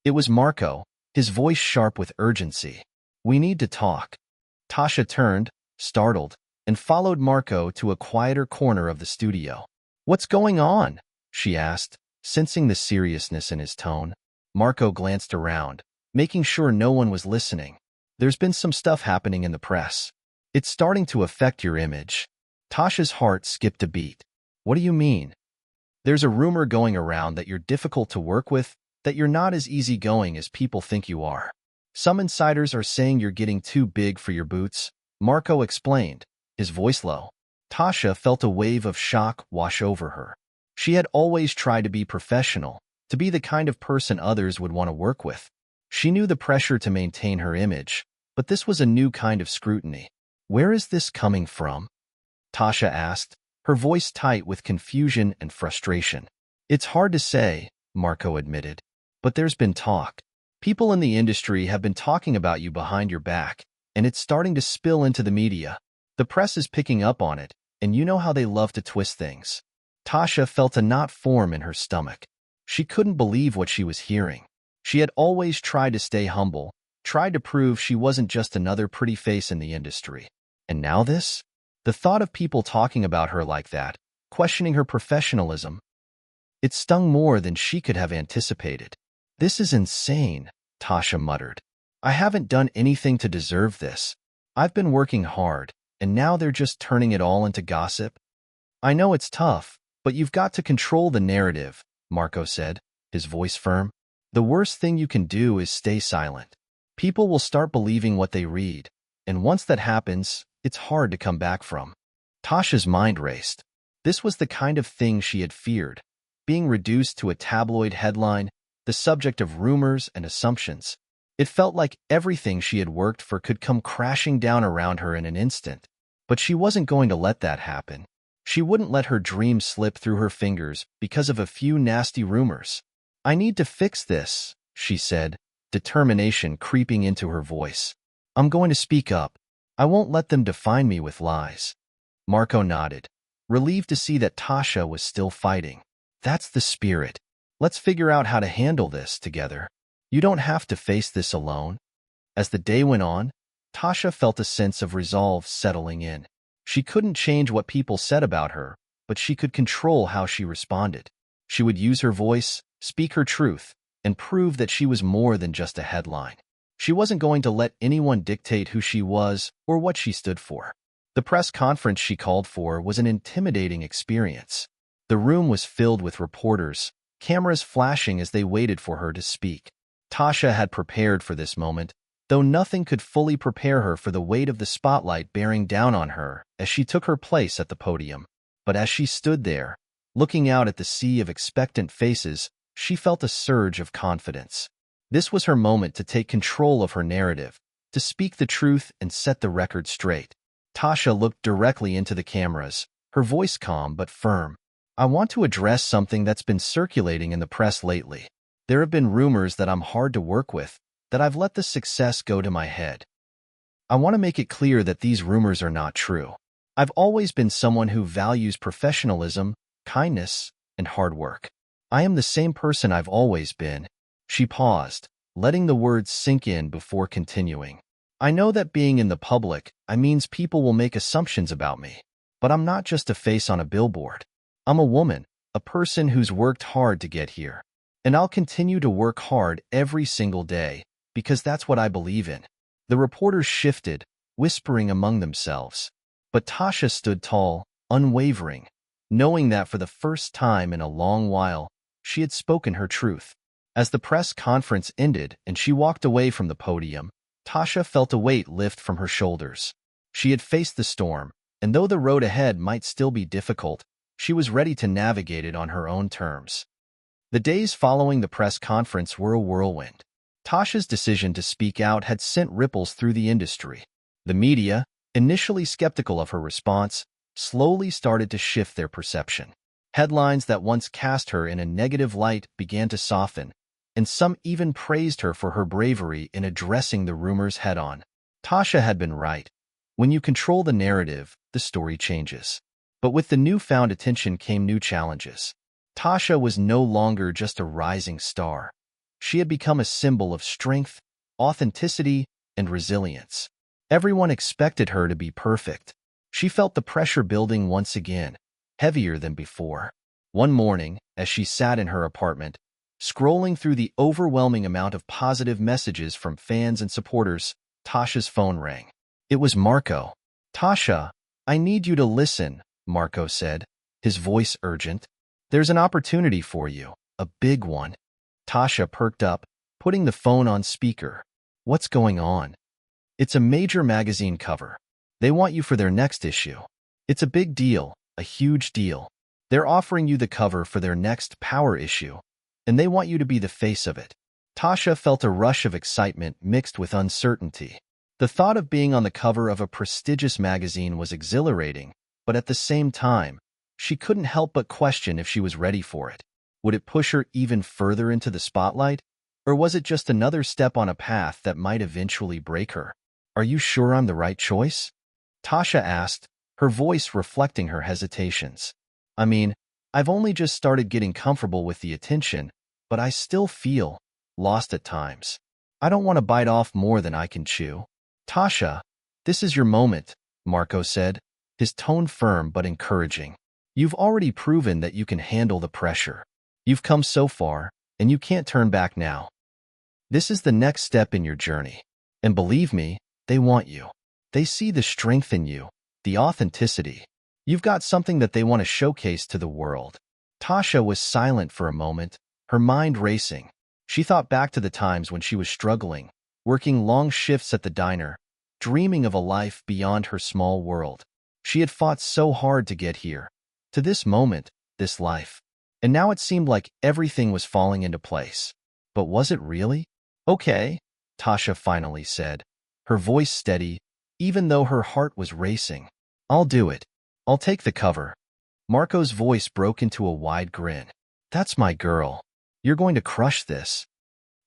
It was Marco, his voice sharp with urgency. We need to talk. Tasha turned, startled, and followed Marco to a quieter corner of the studio. What's going on? She asked, sensing the seriousness in his tone. Marco glanced around, making sure no one was listening. There's been some stuff happening in the press. It's starting to affect your image. Tasha's heart skipped a beat. What do you mean? There's a rumor going around that you're difficult to work with, that you're not as easygoing as people think you are. Some insiders are saying you're getting too big for your boots, Marco explained, his voice low. Tasha felt a wave of shock wash over her. She had always tried to be professional, to be the kind of person others would want to work with. She knew the pressure to maintain her image, but this was a new kind of scrutiny. Where is this coming from? Tasha asked, her voice tight with confusion and frustration. It's hard to say, Marco admitted, but there's been talk. People in the industry have been talking about you behind your back, and it's starting to spill into the media. The press is picking up on it, and you know how they love to twist things. Tasha felt a knot form in her stomach. She couldn't believe what she was hearing. She had always tried to stay humble, tried to prove she wasn't just another pretty face in the industry. And now this? The thought of people talking about her like that, questioning her professionalism, it stung more than she could have anticipated. This is insane, Tasha muttered. I haven't done anything to deserve this. I've been working hard, and now they're just turning it all into gossip. I know it's tough, but you've got to control the narrative, Marco said, his voice firm. The worst thing you can do is stay silent. People will start believing what they read, and once that happens, it's hard to come back from. Tasha's mind raced. This was the kind of thing she had feared, being reduced to a tabloid headline, the subject of rumors and assumptions. It felt like everything she had worked for could come crashing down around her in an instant. But she wasn't going to let that happen. She wouldn't let her dreams slip through her fingers because of a few nasty rumors. I need to fix this, she said, determination creeping into her voice. I'm going to speak up. I won't let them define me with lies. Marco nodded, relieved to see that Tasha was still fighting. That's the spirit. Let's figure out how to handle this together. You don't have to face this alone. As the day went on, Tasha felt a sense of resolve settling in. She couldn't change what people said about her, but she could control how she responded. She would use her voice, speak her truth, and prove that she was more than just a headline. She wasn't going to let anyone dictate who she was or what she stood for. The press conference she called for was an intimidating experience. The room was filled with reporters, cameras flashing as they waited for her to speak. Tasha had prepared for this moment, though nothing could fully prepare her for the weight of the spotlight bearing down on her as she took her place at the podium. But as she stood there, looking out at the sea of expectant faces, she felt a surge of confidence. This was her moment to take control of her narrative, to speak the truth and set the record straight. Tasha looked directly into the cameras, her voice calm but firm. I want to address something that's been circulating in the press lately. There have been rumors that I'm hard to work with, that I've let the success go to my head. I want to make it clear that these rumors are not true. I've always been someone who values professionalism, kindness, and hard work. I am the same person I've always been. She paused, letting the words sink in before continuing. I know that being in the public, means people will make assumptions about me. But I'm not just a face on a billboard. I'm a woman, a person who's worked hard to get here. And I'll continue to work hard every single day, because that's what I believe in. The reporters shifted, whispering among themselves. But Tasha stood tall, unwavering, knowing that for the first time in a long while, she had spoken her truth. As the press conference ended and she walked away from the podium, Tasha felt a weight lift from her shoulders. She had faced the storm, and though the road ahead might still be difficult, she was ready to navigate it on her own terms. The days following the press conference were a whirlwind. Tasha's decision to speak out had sent ripples through the industry. The media, initially skeptical of her response, slowly started to shift their perception. Headlines that once cast her in a negative light began to soften, and some even praised her for her bravery in addressing the rumors head-on. Tasha had been right. When you control the narrative, the story changes. But with the newfound attention came new challenges. Tasha was no longer just a rising star. She had become a symbol of strength, authenticity, and resilience. Everyone expected her to be perfect. She felt the pressure building once again, heavier than before. One morning, as she sat in her apartment, scrolling through the overwhelming amount of positive messages from fans and supporters, Tasha's phone rang. It was Marco. "Tasha, I need you to listen," Marco said, his voice urgent. "There's an opportunity for you, a big one." Tasha perked up, putting the phone on speaker. "What's going on?" "It's a major magazine cover. They want you for their next issue. It's a big deal, a huge deal. They're offering you the cover for their next Power issue, and they want you to be the face of it." Tasha felt a rush of excitement mixed with uncertainty. The thought of being on the cover of a prestigious magazine was exhilarating, but at the same time, she couldn't help but question if she was ready for it. Would it push her even further into the spotlight? Or was it just another step on a path that might eventually break her? "Are you sure I'm the right choice?" Tasha asked, her voice reflecting her hesitations. I've only just started getting comfortable with the attention, but I still feel lost at times. I don't want to bite off more than I can chew." "Tasha, this is your moment," Marco said, his tone firm but encouraging. "You've already proven that you can handle the pressure. You've come so far, and you can't turn back now. This is the next step in your journey. And believe me, they want you. They see the strength in you, the authenticity. You've got something that they want to showcase to the world." Tasha was silent for a moment, her mind racing. She thought back to the times when she was struggling, working long shifts at the diner, dreaming of a life beyond her small world. She had fought so hard to get here, to this moment, this life. And now it seemed like everything was falling into place. But was it really? "Okay," Tasha finally said, her voice steady, even though her heart was racing. "I'll do it. I'll take the cover." Marco's voice broke into a wide grin. "That's my girl. You're going to crush this."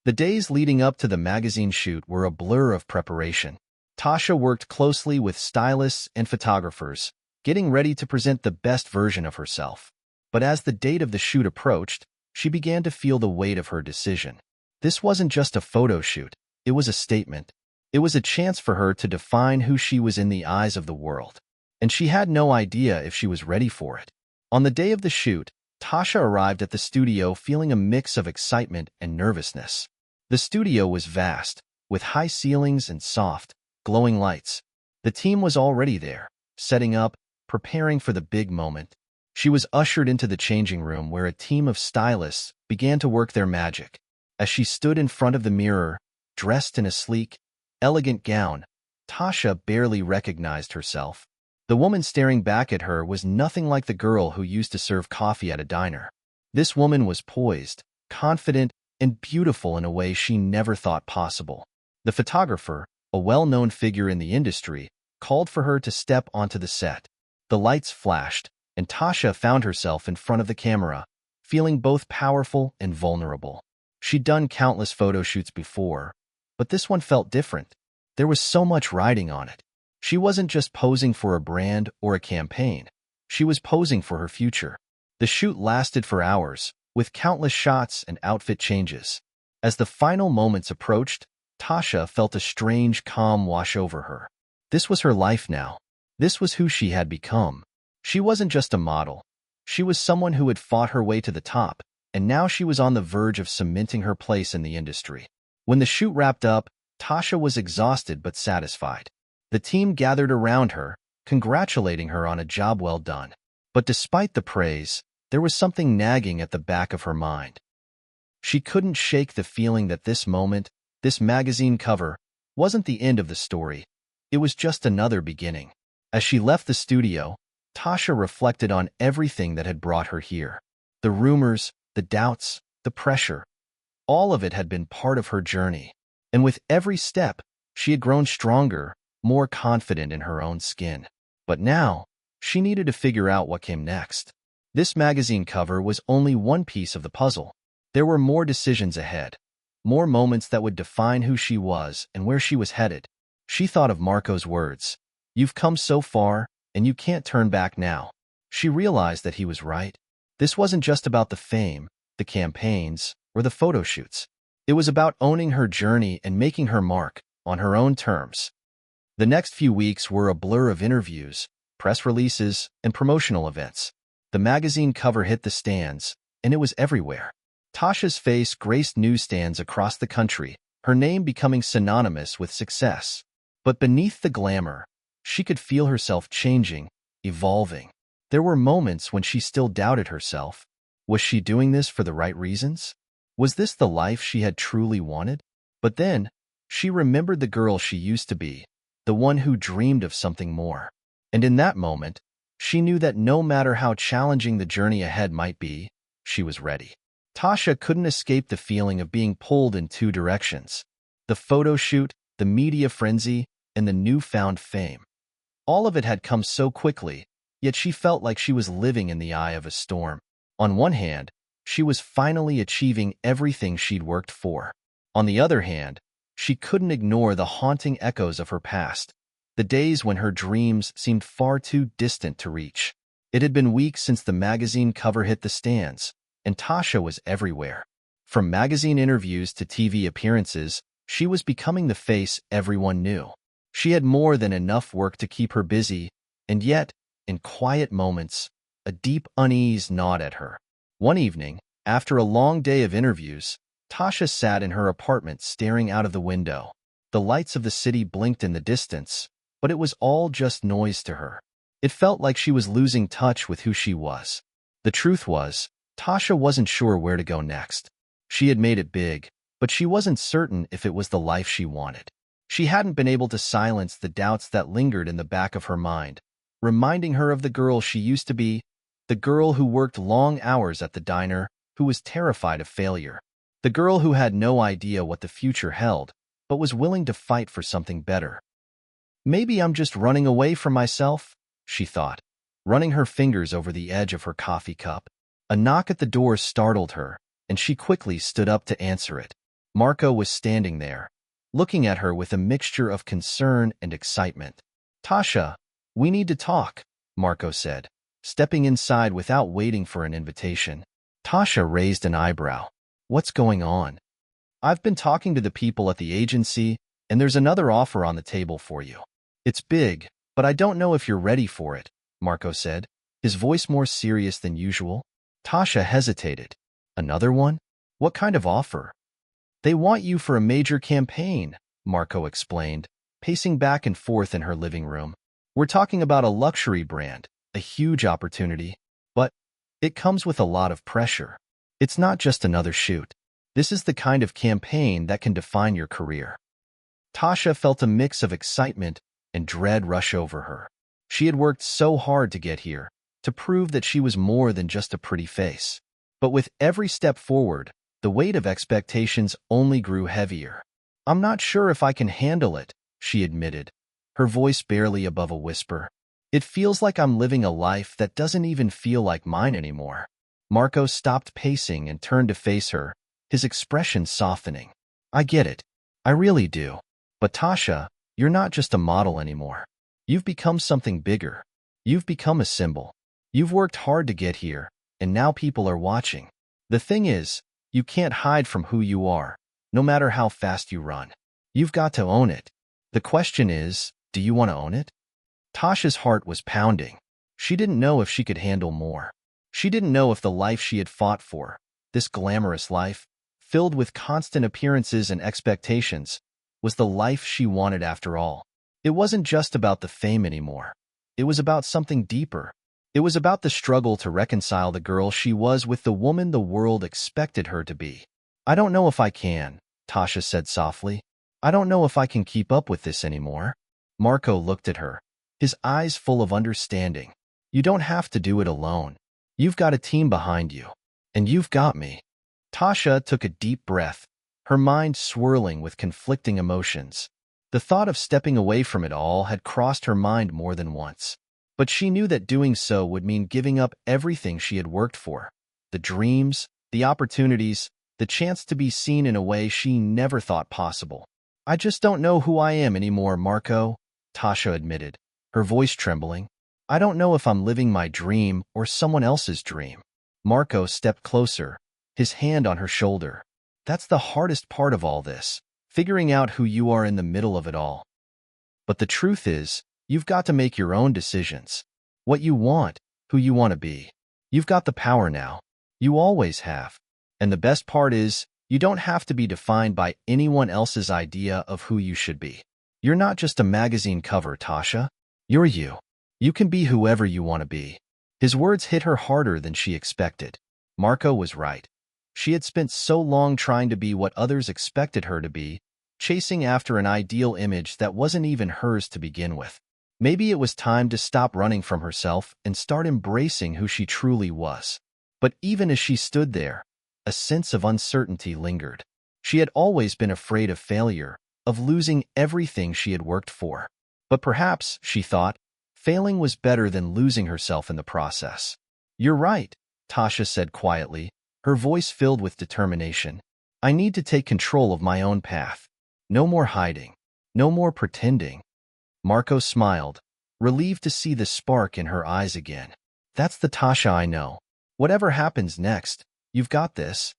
The days leading up to the magazine shoot were a blur of preparation. Tasha worked closely with stylists and photographers, getting ready to present the best version of herself. But as the date of the shoot approached, she began to feel the weight of her decision. This wasn't just a photo shoot, it was a statement. It was a chance for her to define who she was in the eyes of the world. And she had no idea if she was ready for it. On the day of the shoot, Tasha arrived at the studio feeling a mix of excitement and nervousness. The studio was vast, with high ceilings and soft, glowing lights. The team was already there, setting up, preparing for the big moment. She was ushered into the changing room where a team of stylists began to work their magic. As she stood in front of the mirror, dressed in a sleek, elegant gown, Tasha barely recognized herself. The woman staring back at her was nothing like the girl who used to serve coffee at a diner. This woman was poised, confident, and beautiful in a way she never thought possible. The photographer, a well-known figure in the industry, called for her to step onto the set. The lights flashed, and Tasha found herself in front of the camera, feeling both powerful and vulnerable. She'd done countless photo shoots before, but this one felt different. There was so much riding on it. She wasn't just posing for a brand or a campaign. She was posing for her future. The shoot lasted for hours, with countless shots and outfit changes. As the final moments approached, Tasha felt a strange calm wash over her. This was her life now. This was who she had become. She wasn't just a model. She was someone who had fought her way to the top, and now she was on the verge of cementing her place in the industry. When the shoot wrapped up, Tasha was exhausted but satisfied. The team gathered around her, congratulating her on a job well done. But despite the praise, there was something nagging at the back of her mind. She couldn't shake the feeling that this moment, this magazine cover, wasn't the end of the story. It was just another beginning. As she left the studio, Tasha reflected on everything that had brought her here. The rumors, the doubts, the pressure. All of it had been part of her journey. And with every step, she had grown stronger, more confident in her own skin. But now, she needed to figure out what came next. This magazine cover was only one piece of the puzzle. There were more decisions ahead, more moments that would define who she was and where she was headed. She thought of Marco's words, "You've come so far, and you can't turn back now." She realized that he was right. This wasn't just about the fame, the campaigns, or the photo shoots. It was about owning her journey and making her mark, on her own terms. The next few weeks were a blur of interviews, press releases, and promotional events. The magazine cover hit the stands, and it was everywhere. Tasha's face graced newsstands across the country, her name becoming synonymous with success. But beneath the glamour, she could feel herself changing, evolving. There were moments when she still doubted herself. Was she doing this for the right reasons? Was this the life she had truly wanted? But then, she remembered the girl she used to be, the one who dreamed of something more. And in that moment, she knew that no matter how challenging the journey ahead might be, she was ready. Tasha couldn't escape the feeling of being pulled in two directions: the photo shoot, the media frenzy, and the newfound fame. All of it had come so quickly, yet she felt like she was living in the eye of a storm. On one hand, she was finally achieving everything she'd worked for. On the other hand, she couldn't ignore the haunting echoes of her past, the days when her dreams seemed far too distant to reach. It had been weeks since the magazine cover hit the stands, and Tasha was everywhere. From magazine interviews to TV appearances, she was becoming the face everyone knew. She had more than enough work to keep her busy, and yet, in quiet moments, a deep unease gnawed at her. One evening, after a long day of interviews, Tasha sat in her apartment staring out of the window. The lights of the city blinked in the distance, but it was all just noise to her. It felt like she was losing touch with who she was. The truth was, Tasha wasn't sure where to go next. She had made it big, but she wasn't certain if it was the life she wanted. She hadn't been able to silence the doubts that lingered in the back of her mind, reminding her of the girl she used to be, the girl who worked long hours at the diner, who was terrified of failure, the girl who had no idea what the future held, but was willing to fight for something better. Maybe I'm just running away from myself, she thought, running her fingers over the edge of her coffee cup. A knock at the door startled her, and she quickly stood up to answer it. Marco was standing there, looking at her with a mixture of concern and excitement. "Tasha, we need to talk," Marco said, stepping inside without waiting for an invitation. Tasha raised an eyebrow. "What's going on?" "I've been talking to the people at the agency, and there's another offer on the table for you. It's big, but I don't know if you're ready for it," Marco said, his voice more serious than usual. Tasha hesitated. "Another one? What kind of offer?" "They want you for a major campaign," Marco explained, pacing back and forth in her living room. "We're talking about a luxury brand, a huge opportunity, but it comes with a lot of pressure. It's not just another shoot. This is the kind of campaign that can define your career." Tasha felt a mix of excitement and dread rush over her. She had worked so hard to get here, to prove that she was more than just a pretty face. But with every step forward, the weight of expectations only grew heavier. "I'm not sure if I can handle it," she admitted, her voice barely above a whisper. It feels like I'm living a life that doesn't even feel like mine anymore. Marco stopped pacing and turned to face her, his expression softening. I get it. I really do. But Tasha, you're not just a model anymore. You've become something bigger. You've become a symbol. You've worked hard to get here, and now people are watching. The thing is, you can't hide from who you are, no matter how fast you run. You've got to own it. The question is, do you want to own it? Tasha's heart was pounding. She didn't know if she could handle more. She didn't know if the life she had fought for, this glamorous life, filled with constant appearances and expectations, was the life she wanted after all. It wasn't just about the fame anymore. It was about something deeper. It was about the struggle to reconcile the girl she was with the woman the world expected her to be. I don't know if I can, Tasha said softly. I don't know if I can keep up with this anymore. Marco looked at her, his eyes full of understanding. You don't have to do it alone. You've got a team behind you. And you've got me. Tasha took a deep breath, her mind swirling with conflicting emotions. The thought of stepping away from it all had crossed her mind more than once. But she knew that doing so would mean giving up everything she had worked for. The dreams, the opportunities, the chance to be seen in a way she never thought possible. I just don't know who I am anymore, Marco, Tasha admitted, her voice trembling. I don't know if I'm living my dream or someone else's dream. Marco stepped closer, his hand on her shoulder. That's the hardest part of all this, figuring out who you are in the middle of it all. But the truth is, you've got to make your own decisions. What you want, who you want to be. You've got the power now. You always have. And the best part is, you don't have to be defined by anyone else's idea of who you should be. You're not just a magazine cover, Tasha. You're you. You can be whoever you want to be. His words hit her harder than she expected. Marco was right. She had spent so long trying to be what others expected her to be, chasing after an ideal image that wasn't even hers to begin with. Maybe it was time to stop running from herself and start embracing who she truly was. But even as she stood there, a sense of uncertainty lingered. She had always been afraid of failure, of losing everything she had worked for. But perhaps, she thought, failing was better than losing herself in the process. You're right, Tasha said quietly, her voice filled with determination. I need to take control of my own path. No more hiding. No more pretending. Marco smiled, relieved to see the spark in her eyes again. That's the Tasha I know. Whatever happens next, you've got this.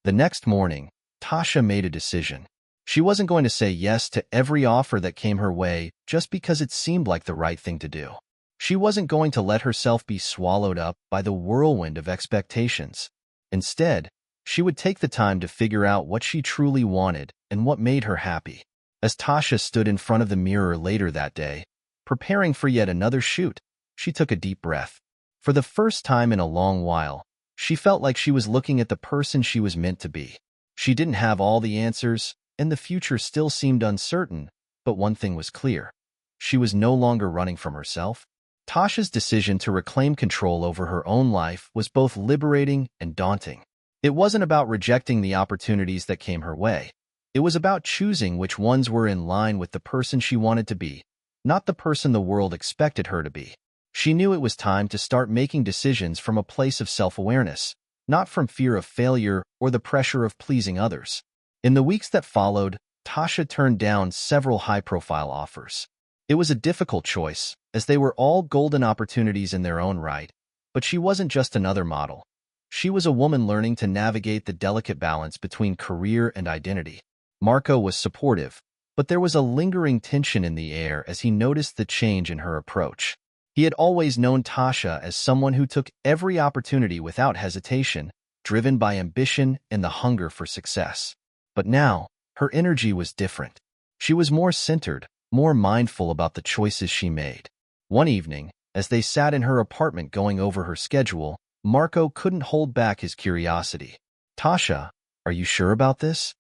The next morning, Tasha made a decision. She wasn't going to say yes to every offer that came her way just because it seemed like the right thing to do. She wasn't going to let herself be swallowed up by the whirlwind of expectations. Instead, she would take the time to figure out what she truly wanted and what made her happy. As Tasha stood in front of the mirror later that day, preparing for yet another shoot, she took a deep breath. For the first time in a long while, she felt like she was looking at the person she was meant to be. She didn't have all the answers, and the future still seemed uncertain, but one thing was clear. She was no longer running from herself. Tasha's decision to reclaim control over her own life was both liberating and daunting. It wasn't about rejecting the opportunities that came her way. It was about choosing which ones were in line with the person she wanted to be, not the person the world expected her to be. She knew it was time to start making decisions from a place of self-awareness, not from fear of failure or the pressure of pleasing others. In the weeks that followed, Tasha turned down several high-profile offers. It was a difficult choice, as they were all golden opportunities in their own right, but she wasn't just another model. She was a woman learning to navigate the delicate balance between career and identity. Marco was supportive, but there was a lingering tension in the air as he noticed the change in her approach. He had always known Tasha as someone who took every opportunity without hesitation, driven by ambition and the hunger for success. But now, her energy was different. She was more centered, more mindful about the choices she made. One evening, as they sat in her apartment going over her schedule, Marco couldn't hold back his curiosity. Tasha, are you sure about this?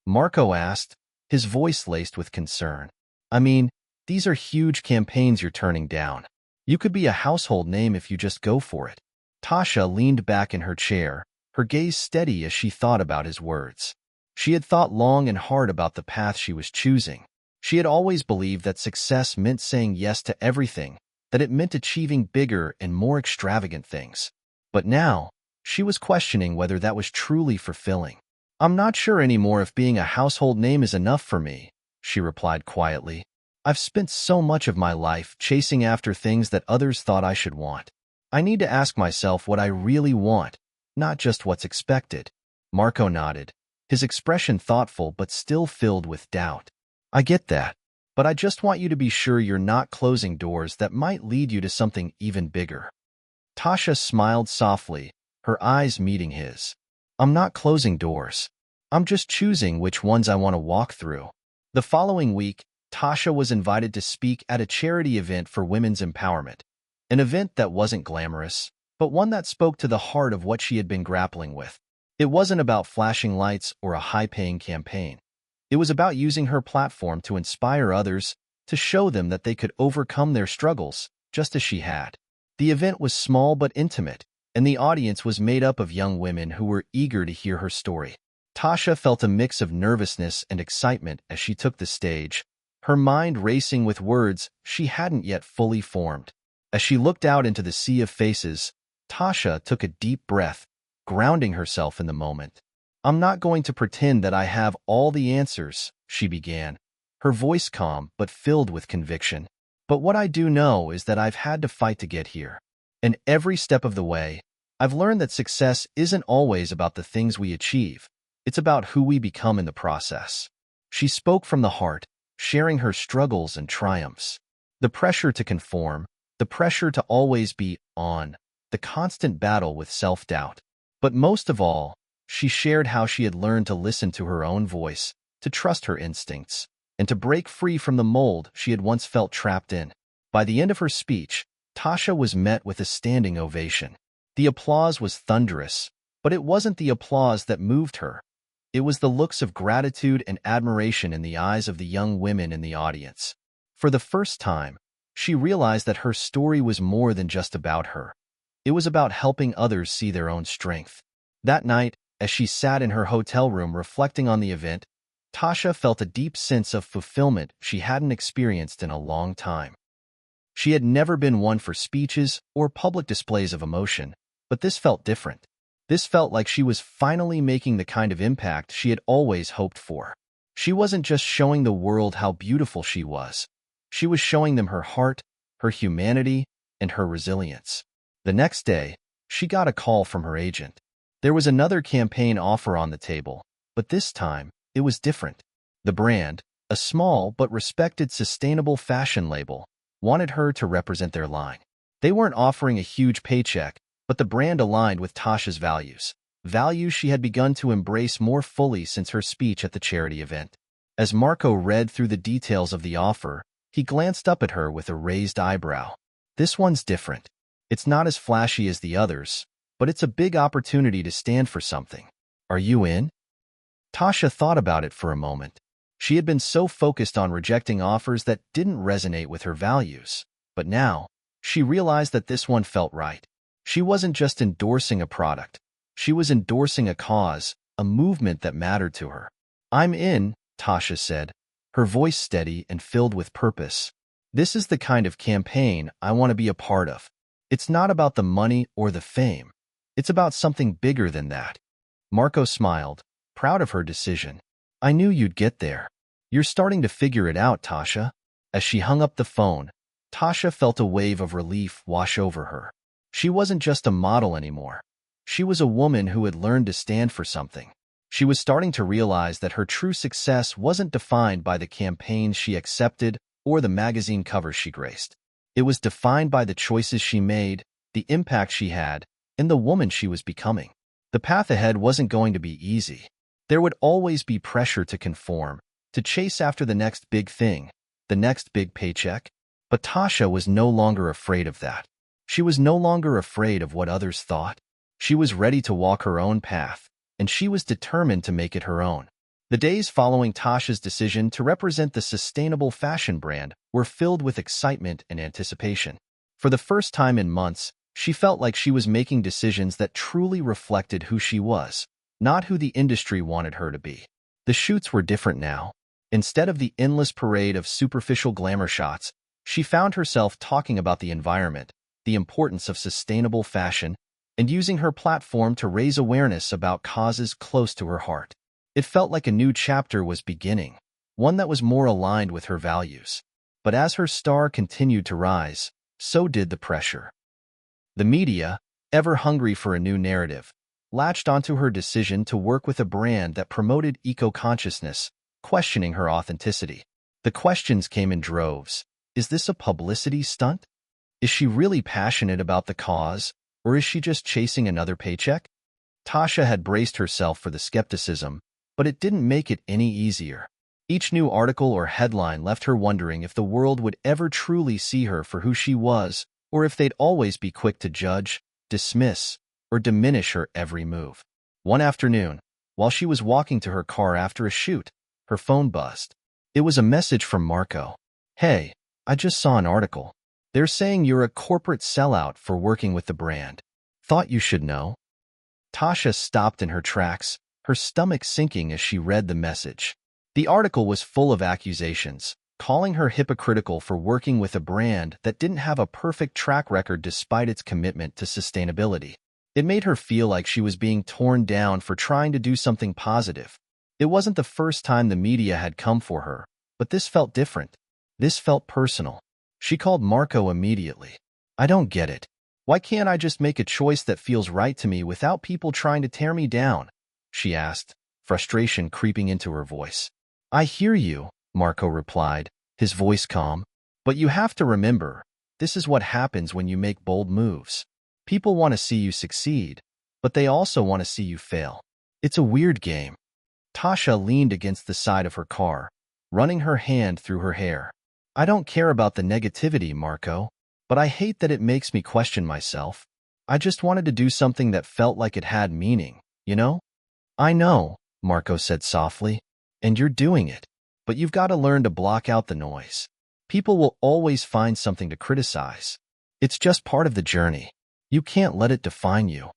Marco asked, his voice laced with concern. I mean, these are huge campaigns you're turning down. You could be a household name if you just go for it. Tasha leaned back in her chair, her gaze steady as she thought about his words. She had thought long and hard about the path she was choosing. She had always believed that success meant saying yes to everything, that it meant achieving bigger and more extravagant things. But now, she was questioning whether that was truly fulfilling. "I'm not sure anymore if being a household name is enough for me," she replied quietly. "I've spent so much of my life chasing after things that others thought I should want. I need to ask myself what I really want, not just what's expected." Marco nodded, his expression thoughtful but still filled with doubt. "I get that, but I just want you to be sure you're not closing doors that might lead you to something even bigger." Tasha smiled softly, her eyes meeting his. "I'm not closing doors. I'm just choosing which ones I want to walk through." The following week, Tasha was invited to speak at a charity event for women's empowerment, an event that wasn't glamorous, but one that spoke to the heart of what she had been grappling with. It wasn't about flashing lights or a high-paying campaign. It was about using her platform to inspire others, to show them that they could overcome their struggles, just as she had. The event was small but intimate, and the audience was made up of young women who were eager to hear her story. Tasha felt a mix of nervousness and excitement as she took the stage, her mind racing with words she hadn't yet fully formed. As she looked out into the sea of faces, Tasha took a deep breath, grounding herself in the moment. "I'm not going to pretend that I have all the answers," she began, her voice calm but filled with conviction. "But what I do know is that I've had to fight to get here. And every step of the way, I've learned that success isn't always about the things we achieve. It's about who we become in the process." She spoke from the heart, sharing her struggles and triumphs. The pressure to conform, the pressure to always be on, the constant battle with self-doubt. But most of all, she shared how she had learned to listen to her own voice, to trust her instincts, and to break free from the mold she had once felt trapped in. By the end of her speech, Tasha was met with a standing ovation. The applause was thunderous, but it wasn't the applause that moved her. It was the looks of gratitude and admiration in the eyes of the young women in the audience. For the first time, she realized that her story was more than just about her. It was about helping others see their own strength. That night, as she sat in her hotel room reflecting on the event, Tasha felt a deep sense of fulfillment she hadn't experienced in a long time. She had never been one for speeches or public displays of emotion, but this felt different. This felt like she was finally making the kind of impact she had always hoped for. She wasn't just showing the world how beautiful she was. She was showing them her heart, her humanity, and her resilience. The next day, she got a call from her agent. There was another campaign offer on the table, but this time, it was different. The brand, a small but respected sustainable fashion label, wanted her to represent their line. They weren't offering a huge paycheck, but the brand aligned with Tasha's values she had begun to embrace more fully since her speech at the charity event. As Marco read through the details of the offer, he glanced up at her with a raised eyebrow. "This one's different. It's not as flashy as the others, but it's a big opportunity to stand for something. Are you in?" Tasha thought about it for a moment. She had been so focused on rejecting offers that didn't resonate with her values, but now, she realized that this one felt right. She wasn't just endorsing a product. She was endorsing a cause, a movement that mattered to her. "I'm in," Tasha said, her voice steady and filled with purpose. "This is the kind of campaign I want to be a part of. It's not about the money or the fame. It's about something bigger than that." Marco smiled, proud of her decision. "I knew you'd get there. You're starting to figure it out, Tasha." As she hung up the phone, Tasha felt a wave of relief wash over her. She wasn't just a model anymore. She was a woman who had learned to stand for something. She was starting to realize that her true success wasn't defined by the campaigns she accepted or the magazine covers she graced. It was defined by the choices she made, the impact she had, and the woman she was becoming. The path ahead wasn't going to be easy. There would always be pressure to conform, to chase after the next big thing, the next big paycheck. But Tasha was no longer afraid of that. She was no longer afraid of what others thought. She was ready to walk her own path, and she was determined to make it her own. The days following Tasha's decision to represent the sustainable fashion brand were filled with excitement and anticipation. For the first time in months, she felt like she was making decisions that truly reflected who she was, not who the industry wanted her to be. The shoots were different now. Instead of the endless parade of superficial glamour shots, She found herself talking about the environment, the importance of sustainable fashion, and using her platform to raise awareness about causes close to her heart. It felt like a new chapter was beginning, one that was more aligned with her values. But as her star continued to rise, so did the pressure. The media, ever hungry for a new narrative, latched onto her decision to work with a brand that promoted eco-consciousness, questioning her authenticity. The questions came in droves. Is this a publicity stunt? Is she really passionate about the cause, or is she just chasing another paycheck? Tasha had braced herself for the skepticism, but it didn't make it any easier. Each new article or headline left her wondering if the world would ever truly see her for who she was, or if they'd always be quick to judge, dismiss, or diminish her every move. One afternoon, while she was walking to her car after a shoot, her phone buzzed. It was a message from Marco. "Hey, I just saw an article. They're saying you're a corporate sellout for working with the brand. Thought you should know." Tasha stopped in her tracks, her stomach sinking as she read the message. The article was full of accusations, calling her hypocritical for working with a brand that didn't have a perfect track record despite its commitment to sustainability. It made her feel like she was being torn down for trying to do something positive. It wasn't the first time the media had come for her, but this felt different. This felt personal. She called Marco immediately. "I don't get it. Why can't I just make a choice that feels right to me without people trying to tear me down?" she asked, frustration creeping into her voice. "I hear you," Marco replied, his voice calm. "But you have to remember, this is what happens when you make bold moves. People want to see you succeed, but they also want to see you fail. It's a weird game." Tasha leaned against the side of her car, running her hand through her hair. "I don't care about the negativity, Marco, but I hate that it makes me question myself. I just wanted to do something that felt like it had meaning, you know?" "I know," Marco said softly, "and you're doing it. But you've got to learn to block out the noise. People will always find something to criticize. It's just part of the journey. You can't let it define you."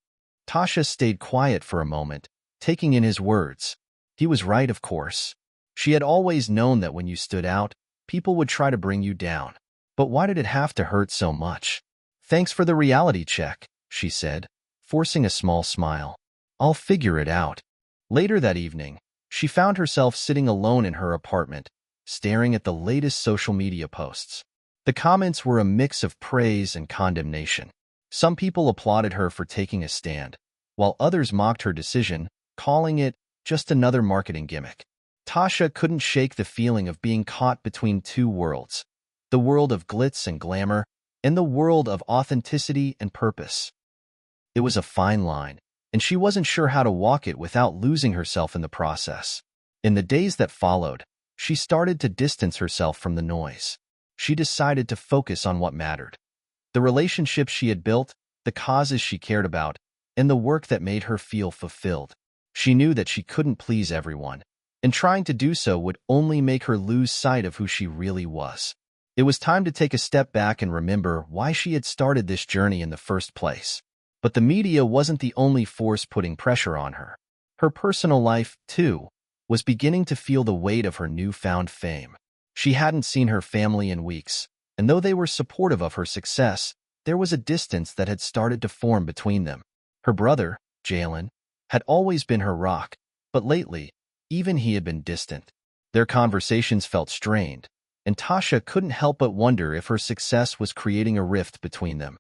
Tasha stayed quiet for a moment, taking in his words. He was right, of course. She had always known that when you stood out, people would try to bring you down. But why did it have to hurt so much? "Thanks for the reality check," she said, forcing a small smile. "I'll figure it out." Later that evening, she found herself sitting alone in her apartment, staring at the latest social media posts. The comments were a mix of praise and condemnation. Some people applauded her for taking a stand, while others mocked her decision, calling it just another marketing gimmick. Tasha couldn't shake the feeling of being caught between two worlds, the world of glitz and glamour, and the world of authenticity and purpose. It was a fine line, and she wasn't sure how to walk it without losing herself in the process. In the days that followed, she started to distance herself from the noise. She decided to focus on what mattered: the relationships she had built, the causes she cared about, and the work that made her feel fulfilled. She knew that she couldn't please everyone, and trying to do so would only make her lose sight of who she really was. It was time to take a step back and remember why she had started this journey in the first place. But the media wasn't the only force putting pressure on her. Her personal life, too, was beginning to feel the weight of her newfound fame. She hadn't seen her family in weeks, and though they were supportive of her success, there was a distance that had started to form between them. Her brother, Jalen, had always been her rock, but lately, even he had been distant. Their conversations felt strained, and Tasha couldn't help but wonder if her success was creating a rift between them.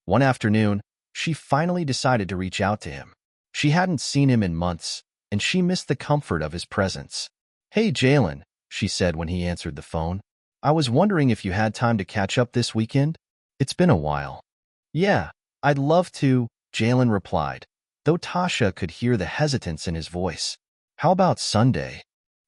One afternoon, she finally decided to reach out to him. She hadn't seen him in months, and she missed the comfort of his presence. "Hey, Jalen," she said when he answered the phone. "I was wondering if you had time to catch up this weekend? It's been a while." "Yeah, I'd love to," Jalen replied, though Tasha could hear the hesitance in his voice. "How about Sunday?"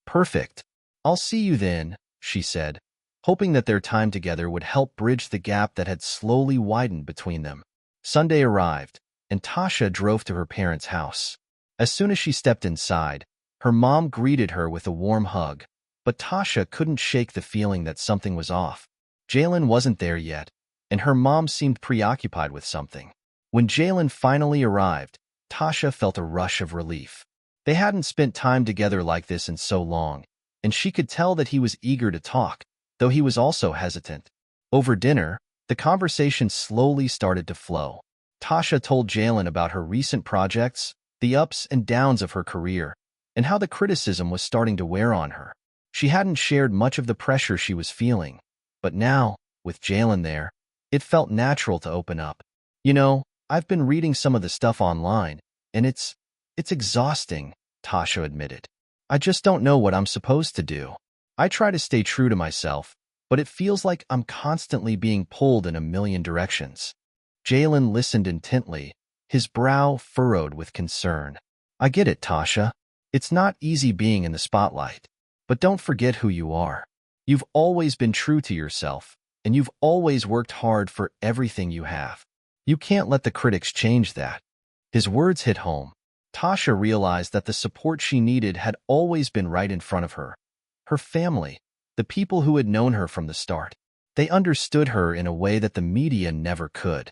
"Perfect. I'll see you then," she said, hoping that their time together would help bridge the gap that had slowly widened between them. Sunday arrived, and Tasha drove to her parents' house. As soon as she stepped inside, her mom greeted her with a warm hug, but Tasha couldn't shake the feeling that something was off. Jalen wasn't there yet, and her mom seemed preoccupied with something. When Jalen finally arrived, Tasha felt a rush of relief. They hadn't spent time together like this in so long, and she could tell that he was eager to talk, though he was also hesitant. Over dinner, the conversation slowly started to flow. Tasha told Jalen about her recent projects, the ups and downs of her career, and how the criticism was starting to wear on her. She hadn't shared much of the pressure she was feeling, but now, with Jalen there, it felt natural to open up. You know, I've been reading some of the stuff online, and it's exhausting, Tasha admitted. I just don't know what I'm supposed to do. I try to stay true to myself, but it feels like I'm constantly being pulled in a million directions. Jalen listened intently, his brow furrowed with concern. I get it, Tasha. It's not easy being in the spotlight. But don't forget who you are. You've always been true to yourself, and you've always worked hard for everything you have. You can't let the critics change that. His words hit home. Tasha realized that the support she needed had always been right in front of her. Her family, the people who had known her from the start. They understood her in a way that the media never could.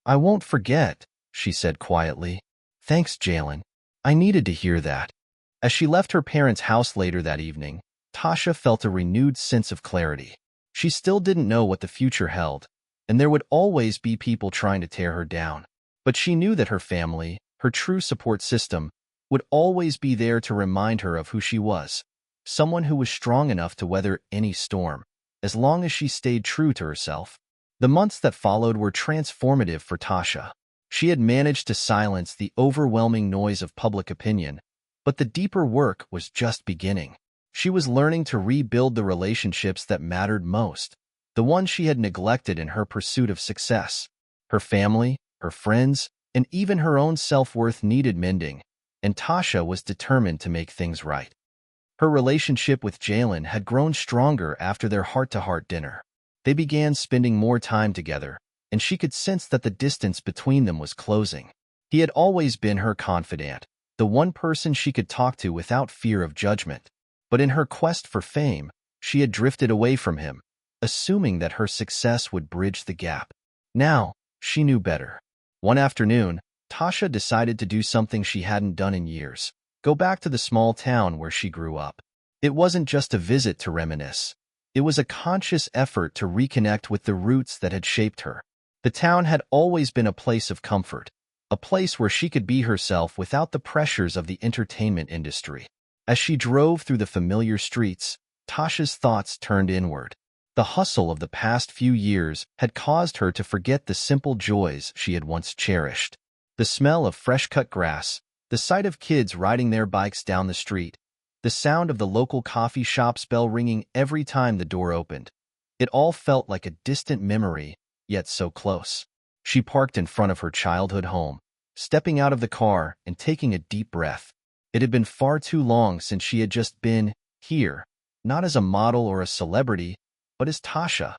I won't forget, she said quietly. Thanks, Jalen. I needed to hear that. As she left her parents' house later that evening, Tasha felt a renewed sense of clarity. She still didn't know what the future held, and there would always be people trying to tear her down. But she knew that her family, her true support system, would always be there to remind her of who she was, someone who was strong enough to weather any storm, as long as she stayed true to herself. The months that followed were transformative for Tasha. She had managed to silence the overwhelming noise of public opinion, but the deeper work was just beginning. She was learning to rebuild the relationships that mattered most, the ones she had neglected in her pursuit of success. Her family, her friends, and even her own self-worth needed mending, and Tasha was determined to make things right. Her relationship with Jalen had grown stronger after their heart-to-heart dinner. They began spending more time together, and she could sense that the distance between them was closing. He had always been her confidant, the one person she could talk to without fear of judgment. But in her quest for fame, she had drifted away from him, assuming that her success would bridge the gap. Now, she knew better. One afternoon, Tasha decided to do something she hadn't done in years: go back to the small town where she grew up. It wasn't just a visit to reminisce. It was a conscious effort to reconnect with the roots that had shaped her. The town had always been a place of comfort, a place where she could be herself without the pressures of the entertainment industry. As she drove through the familiar streets, Tasha's thoughts turned inward. The hustle of the past few years had caused her to forget the simple joys she had once cherished. The smell of fresh-cut grass, the sight of kids riding their bikes down the street, the sound of the local coffee shop's bell ringing every time the door opened. It all felt like a distant memory, yet so close. She parked in front of her childhood home, stepping out of the car and taking a deep breath. It had been far too long since she had just been here, not as a model or a celebrity, but as Tasha,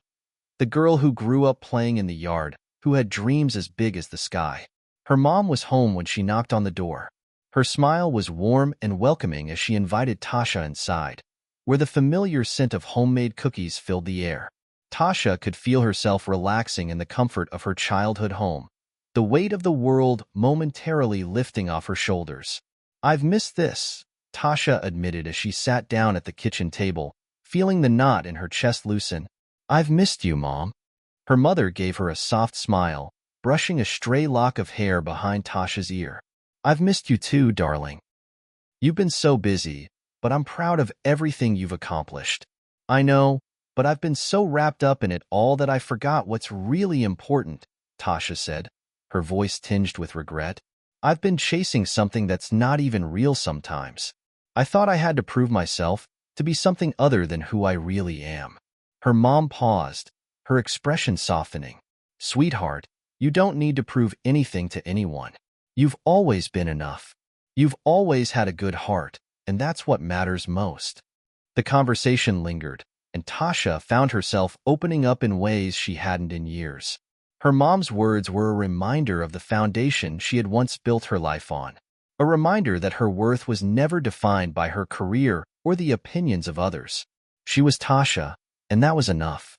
the girl who grew up playing in the yard, who had dreams as big as the sky. Her mom was home when she knocked on the door. Her smile was warm and welcoming as she invited Tasha inside, where the familiar scent of homemade cookies filled the air. Tasha could feel herself relaxing in the comfort of her childhood home, the weight of the world momentarily lifting off her shoulders. I've missed this, Tasha admitted as she sat down at the kitchen table, feeling the knot in her chest loosen. I've missed you, Mom. Her mother gave her a soft smile, brushing a stray lock of hair behind Tasha's ear. I've missed you too, darling. You've been so busy, but I'm proud of everything you've accomplished. I know, but I've been so wrapped up in it all that I forgot what's really important, Tasha said, her voice tinged with regret. I've been chasing something that's not even real sometimes. I thought I had to prove myself, to be something other than who I really am. Her mom paused, her expression softening. Sweetheart, you don't need to prove anything to anyone. You've always been enough. You've always had a good heart, and that's what matters most. The conversation lingered, and Tasha found herself opening up in ways she hadn't in years. Her mom's words were a reminder of the foundation she had once built her life on, a reminder that her worth was never defined by her career or the opinions of others. She was Tasha, and that was enough.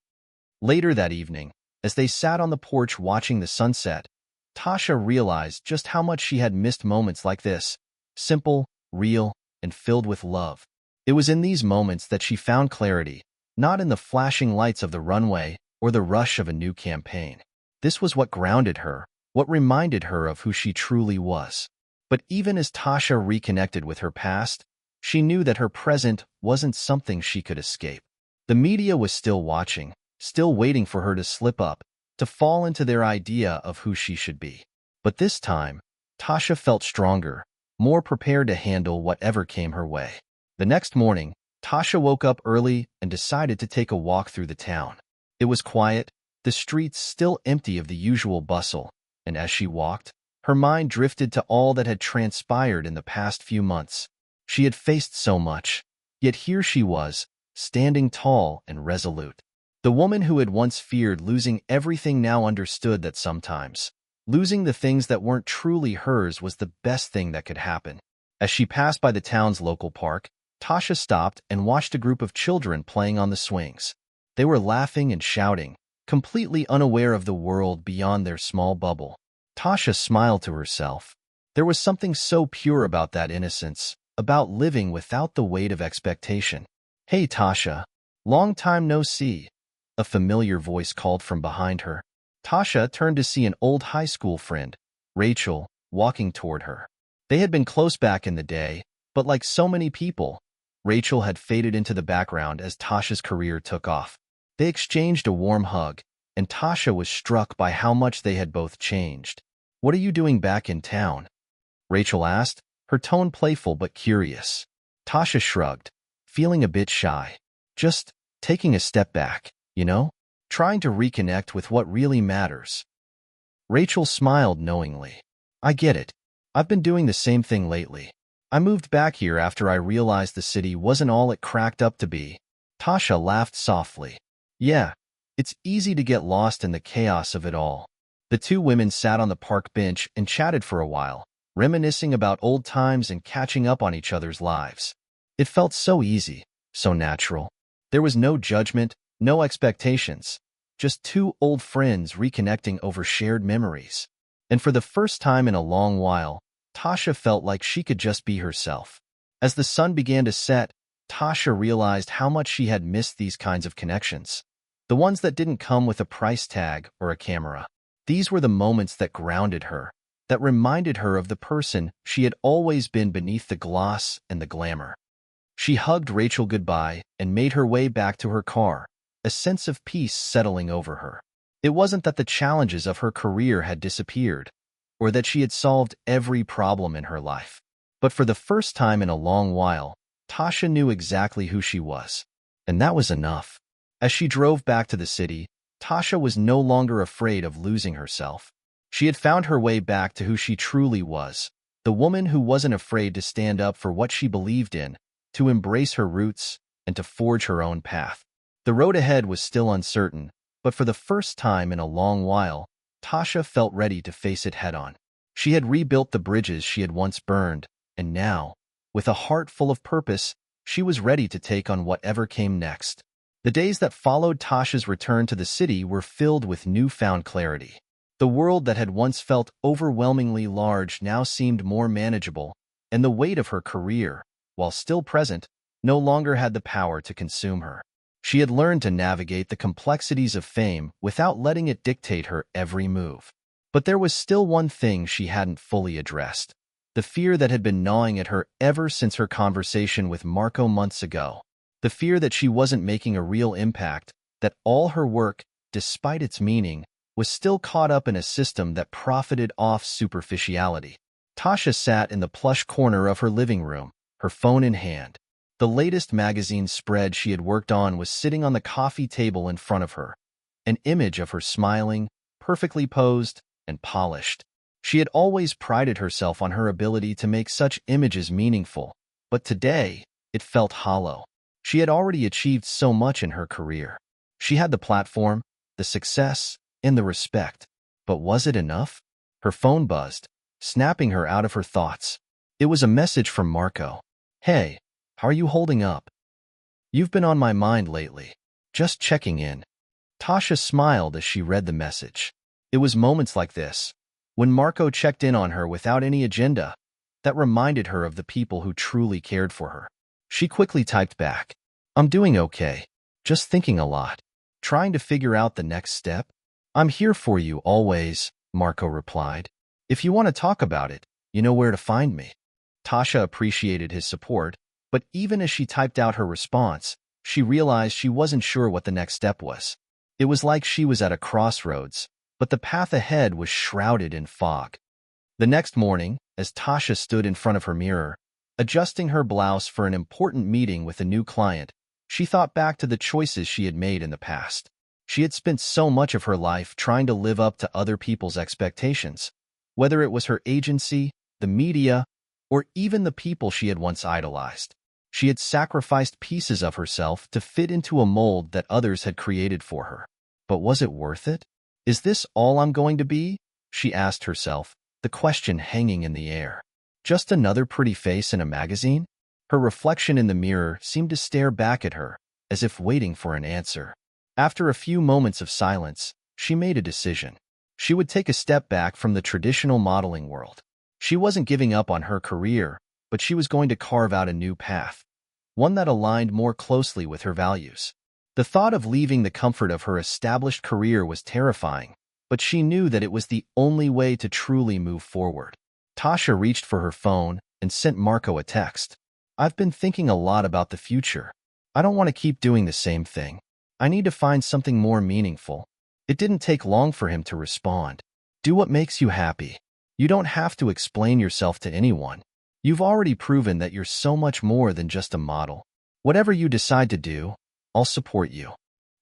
Later that evening, as they sat on the porch watching the sunset, Tasha realized just how much she had missed moments like this, simple, real, and filled with love. It was in these moments that she found clarity, not in the flashing lights of the runway, or the rush of a new campaign. This was what grounded her, what reminded her of who she truly was. But even as Tasha reconnected with her past, she knew that her present wasn't something she could escape. The media was still watching, still waiting for her to slip up, to fall into their idea of who she should be. But this time, Tasha felt stronger, more prepared to handle whatever came her way. The next morning, Tasha woke up early and decided to take a walk through the town. It was quiet, the streets still empty of the usual bustle, and as she walked, her mind drifted to all that had transpired in the past few months. She had faced so much, yet here she was, standing tall and resolute. The woman who had once feared losing everything now understood that sometimes losing the things that weren't truly hers was the best thing that could happen. As she passed by the town's local park, Tasha stopped and watched a group of children playing on the swings. They were laughing and shouting, completely unaware of the world beyond their small bubble. Tasha smiled to herself. There was something so pure about that innocence, about living without the weight of expectation. "Hey, Tasha. Long time no see," a familiar voice called from behind her. Tasha turned to see an old high school friend, Rachel, walking toward her. They had been close back in the day, but like so many people, Rachel had faded into the background as Tasha's career took off. They exchanged a warm hug, and Tasha was struck by how much they had both changed. "What are you doing back in town?" Rachel asked, her tone playful but curious. Tasha shrugged, feeling a bit shy. "Just taking a step back, you know? Trying to reconnect with what really matters." Rachel smiled knowingly. "I get it. I've been doing the same thing lately. I moved back here after I realized the city wasn't all it cracked up to be." Tasha laughed softly. "Yeah, it's easy to get lost in the chaos of it all." The two women sat on the park bench and chatted for a while, reminiscing about old times and catching up on each other's lives. It felt so easy, so natural. There was no judgment, no expectations, just two old friends reconnecting over shared memories. And for the first time in a long while, Tasha felt like she could just be herself. As the sun began to set, Tasha realized how much she had missed these kinds of connections. The ones that didn't come with a price tag or a camera. These were the moments that grounded her, that reminded her of the person she had always been beneath the gloss and the glamour. She hugged Rachel goodbye and made her way back to her car, a sense of peace settling over her. It wasn't that the challenges of her career had disappeared, or that she had solved every problem in her life. But for the first time in a long while, Tasha knew exactly who she was. And that was enough. As she drove back to the city, Tasha was no longer afraid of losing herself. She had found her way back to who she truly was, the woman who wasn't afraid to stand up for what she believed in, to embrace her roots, and to forge her own path. The road ahead was still uncertain, but for the first time in a long while, Tasha felt ready to face it head-on. She had rebuilt the bridges she had once burned, and now, with a heart full of purpose, she was ready to take on whatever came next. The days that followed Tasha's return to the city were filled with newfound clarity. The world that had once felt overwhelmingly large now seemed more manageable, and the weight of her career, while still present, no longer had the power to consume her. She had learned to navigate the complexities of fame without letting it dictate her every move. But there was still one thing she hadn't fully addressed, the fear that had been gnawing at her ever since her conversation with Marco months ago. The fear that she wasn't making a real impact, that all her work, despite its meaning, was still caught up in a system that profited off superficiality. Tasha sat in the plush corner of her living room, her phone in hand. The latest magazine spread she had worked on was sitting on the coffee table in front of her, an image of her smiling, perfectly posed, and polished. She had always prided herself on her ability to make such images meaningful, but today, it felt hollow. She had already achieved so much in her career. She had the platform, the success, and the respect. But was it enough? Her phone buzzed, snapping her out of her thoughts. It was a message from Marco. "Hey, how are you holding up? You've been on my mind lately. Just checking in." Tasha smiled as she read the message. It was moments like this, when Marco checked in on her without any agenda, that reminded her of the people who truly cared for her. She quickly typed back, "I'm doing okay. Just thinking a lot." Trying to figure out the next step? I'm here for you always, Marco replied. If you want to talk about it, you know where to find me. Tasha appreciated his support, but even as she typed out her response, she realized she wasn't sure what the next step was. It was like she was at a crossroads, but the path ahead was shrouded in fog. The next morning, as Tasha stood in front of her mirror, adjusting her blouse for an important meeting with a new client, she thought back to the choices she had made in the past. She had spent so much of her life trying to live up to other people's expectations, whether it was her agency, the media, or even the people she had once idolized. She had sacrificed pieces of herself to fit into a mold that others had created for her. But was it worth it? Is this all I'm going to be? She asked herself, the question hanging in the air. Just another pretty face in a magazine? Her reflection in the mirror seemed to stare back at her, as if waiting for an answer. After a few moments of silence, she made a decision. She would take a step back from the traditional modeling world. She wasn't giving up on her career, but she was going to carve out a new path, one that aligned more closely with her values. The thought of leaving the comfort of her established career was terrifying, but she knew that it was the only way to truly move forward. Tasha reached for her phone and sent Marco a text. I've been thinking a lot about the future. I don't want to keep doing the same thing. I need to find something more meaningful. It didn't take long for him to respond. Do what makes you happy. You don't have to explain yourself to anyone. You've already proven that you're so much more than just a model. Whatever you decide to do, I'll support you.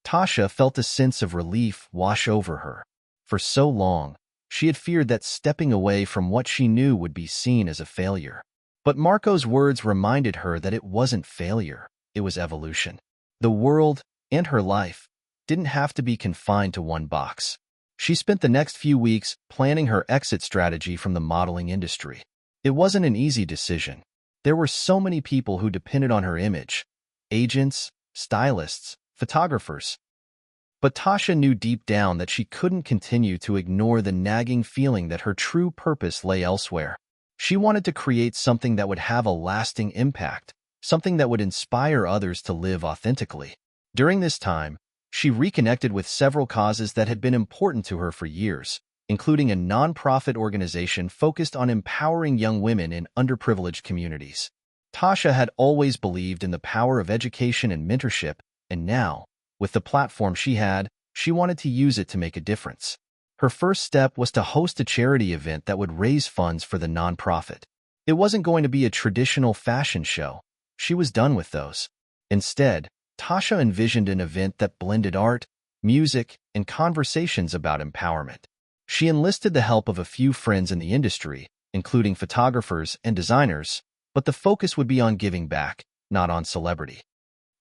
Tasha felt a sense of relief wash over her. For so long, she had feared that stepping away from what she knew would be seen as a failure. But Marco's words reminded her that it wasn't failure, it was evolution. The world, and her life, didn't have to be confined to one box. She spent the next few weeks planning her exit strategy from the modeling industry. It wasn't an easy decision. There were so many people who depended on her image: agents, stylists, photographers. But Tasha knew deep down that she couldn't continue to ignore the nagging feeling that her true purpose lay elsewhere. She wanted to create something that would have a lasting impact, something that would inspire others to live authentically. During this time, she reconnected with several causes that had been important to her for years, including a nonprofit organization focused on empowering young women in underprivileged communities. Tasha had always believed in the power of education and mentorship, and now, with the platform she had, she wanted to use it to make a difference. Her first step was to host a charity event that would raise funds for the nonprofit. It wasn't going to be a traditional fashion show. She was done with those. Instead, Tasha envisioned an event that blended art, music, and conversations about empowerment. She enlisted the help of a few friends in the industry, including photographers and designers, but the focus would be on giving back, not on celebrity.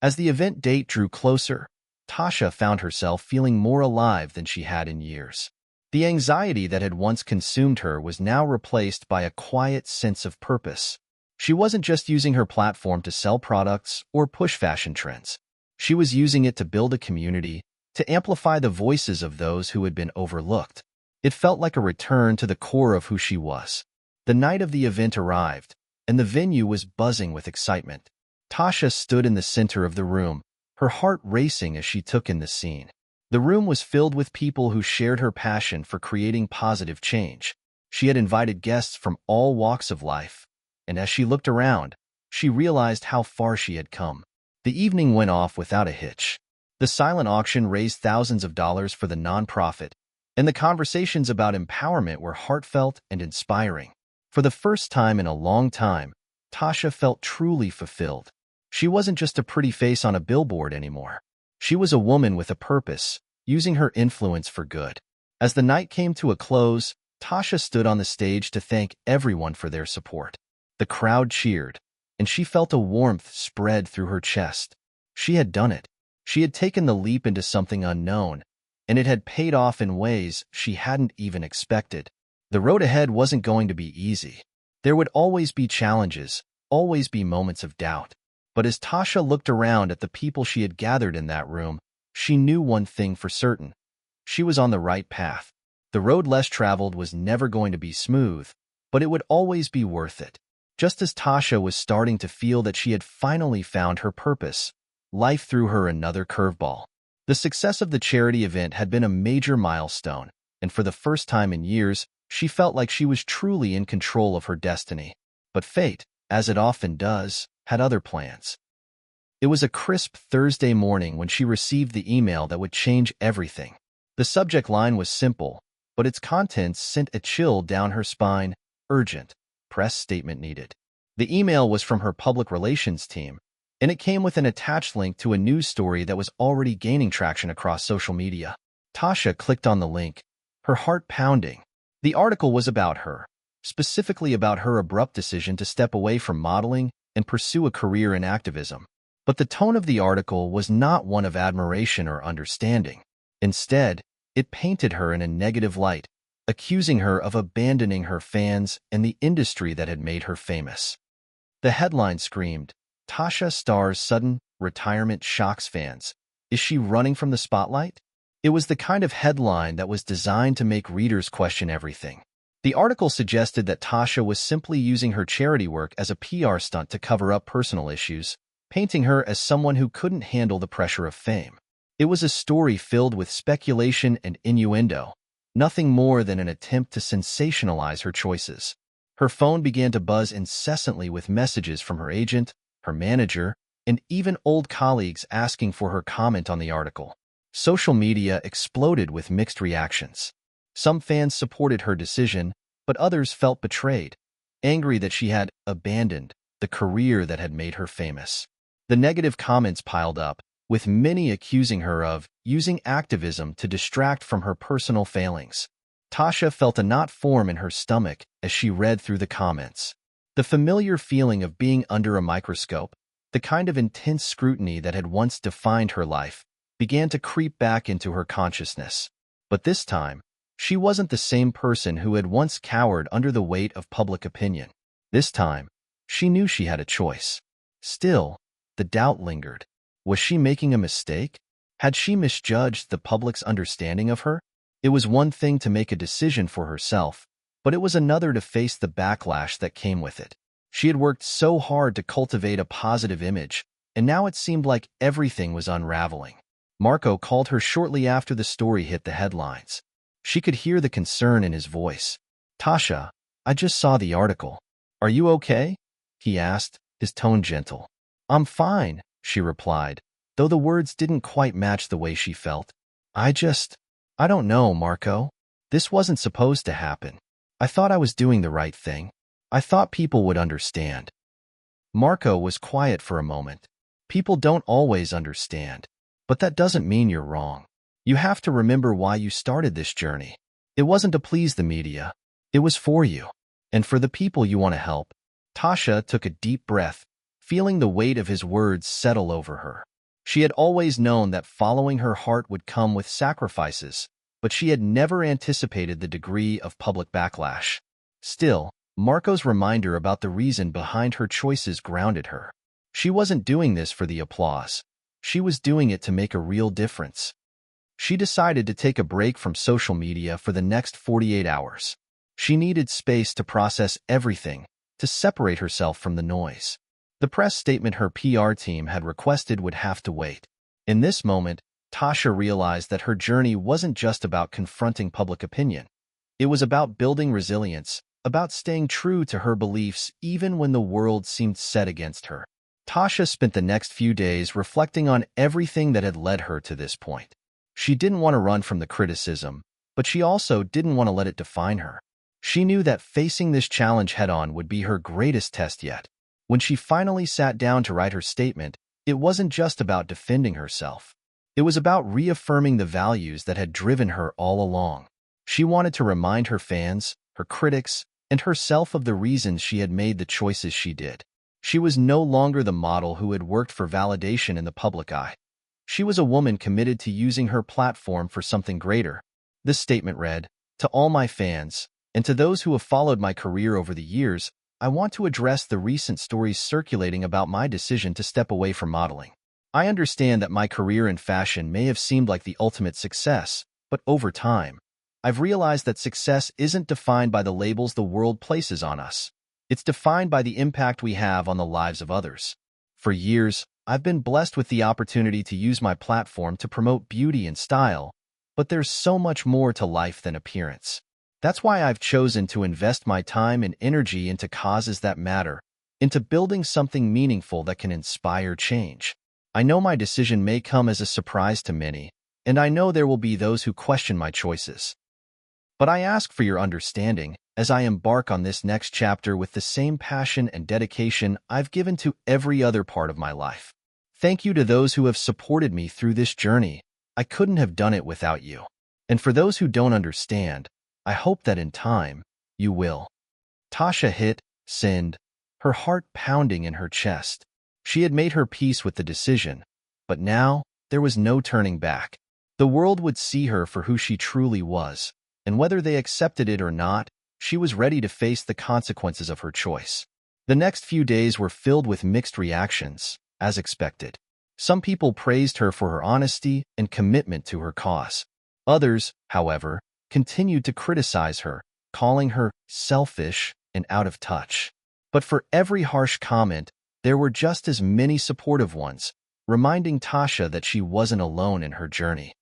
As the event date drew closer, Tasha found herself feeling more alive than she had in years. The anxiety that had once consumed her was now replaced by a quiet sense of purpose. She wasn't just using her platform to sell products or push fashion trends. She was using it to build a community, to amplify the voices of those who had been overlooked. It felt like a return to the core of who she was. The night of the event arrived, and the venue was buzzing with excitement. Tasha stood in the center of the room, her heart racing as she took in the scene. The room was filled with people who shared her passion for creating positive change. She had invited guests from all walks of life, and as she looked around, she realized how far she had come. The evening went off without a hitch. The silent auction raised thousands of dollars for the nonprofit, and the conversations about empowerment were heartfelt and inspiring. For the first time in a long time, Tasha felt truly fulfilled. She wasn't just a pretty face on a billboard anymore. She was a woman with a purpose, using her influence for good. As the night came to a close, Tasha stood on the stage to thank everyone for their support. The crowd cheered, and she felt a warmth spread through her chest. She had done it. She had taken the leap into something unknown, and it had paid off in ways she hadn't even expected. The road ahead wasn't going to be easy. There would always be challenges, always be moments of doubt. But as Tasha looked around at the people she had gathered in that room, she knew one thing for certain. She was on the right path. The road less traveled was never going to be smooth, but it would always be worth it. Just as Tasha was starting to feel that she had finally found her purpose, life threw her another curveball. The success of the charity event had been a major milestone, and for the first time in years, she felt like she was truly in control of her destiny. But fate, as it often does, had other plans. It was a crisp Thursday morning when she received the email that would change everything. The subject line was simple, but its contents sent a chill down her spine. Urgent. Press statement needed. The email was from her public relations team, and it came with an attached link to a news story that was already gaining traction across social media. Tasha clicked on the link, her heart pounding. The article was about her, specifically about her abrupt decision to step away from modeling and pursue a career in activism. But the tone of the article was not one of admiration or understanding. Instead, it painted her in a negative light, accusing her of abandoning her fans and the industry that had made her famous. The headline screamed, "Tasha Starr's sudden retirement shocks fans. Is she running from the spotlight?" It was the kind of headline that was designed to make readers question everything. The article suggested that Tasha was simply using her charity work as a PR stunt to cover up personal issues, painting her as someone who couldn't handle the pressure of fame. It was a story filled with speculation and innuendo, nothing more than an attempt to sensationalize her choices. Her phone began to buzz incessantly with messages from her agent, her manager, and even old colleagues asking for her comment on the article. Social media exploded with mixed reactions. Some fans supported her decision, but others felt betrayed, angry that she had abandoned the career that had made her famous. The negative comments piled up, with many accusing her of using activism to distract from her personal failings. Tasha felt a knot form in her stomach as she read through the comments. The familiar feeling of being under a microscope, the kind of intense scrutiny that had once defined her life, began to creep back into her consciousness. But this time, she wasn't the same person who had once cowered under the weight of public opinion. This time, she knew she had a choice. Still, the doubt lingered. Was she making a mistake? Had she misjudged the public's understanding of her? It was one thing to make a decision for herself, but it was another to face the backlash that came with it. She had worked so hard to cultivate a positive image, and now it seemed like everything was unraveling. Marco called her shortly after the story hit the headlines. She could hear the concern in his voice. "Tasha, I just saw the article. Are you okay?" he asked, his tone gentle. "I'm fine," she replied, though the words didn't quite match the way she felt. I don't know, Marco. This wasn't supposed to happen. I thought I was doing the right thing. I thought people would understand." Marco was quiet for a moment. People don't always understand, but that doesn't mean you're wrong. You have to remember why you started this journey. It wasn't to please the media. It was for you, and for the people you want to help. Tasha took a deep breath, feeling the weight of his words settle over her. She had always known that following her heart would come with sacrifices, but she had never anticipated the degree of public backlash. Still, Marco's reminder about the reason behind her choices grounded her. She wasn't doing this for the applause. She was doing it to make a real difference. She decided to take a break from social media for the next 48 hours. She needed space to process everything, to separate herself from the noise. The press statement her PR team had requested would have to wait. In this moment, Tasha realized that her journey wasn't just about confronting public opinion. It was about building resilience, about staying true to her beliefs even when the world seemed set against her. Tasha spent the next few days reflecting on everything that had led her to this point. She didn't want to run from the criticism, but she also didn't want to let it define her. She knew that facing this challenge head-on would be her greatest test yet. When she finally sat down to write her statement, it wasn't just about defending herself. It was about reaffirming the values that had driven her all along. She wanted to remind her fans, her critics, and herself of the reasons she had made the choices she did. She was no longer the model who had worked for validation in the public eye. She was a woman committed to using her platform for something greater. This statement read, "To all my fans, and to those who have followed my career over the years, I want to address the recent stories circulating about my decision to step away from modeling. I understand that my career in fashion may have seemed like the ultimate success, but over time, I've realized that success isn't defined by the labels the world places on us. It's defined by the impact we have on the lives of others. For years, I've been blessed with the opportunity to use my platform to promote beauty and style, but there's so much more to life than appearance. That's why I've chosen to invest my time and energy into causes that matter, into building something meaningful that can inspire change. I know my decision may come as a surprise to many, and I know there will be those who question my choices. But I ask for your understanding as I embark on this next chapter with the same passion and dedication I've given to every other part of my life. Thank you to those who have supported me through this journey. I couldn't have done it without you. And for those who don't understand, I hope that in time, you will. Tasha hit send, her heart pounding in her chest. She had made her peace with the decision, but now there was no turning back. The world would see her for who she truly was, and whether they accepted it or not, she was ready to face the consequences of her choice. The next few days were filled with mixed reactions, as expected. Some people praised her for her honesty and commitment to her cause. Others, however, continued to criticize her, calling her selfish and out of touch. But for every harsh comment, there were just as many supportive ones, reminding Tasha that she wasn't alone in her journey.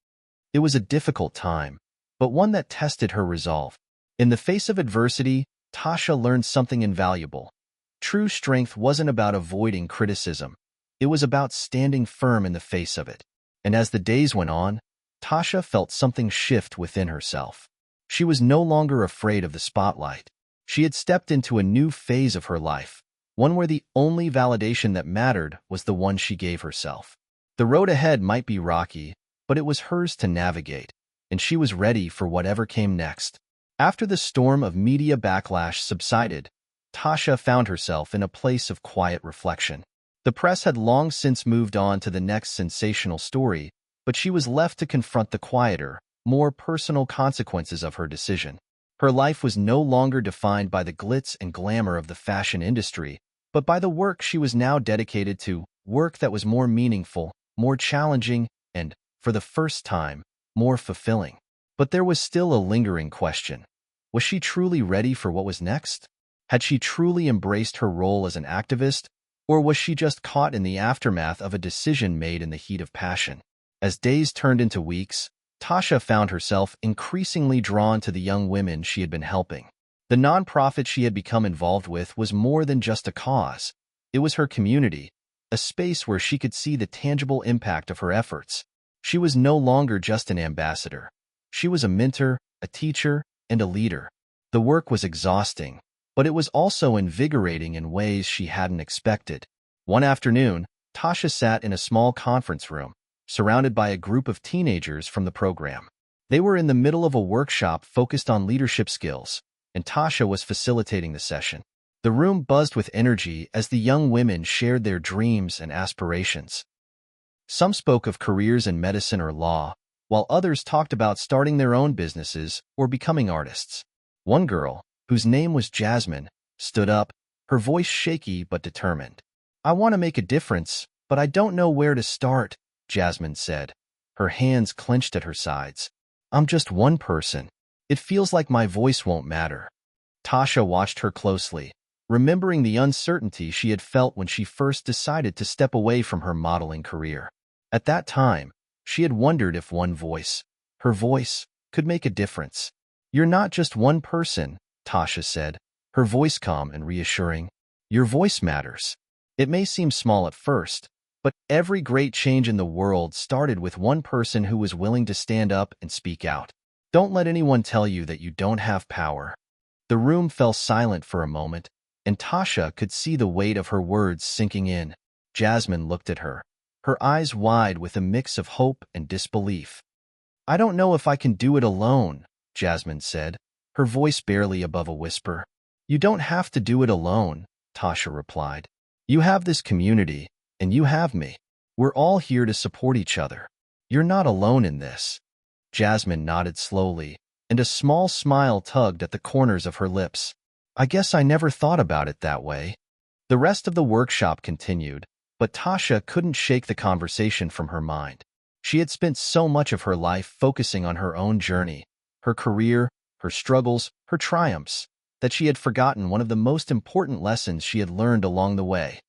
It was a difficult time, but one that tested her resolve. In the face of adversity, Tasha learned something invaluable. True strength wasn't about avoiding criticism. It was about standing firm in the face of it. And as the days went on, Tasha felt something shift within herself. She was no longer afraid of the spotlight. She had stepped into a new phase of her life, one where the only validation that mattered was the one she gave herself. The road ahead might be rocky, but it was hers to navigate, and she was ready for whatever came next. After the storm of media backlash subsided, Tasha found herself in a place of quiet reflection. The press had long since moved on to the next sensational story, but she was left to confront the quieter, more personal consequences of her decision. Her life was no longer defined by the glitz and glamour of the fashion industry, but by the work she was now dedicated to, work that was more meaningful, more challenging, and, for the first time, more fulfilling. But there was still a lingering question. Was she truly ready for what was next? Had she truly embraced her role as an activist, or was she just caught in the aftermath of a decision made in the heat of passion? As days turned into weeks, Tasha found herself increasingly drawn to the young women she had been helping. The nonprofit she had become involved with was more than just a cause. It was her community, a space where she could see the tangible impact of her efforts. She was no longer just an ambassador. She was a mentor, a teacher, and a leader. The work was exhausting, but it was also invigorating in ways she hadn't expected. One afternoon, Tasha sat in a small conference room, surrounded by a group of teenagers from the program. They were in the middle of a workshop focused on leadership skills, and Tasha was facilitating the session. The room buzzed with energy as the young women shared their dreams and aspirations. Some spoke of careers in medicine or law, while others talked about starting their own businesses or becoming artists. One girl, whose name was Jasmine, stood up, her voice shaky but determined. "I want to make a difference, but I don't know where to start," Jasmine said, her hands clenched at her sides. "I'm just one person. It feels like my voice won't matter." Tasha watched her closely, remembering the uncertainty she had felt when she first decided to step away from her modeling career. At that time, she had wondered if one voice, her voice, could make a difference. "You're not just one person," Tasha said, her voice calm and reassuring. "Your voice matters. It may seem small at first, but every great change in the world started with one person who was willing to stand up and speak out. Don't let anyone tell you that you don't have power." The room fell silent for a moment, and Tasha could see the weight of her words sinking in. Jasmine looked at her, her eyes wide with a mix of hope and disbelief. "I don't know if I can do it alone," Jasmine said, her voice barely above a whisper. "You don't have to do it alone," Tasha replied. "You have this community, and you have me. We're all here to support each other. You're not alone in this." Jasmine nodded slowly, and a small smile tugged at the corners of her lips. "I guess I never thought about it that way." The rest of the workshop continued, but Tasha couldn't shake the conversation from her mind. She had spent so much of her life focusing on her own journey, her career, her struggles, her triumphs, that she had forgotten one of the most important lessons she had learned along the way: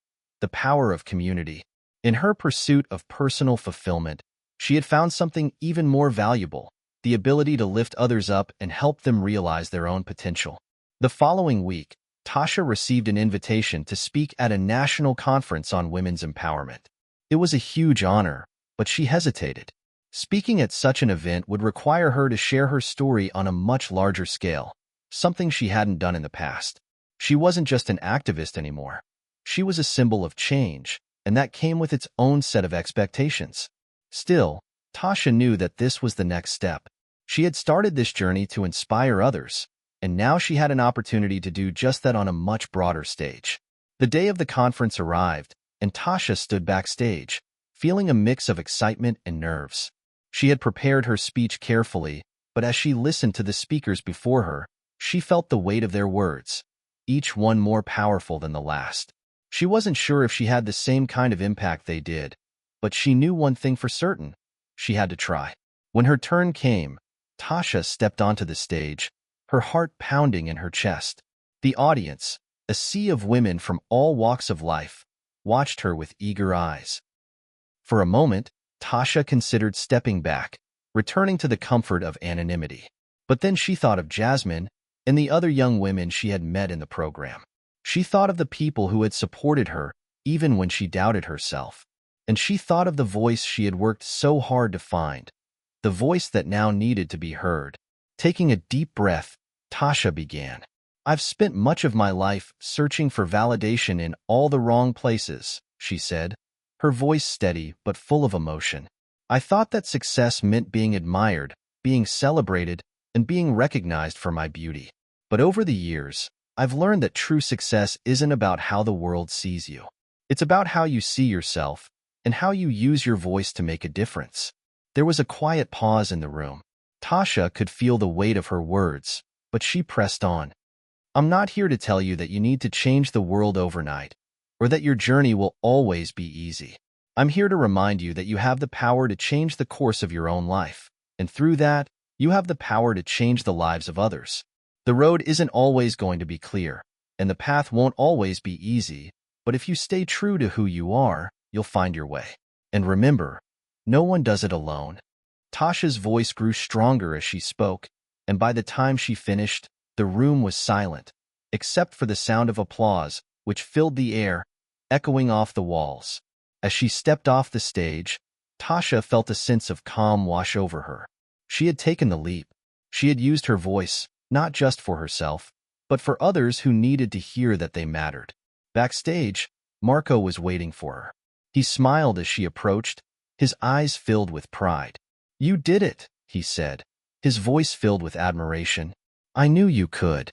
the power of community. In her pursuit of personal fulfillment, she had found something even more valuable, the ability to lift others up and help them realize their own potential. The following week, Tasha received an invitation to speak at a national conference on women's empowerment. It was a huge honor, but she hesitated. Speaking at such an event would require her to share her story on a much larger scale, something she hadn't done in the past. She wasn't just an activist anymore. She was a symbol of change, and that came with its own set of expectations. Still, Tasha knew that this was the next step. She had started this journey to inspire others, and now she had an opportunity to do just that on a much broader stage. The day of the conference arrived, and Tasha stood backstage, feeling a mix of excitement and nerves. She had prepared her speech carefully, but as she listened to the speakers before her, she felt the weight of their words, each one more powerful than the last. She wasn't sure if she had the same kind of impact they did, but she knew one thing for certain: she had to try. When her turn came, Tasha stepped onto the stage, her heart pounding in her chest. The audience, a sea of women from all walks of life, watched her with eager eyes. For a moment, Tasha considered stepping back, returning to the comfort of anonymity. But then she thought of Jasmine and the other young women she had met in the program. She thought of the people who had supported her even when she doubted herself. And she thought of the voice she had worked so hard to find, the voice that now needed to be heard. Taking a deep breath, Tasha began. "I've spent much of my life searching for validation in all the wrong places," she said, her voice steady but full of emotion. "I thought that success meant being admired, being celebrated, and being recognized for my beauty. But over the years, I've learned that true success isn't about how the world sees you. It's about how you see yourself and how you use your voice to make a difference." There was a quiet pause in the room. Tasha could feel the weight of her words, but she pressed on. "I'm not here to tell you that you need to change the world overnight, or that your journey will always be easy. I'm here to remind you that you have the power to change the course of your own life, and through that, you have the power to change the lives of others. The road isn't always going to be clear, and the path won't always be easy, but if you stay true to who you are, you'll find your way. And remember, no one does it alone." Tasha's voice grew stronger as she spoke, and by the time she finished, the room was silent, except for the sound of applause, which filled the air, echoing off the walls. As she stepped off the stage, Tasha felt a sense of calm wash over her. She had taken the leap. She had used her voice, not just for herself, but for others who needed to hear that they mattered. Backstage, Marco was waiting for her. He smiled as she approached, his eyes filled with pride. "You did it," he said, his voice filled with admiration. "I knew you could."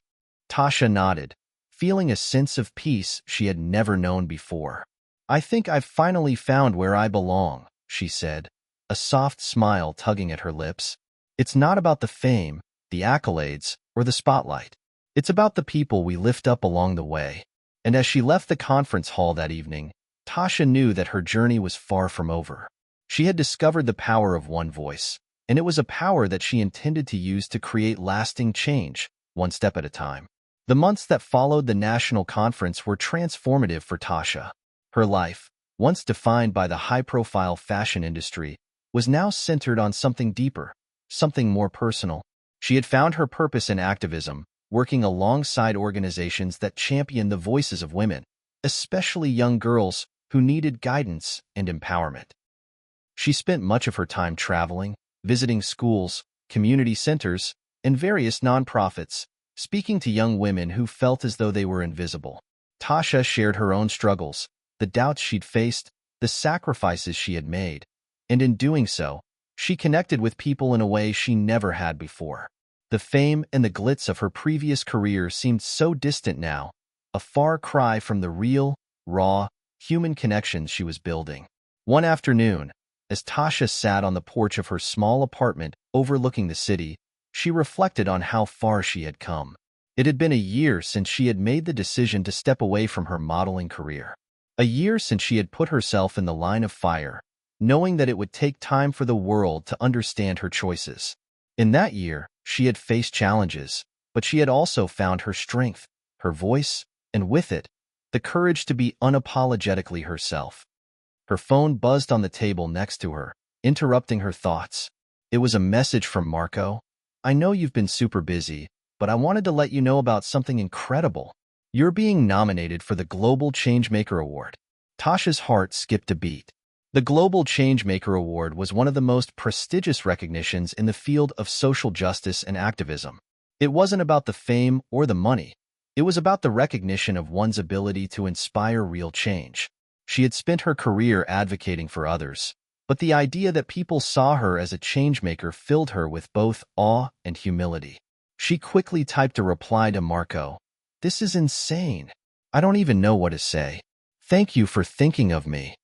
Tasha nodded, feeling a sense of peace she had never known before. "I think I've finally found where I belong," she said, a soft smile tugging at her lips. "It's not about the fame, the accolades, or the spotlight. It's about the people we lift up along the way." And as she left the conference hall that evening, Tasha knew that her journey was far from over. She had discovered the power of one voice, and it was a power that she intended to use to create lasting change, one step at a time. The months that followed the national conference were transformative for Tasha. Her life, once defined by the high-profile fashion industry, was now centered on something deeper, something more personal. She had found her purpose in activism, working alongside organizations that champion the voices of women, especially young girls who needed guidance and empowerment. She spent much of her time traveling, visiting schools, community centers, and various nonprofits, speaking to young women who felt as though they were invisible. Tasha shared her own struggles, the doubts she'd faced, the sacrifices she had made, and in doing so, she connected with people in a way she never had before. The fame and the glitz of her previous career seemed so distant now, a far cry from the real, raw, human connections she was building. One afternoon, as Tasha sat on the porch of her small apartment overlooking the city, she reflected on how far she had come. It had been a year since she had made the decision to step away from her modeling career. A year since she had put herself in the line of fire, knowing that it would take time for the world to understand her choices. In that year, she had faced challenges, but she had also found her strength, her voice, and with it, the courage to be unapologetically herself. Her phone buzzed on the table next to her, interrupting her thoughts. It was a message from Marco. "I know you've been super busy, but I wanted to let you know about something incredible. You're being nominated for the Global Changemaker Award." Tasha's heart skipped a beat. The Global Changemaker Award was one of the most prestigious recognitions in the field of social justice and activism. It wasn't about the fame or the money. It was about the recognition of one's ability to inspire real change. She had spent her career advocating for others, but the idea that people saw her as a changemaker filled her with both awe and humility. She quickly typed a reply to Marco. "This is insane. I don't even know what to say. Thank you for thinking of me."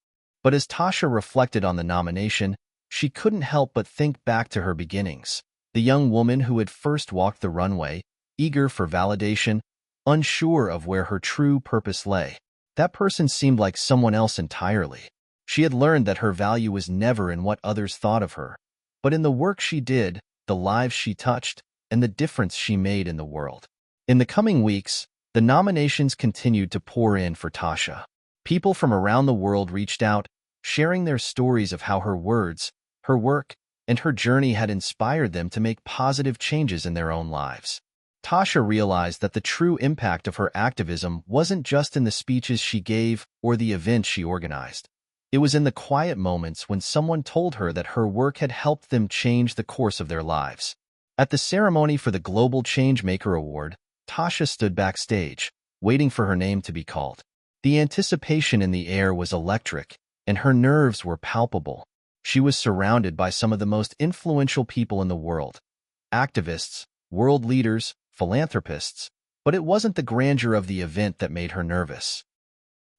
But as Tasha reflected on the nomination, she couldn't help but think back to her beginnings. The young woman who had first walked the runway, eager for validation, unsure of where her true purpose lay. That person seemed like someone else entirely. She had learned that her value was never in what others thought of her, but in the work she did, the lives she touched, and the difference she made in the world. In the coming weeks, the nominations continued to pour in for Tasha. People from around the world reached out, sharing their stories of how her words, her work, and her journey had inspired them to make positive changes in their own lives. Tasha realized that the true impact of her activism wasn't just in the speeches she gave or the events she organized. It was in the quiet moments when someone told her that her work had helped them change the course of their lives. At the ceremony for the Global Changemaker Award, Tasha stood backstage, waiting for her name to be called. The anticipation in the air was electric, and her nerves were palpable. She was surrounded by some of the most influential people in the world, activists, world leaders, philanthropists, but it wasn't the grandeur of the event that made her nervous.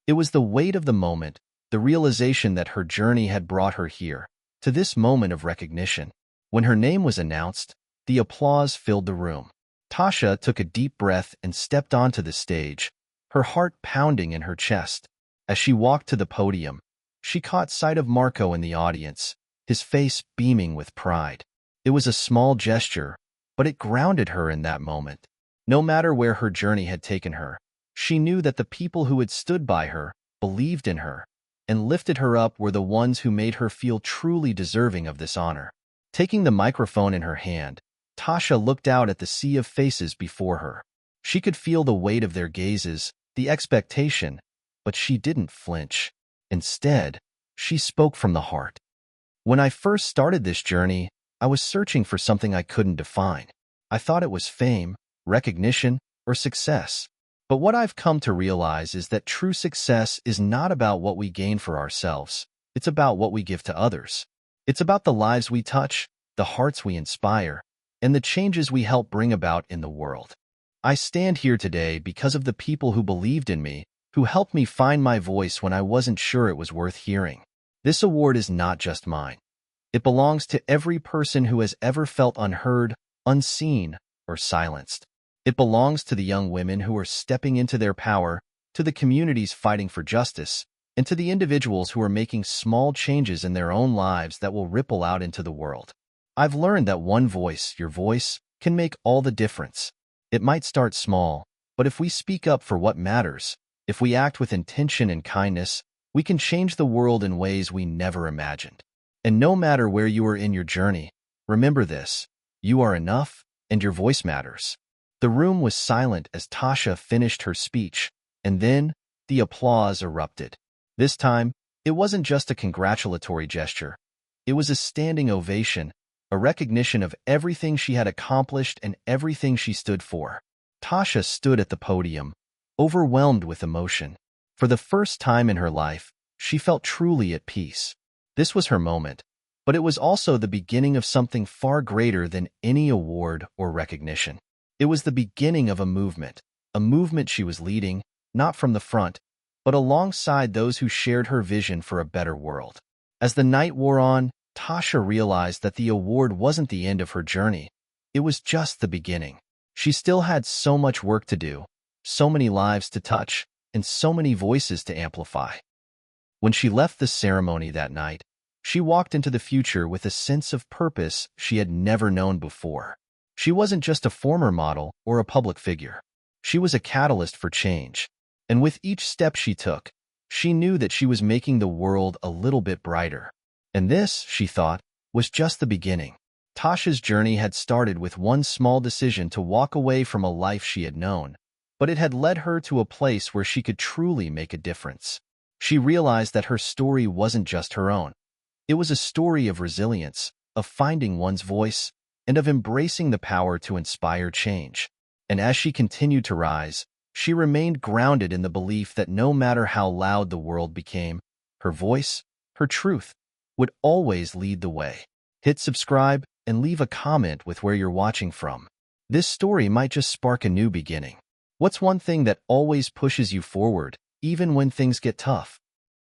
It was the weight of the moment, the realization that her journey had brought her here, to this moment of recognition. When her name was announced, the applause filled the room. Tasha took a deep breath and stepped onto the stage, her heart pounding in her chest. As she walked to the podium, she caught sight of Marco in the audience, his face beaming with pride. It was a small gesture, but it grounded her in that moment. No matter where her journey had taken her, she knew that the people who had stood by her, believed in her, and lifted her up were the ones who made her feel truly deserving of this honor. Taking the microphone in her hand, Tasha looked out at the sea of faces before her. She could feel the weight of their gazes, the expectation, but she didn't flinch. Instead, she spoke from the heart. "When I first started this journey, I was searching for something I couldn't define. I thought it was fame, recognition, or success. But what I've come to realize is that true success is not about what we gain for ourselves. It's about what we give to others. It's about the lives we touch, the hearts we inspire, and the changes we help bring about in the world. I stand here today because of the people who believed in me, who helped me find my voice when I wasn't sure it was worth hearing. This award is not just mine. It belongs to every person who has ever felt unheard, unseen, or silenced. It belongs to the young women who are stepping into their power, to the communities fighting for justice, and to the individuals who are making small changes in their own lives that will ripple out into the world. I've learned that one voice, your voice, can make all the difference. It might start small, but if we speak up for what matters, if we act with intention and kindness, we can change the world in ways we never imagined. And no matter where you are in your journey, remember this: you are enough, and your voice matters. The room was silent as Tasha finished her speech, and then the applause erupted. This time, it wasn't just a congratulatory gesture. It was a standing ovation, a recognition of everything she had accomplished and everything she stood for. Tasha stood at the podium, overwhelmed with emotion. For the first time in her life, she felt truly at peace. This was her moment, but it was also the beginning of something far greater than any award or recognition. It was the beginning of a movement she was leading, not from the front, but alongside those who shared her vision for a better world. As the night wore on, Tasha realized that the award wasn't the end of her journey. It was just the beginning. She still had so much work to do, so many lives to touch, and so many voices to amplify. When she left the ceremony that night, she walked into the future with a sense of purpose she had never known before. She wasn't just a former model or a public figure. She was a catalyst for change. And with each step she took, She knew that she was making the world a little bit brighter. And this, she thought, was just the beginning. Tasha's journey had started with one small decision to walk away from a life she had known, but it had led her to a place where she could truly make a difference. She realized that her story wasn't just her own. It was a story of resilience, of finding one's voice, and of embracing the power to inspire change. And as she continued to rise, she remained grounded in the belief that no matter how loud the world became, her voice, her truth, would always lead the way. Hit subscribe and leave a comment with where you're watching from. This story might just spark a new beginning. What's one thing that always pushes you forward, even when things get tough?